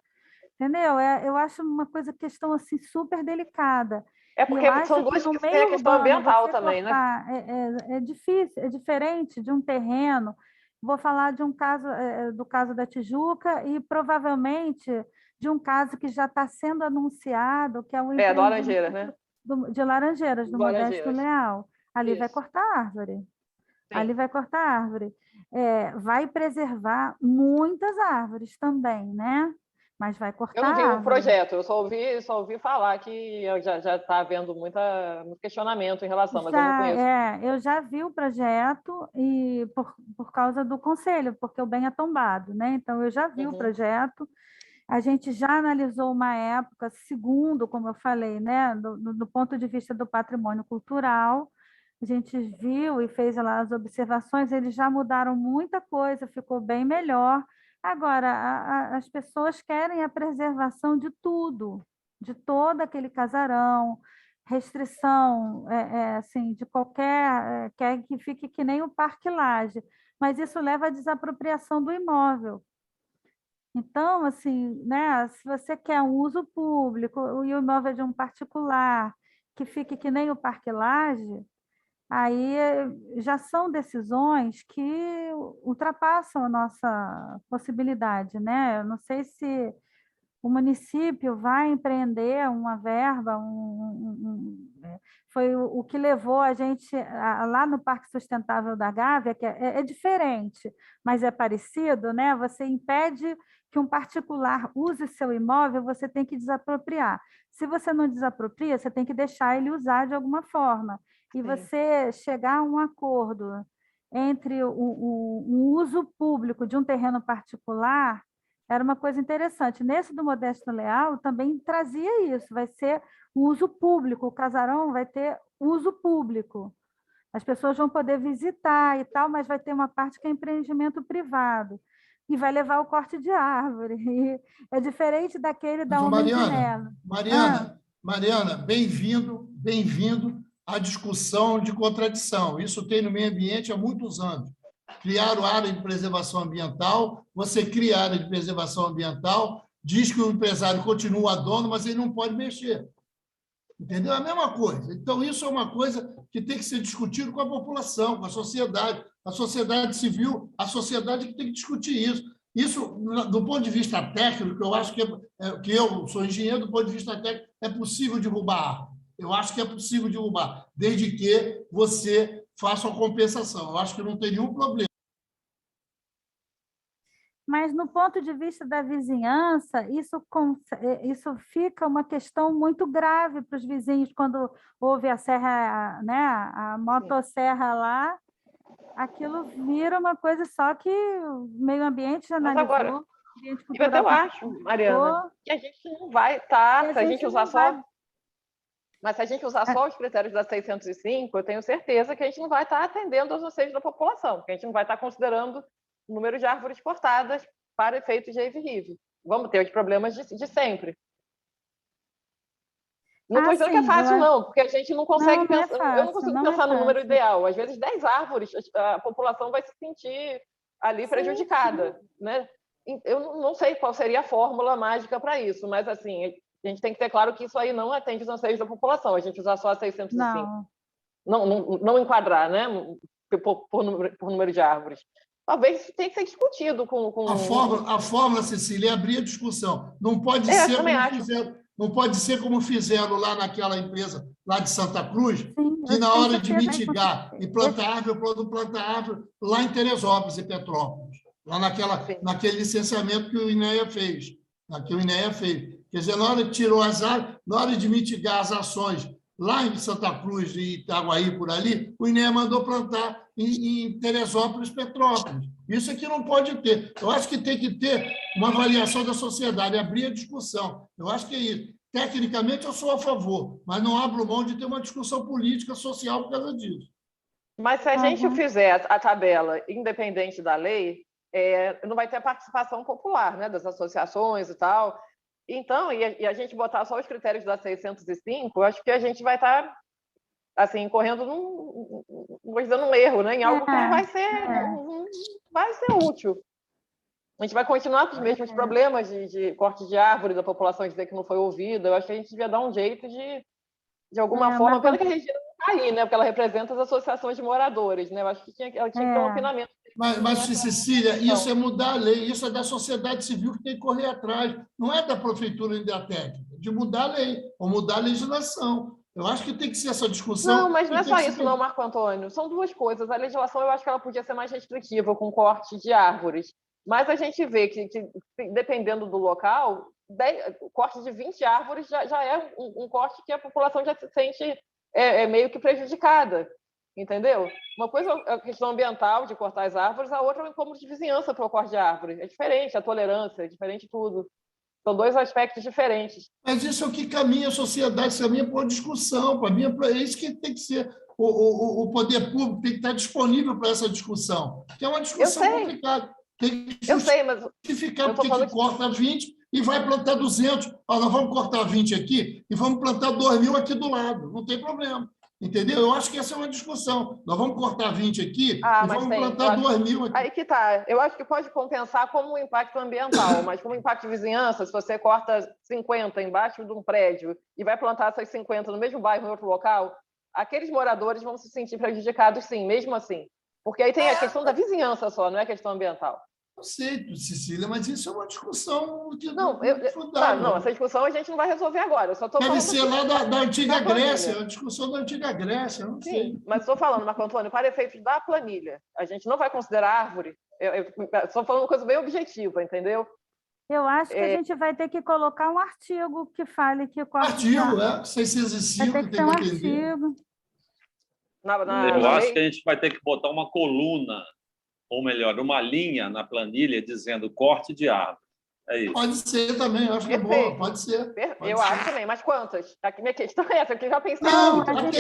S1: Entendeu? Eu acho uma questão assim, super delicada.
S3: É porque são duas que tem a questão ambiental também, né?
S1: É difícil, é diferente de um terreno. Vou falar de um caso, do caso da Tijuca e provavelmente de um caso que já está sendo anunciado, que é o
S3: do Laranjeiras, né?
S1: De Laranjeiras, do Modesto Leal. ali vai
S3: Isso.
S1: cortar árvore.
S3: Sim.
S1: Ali vai cortar árvore. Vai preservar muitas árvores também, né? Mas vai
S3: Eu
S1: cortar
S3: não vi o
S1: árvore.
S3: projeto, eu só ouvi falar que já está havendo muito questionamento em relação, mas eu não conheço.
S1: Eu já vi o projeto e por causa do conselho, porque o bem é tombado, né? Então, eu já vi o projeto. A gente já analisou uma época, segundo, como eu falei, né? Do ponto de vista do patrimônio cultural. A gente viu e fez lá as observações, eles já mudaram muita coisa, ficou bem melhor. Agora, as pessoas querem a preservação de tudo, de todo aquele casarão, restrição assim, de qualquer, quer que fique que nem o Parque Lage, mas isso leva à desapropriação do imóvel. Então, assim, né, se você quer um uso público e o imóvel é de um particular, que fique que nem o Parque Lage, aí já são decisões que ultrapassam a nossa possibilidade, né? Eu não sei se o município vai empreender uma verba, foi o que levou a gente lá no Parque Sustentável da Gávea, que é diferente, mas é parecido, né? Você impede que um particular use seu imóvel, você tem que desapropriar. Se você não desapropria, você tem que deixar ele usar de alguma forma. E você chegar a um acordo entre o uso público de um terreno particular era uma coisa interessante. Nesse do Modesto Leal também trazia isso, vai ser o uso público, o casarão vai ter uso público. As pessoas vão poder visitar e tal, mas vai ter uma parte que é empreendimento privado. E vai levar o corte de árvore. E é diferente daquele da Homem de Melo.
S2: Mariana, bem-vindo à discussão de contradição. Isso tem no meio ambiente há muitos anos. Criaram área de preservação ambiental, você cria área de preservação ambiental, diz que o empresário continua dono, mas ele não pode mexer. Entendeu? É a mesma coisa. Então, isso é uma coisa que tem que ser discutido com a população, com a sociedade civil, a sociedade que tem que discutir isso. Isso, do ponto de vista técnico, eu acho que eu sou engenheiro, do ponto de vista técnico, é possível derrubar árvore. Eu acho que é possível derrubar, desde que você faça a compensação. Eu acho que não tem nenhum problema.
S1: Mas, no ponto de vista da vizinhança, isso fica uma questão muito grave para os vizinhos quando houve a serra, né, a motosserra lá, aquilo vira uma coisa só que o meio ambiente já analisou.
S3: Mas agora, eu acho, Mariana, que a gente não vai estar, se a gente usar só... Mas se a gente usar só os critérios da 605, eu tenho certeza que a gente não vai estar atendendo aos anseios da população, porque a gente não vai estar considerando o número de árvores cortadas para efeitos de AVRIV. Vamos ter os problemas de sempre. Não estou dizendo que é fácil, não, porque a gente não consegue pensar. Eu não consigo pensar no número ideal. Às vezes, 10 árvores, a população vai se sentir ali prejudicada. Né? Eu não sei qual seria a fórmula mágica para isso, mas assim, a gente tem que ter claro que isso aí não atende os anseios da população. A gente usar só a 605. Não enquadrar, né? Por número de árvores. Talvez tenha que ser discutido com...
S2: A fórmula, Cecília, é abrir a discussão. Não pode ser como fizeram lá naquela empresa lá de Santa Cruz, que na hora de mitigar e plantar árvore lá em Teresópolis e Petrópolis, lá naquele licenciamento que o INEA fez. Quer dizer, na hora que tirou as árvores, na hora de mitigar as ações lá em Santa Cruz e Itaguaí, por ali, o INEA mandou plantar em Teresópolis, Petrópolis. Isso aqui não pode ter. Eu acho que tem que ter uma avaliação da sociedade, abrir a discussão. Eu acho que é isso. Tecnicamente, eu sou a favor, mas não abro mão de ter uma discussão política, social por causa disso.
S3: Mas se a gente fizer a tabela independente da lei, não vai ter participação popular, né, das associações e tal. Então, e a gente botar só os critérios da 605, eu acho que a gente vai estar assim, correndo num erro, né, em algo que não vai ser útil. A gente vai continuar com os mesmos problemas de corte de árvore, da população dizer que não foi ouvida. Eu acho que a gente devia dar um jeito de alguma forma, pena que a Regina não está aí, né, porque ela representa as associações de moradores, né? Eu acho que ela tinha que ter um opinamento.
S2: Mas, Cecília, isso é mudar a lei, isso é da sociedade civil que tem que correr atrás, não é da prefeitura nem da técnica, de mudar a lei, ou mudar a legislação. Eu acho que tem que ser essa discussão.
S3: Não, mas não é
S2: tem
S3: só
S2: que
S3: isso,
S2: ser-
S3: não, Marco Antônio. São duas coisas. A legislação, eu acho que ela podia ser mais restritiva com corte de árvores. Mas a gente vê que dependendo do local, o corte de 20 árvores já é um corte que a população já se sente meio que prejudicada. Entendeu? Uma coisa é a questão ambiental, de cortar as árvores, a outra é o incômodo de vizinhança para o corte de árvore. É diferente, a tolerância, é diferente tudo. São dois aspectos diferentes.
S2: Mas isso é o que caminha a sociedade, isso caminha para a discussão. Para mim, é isso que tem que ser. O poder público tem que estar disponível para essa discussão, que é uma discussão complicada. Tem que
S3: Eu sei, mas
S2: justificar porque que corta 20 e vai plantar 200. Nós vamos cortar 20 aqui e vamos plantar 2.000 aqui do lado. Não tem problema. Entendeu? Eu acho que essa é uma discussão. Nós vamos cortar 20 aqui e vamos plantar 2.000 aqui.
S3: Aí que tá. Eu acho que pode compensar como um impacto ambiental, mas como impacto de vizinhança, se você corta 50 embaixo de um prédio e vai plantar essas 50 no mesmo bairro, em outro local, aqueles moradores vão se sentir prejudicados, sim, mesmo assim. Porque aí tem a questão da vizinhança só, não é a questão ambiental.
S2: Eu sei, Cecília, mas isso é uma discussão que
S3: não, essa discussão a gente não vai resolver agora. Eu só tô
S2: Deve ser lá da antiga Grécia,
S3: planilha.
S2: a discussão da antiga Grécia, não
S3: Sim,
S2: sei.
S3: mas estou falando, Marco Antônio, para efeitos da planilha. A gente não vai considerar árvore. Estou falando uma coisa bem objetiva, entendeu?
S1: Eu acho que a gente vai ter que colocar um artigo que fale que o corte
S2: Artigo,
S1: de...
S2: 605,
S1: vai ter que ter um artigo.
S4: Eu acho que a gente vai ter que botar uma coluna, ou melhor, uma linha na planilha dizendo corte de árvore. É isso.
S2: Pode ser também, eu acho que é boa, pode ser.
S3: Eu acho também, mas quantas? A minha questão é essa, que eu já pensei.
S2: Não, atendeu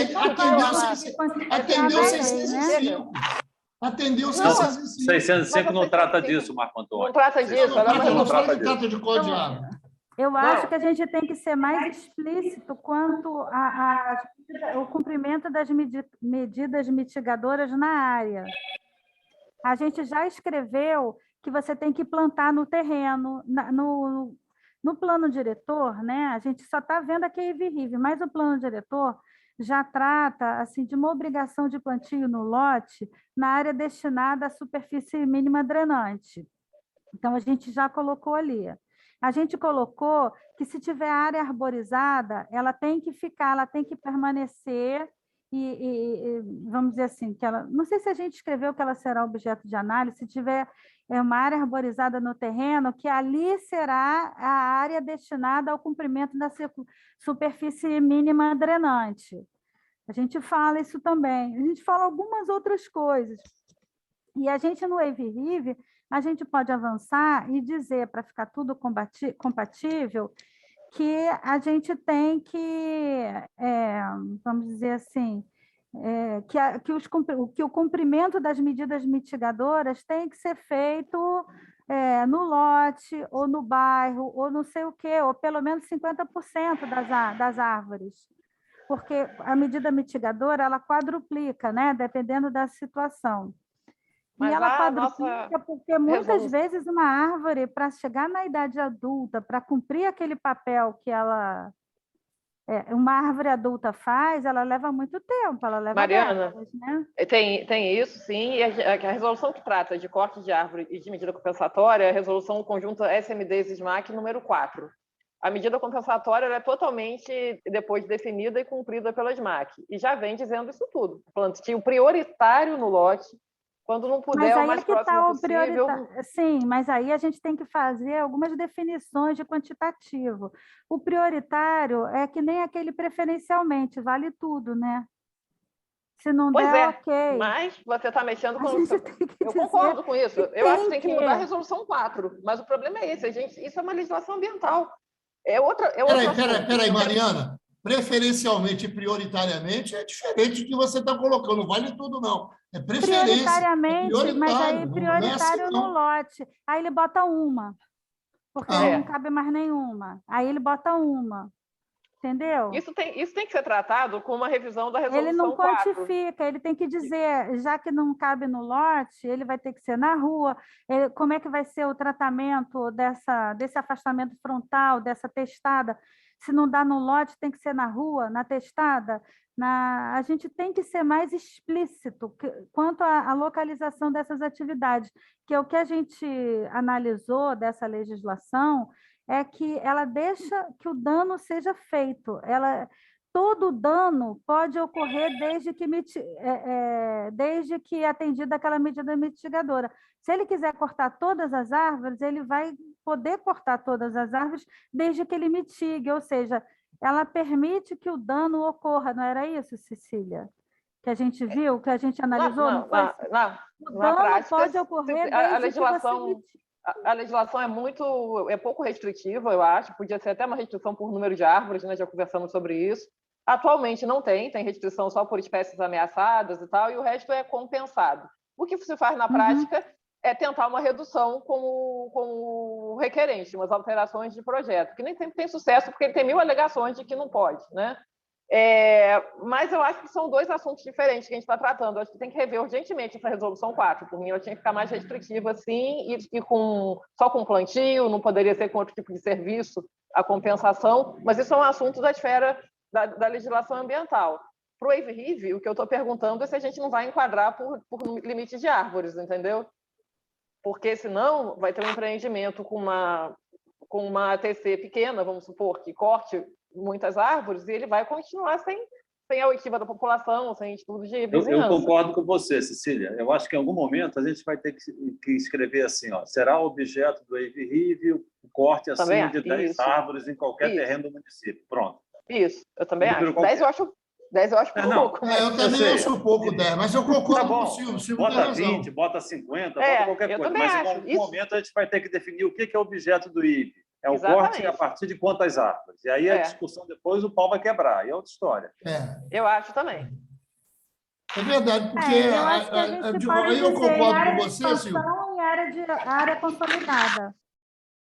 S2: 605. Atendeu 605.
S4: 605 não trata disso, Marco Antônio.
S3: Não trata disso.
S2: Não trata de código de árvore.
S1: Eu acho que a gente tem que ser mais explícito quanto ao cumprimento das medidas mitigadoras na área. A gente já escreveu que você tem que plantar no terreno, no plano diretor, né? A gente só está vendo aqui a IVRIV, mas o plano diretor já trata assim, de uma obrigação de plantio no lote na área destinada à superfície mínima drenante. Então, a gente já colocou ali. A gente colocou que, se tiver área arborizada, ela tem que ficar, ela tem que permanecer e vamos dizer assim, que ela, não sei se a gente escreveu que ela será objeto de análise, se tiver uma área arborizada no terreno, que ali será a área destinada ao cumprimento da superfície mínima drenante. A gente fala isso também. A gente fala algumas outras coisas. E a gente, no EIVRIV, a gente pode avançar e dizer, para ficar tudo compatível, que a gente tem que, vamos dizer assim, que o cumprimento das medidas mitigadoras tem que ser feito no lote, ou no bairro, ou não sei o quê, ou pelo menos 50% das árvores. Porque a medida mitigadora, ela quadruplica, né, dependendo da situação.
S3: Mas
S1: e ela quadruplica porque muitas vezes uma árvore, para chegar na idade adulta, para cumprir aquele papel que ela... uma árvore adulta faz, ela leva muito tempo, ela leva
S3: Mariana,
S1: décadas, né?
S3: Tem isso, sim, e a resolução que trata de corte de árvore e de medida compensatória é a resolução conjunta SMD-SISMAC número 4. A medida compensatória é totalmente depois definida e cumprida pela SMAC, e já vem dizendo isso tudo. Plantio prioritário no lote, quando não puder, o mais próximo possível.
S1: Sim, mas aí a gente tem que fazer algumas definições de quantitativo. O prioritário é que nem aquele preferencialmente, vale tudo, né? Se não der, ok.
S3: Mas você está mexendo com... Eu concordo com isso. Eu acho que tem que mudar a resolução 4, mas o problema é esse, isso é uma legislação ambiental.
S2: Peraí, Mariana. Preferencialmente e prioritariamente é diferente do que você está colocando. Não vale tudo, não. É preferência.
S1: Prioritariamente, mas aí prioritário no lote. Aí ele bota uma, porque não cabe mais nenhuma. Aí ele bota uma. Entendeu?
S3: Isso tem que ser tratado com uma revisão da resolução 4.
S1: Ele não quantifica, ele tem que dizer, já que não cabe no lote, ele vai ter que ser na rua, como é que vai ser o tratamento desse afastamento frontal, dessa testada. Se não dá no lote, tem que ser na rua, na testada. A gente tem que ser mais explícito quanto à localização dessas atividades, que é o que a gente analisou dessa legislação, é que ela deixa que o dano seja feito. todo dano pode ocorrer desde que atendida aquela medida mitigadora. Se ele quiser cortar todas as árvores, ele vai poder cortar todas as árvores desde que ele mitigue, ou seja, ela permite que o dano ocorra, não era isso, Cecília? Que a gente viu, que a gente analisou?
S3: Não,
S1: o dano
S3: prática,
S1: pode ocorrer desde
S3: a legislação,
S1: que você mitigue.
S3: a legislação é pouco restritiva, eu acho. Podia ser até uma restrição por número de árvores, né? Já conversamos sobre isso. Atualmente não tem restrição só por espécies ameaçadas e tal, e o resto é compensado. O que se faz na prática é tentar uma redução com o requerente, umas alterações de projeto, que nem sempre tem sucesso, porque ele tem 1000 alegações de que não pode, né? Mas eu acho que são dois assuntos diferentes que a gente está tratando. Eu acho que tem que rever urgentemente essa resolução 4. Por mim, ela tinha que ficar mais restritiva, assim, e só com plantio, não poderia ser com outro tipo de serviço, a compensação, mas isso é um assunto da esfera da legislação ambiental. Para o Wave Rive, o que eu estou perguntando é se a gente não vai enquadrar por limite de árvores, entendeu? Porque senão vai ter um empreendimento com uma ATC pequena, vamos supor, que corte muitas árvores, e ele vai continuar sem a oitiva da população, sem estudo de vizinhança.
S4: Eu concordo com você, Cecília. Eu acho que em algum momento a gente vai ter que escrever assim, ó, será objeto do Wave Rive o corte acima de 10 árvores em qualquer terreno do município. Pronto.
S3: Isso, eu também acho. 10 eu acho pouco.
S2: Eu também acho pouco 10, mas eu concordo com o Silvio.
S4: Bota 20, bota 50, bota qualquer coisa. Mas em algum momento a gente vai ter que definir o que é objeto do IVE. É o corte a partir de quantas árvores. E aí a discussão depois, o pau vai quebrar. E é outra história.
S3: Eu acho também.
S2: É verdade, porque
S1: aí
S2: eu concordo com você, Silvio.
S1: Em área consolidada.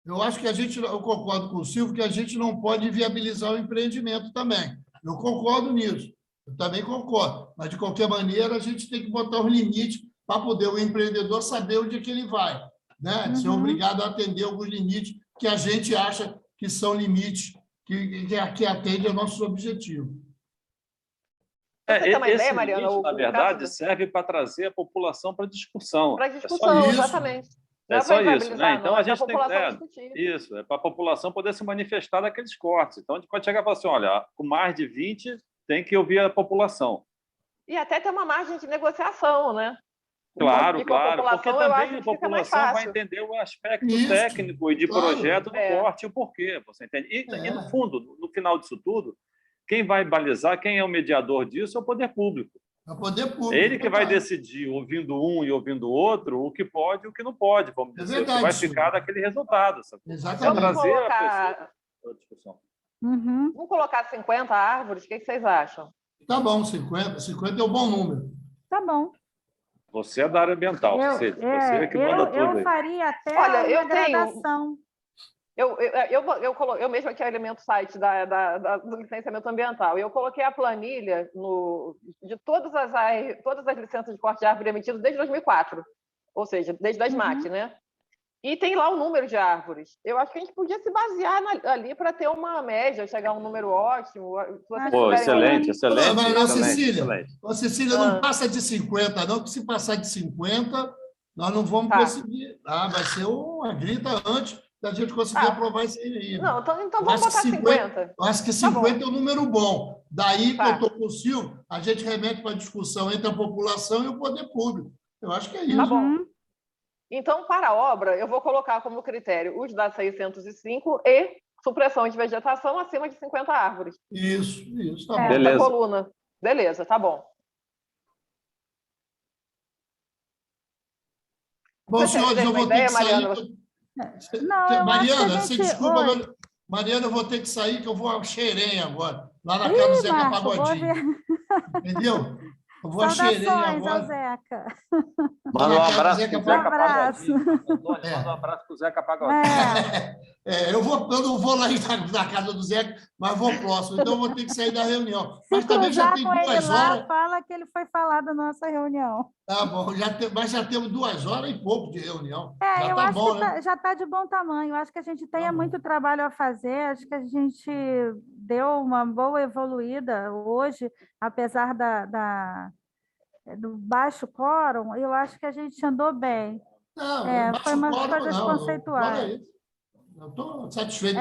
S2: Eu acho que eu concordo com o Silvio que a gente não pode viabilizar o empreendimento também. Eu concordo nisso. Eu também concordo. Mas, de qualquer maneira, a gente tem que botar os limites para poder o empreendedor saber onde é que ele vai, né? Ser obrigado a atender alguns limites que a gente acha que são limites que atendem aos nossos objetivos.
S3: Você tem uma ideia, Mariana?
S4: Limite, na verdade, serve para trazer a população para discussão.
S3: Para discussão, exatamente.
S4: É só isso, né? Então a gente tem isso, é para a população poder se manifestar daqueles cortes. Então a gente pode chegar e falar assim, olha, com mais de 20 tem que ouvir a população.
S3: E até ter uma margem de negociação, né?
S4: Claro, porque também a população vai entender o aspecto técnico e de projeto do corte e o porquê, você entende? E no fundo, no final disso tudo, quem vai balizar, quem é o mediador disso é o poder público.
S2: É o poder público.
S4: Ele que vai decidir, ouvindo um e ouvindo o outro, o que pode e o que não pode, vamos dizer, o que vai ficar daquele resultado. Sabe?
S2: Exatamente.
S4: Trazer a pessoa para a discussão.
S3: Vamos colocar 50 árvores, o que vocês acham?
S2: Tá bom, 50. 50 é um bom número.
S1: Tá bom.
S4: Você é da área ambiental, você é que manda tudo aí.
S1: Eu faria até uma gradação.
S3: Eu mesmo aqui alimento o site do licenciamento ambiental. Eu coloquei a planilha de todas as licenças de corte de árvore emitidas desde 2004, ou seja, desde a SMAC, né? E tem lá o número de árvores. Eu acho que a gente podia se basear ali para ter uma média, chegar a um número ótimo.
S4: Excelente.
S2: Cecília, não passa de 50, não, porque se passar de 50, nós não vamos conseguir. Vai ser uma grita antes da gente conseguir aprovar isso aí.
S3: Não, então vamos botar 50.
S2: Eu acho que 50 é um número bom. Daí, que eu estou com o Silvio, a gente remete para a discussão entre a população e o poder público. Eu acho que é isso.
S3: Tá bom. Então, para a obra, eu vou colocar como critério os da 605 e supressão de vegetação acima de 50 árvores.
S2: Isso, tá bom.
S4: Beleza.
S3: Coluna. Beleza, tá bom.
S2: Bom, senhores, eu vou ter que sair. Mariana, você desculpa, Mariana, eu vou ter que sair, que eu vou ao Xerém agora, lá na casa do Zeca Pagodinho. Entendeu? Eu vou a Xerém agora.
S1: Zeca.
S4: Manda um abraço pro Zeca Pagodinho.
S2: Manda
S4: um abraço pro Zeca Pagodinho.
S2: Eu não vou lá na casa do Zeca, mas vou próximo. Então, eu vou ter que sair da reunião. Mas também já tem 2 horas.
S1: Fala que ele foi falar da nossa reunião.
S2: Tá bom, mas já temos 2 horas e pouco de reunião.
S1: Eu acho que já está de bom tamanho. Eu acho que a gente tem muito trabalho a fazer. Acho que a gente deu uma boa evoluída hoje, apesar do baixo quórum. Eu acho que a gente andou bem. Foi umas coisas conceituais.
S2: Eu estou satisfeito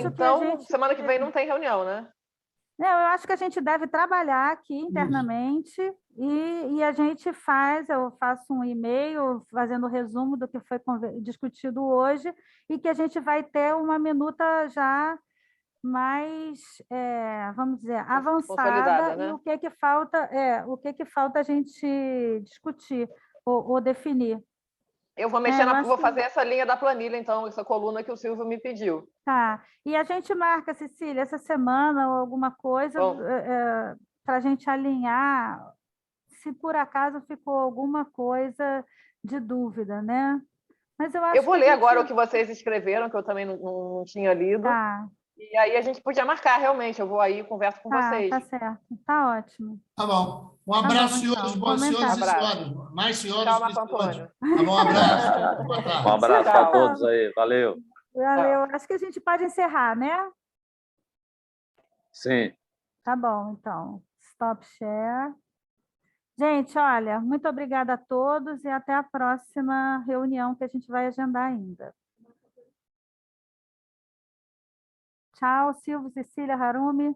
S3: então, semana que vem não tem reunião, né?
S1: Não, eu acho que a gente deve trabalhar aqui internamente e a gente eu faço um e-mail fazendo o resumo do que foi discutido hoje e que a gente vai ter uma minuta já mais, vamos dizer,
S3: Consolidada,
S1: avançada, e
S3: né?
S1: o que que falta a gente discutir ou definir.
S3: Eu vou
S1: Eu acho
S3: vou
S1: que
S3: fazer essa linha da planilha, então, essa coluna que o Silvio me pediu.
S1: tá. E a gente marca, Cecília, essa semana ou alguma coisa
S3: Bom,
S1: para a gente alinhar, se por acaso ficou alguma coisa de dúvida, né? Mas eu
S3: eu
S1: acho
S3: vou
S1: que a
S3: ler
S1: gente
S3: agora o que vocês escreveram, que eu também não tinha lido.
S1: tá,
S3: E aí a gente podia marcar, realmente. Eu vou aí e converso com vocês.
S1: tá certo, tá ótimo.
S2: Tá bom. Um
S1: Tá bom,
S2: abraço, senhores,
S1: então,
S2: bons senhores e
S1: comentado.
S3: Abraço.
S2: senhoras. Mais senhoras
S3: Tchau,
S2: que
S3: Marco
S2: senhores.
S3: Antônio.
S2: Tá bom, um abraço. Boa
S4: Um
S2: tarde.
S4: abraço para
S3: Tchau.
S4: todos aí. Valeu.
S1: Valeu. Acho que a gente pode encerrar, né?
S4: Sim.
S1: Tá bom, então. Stop share. Gente, olha, muito obrigada a todos e até a próxima reunião que a gente vai agendar ainda. Tchau, Silvio, Cecília, Harumi.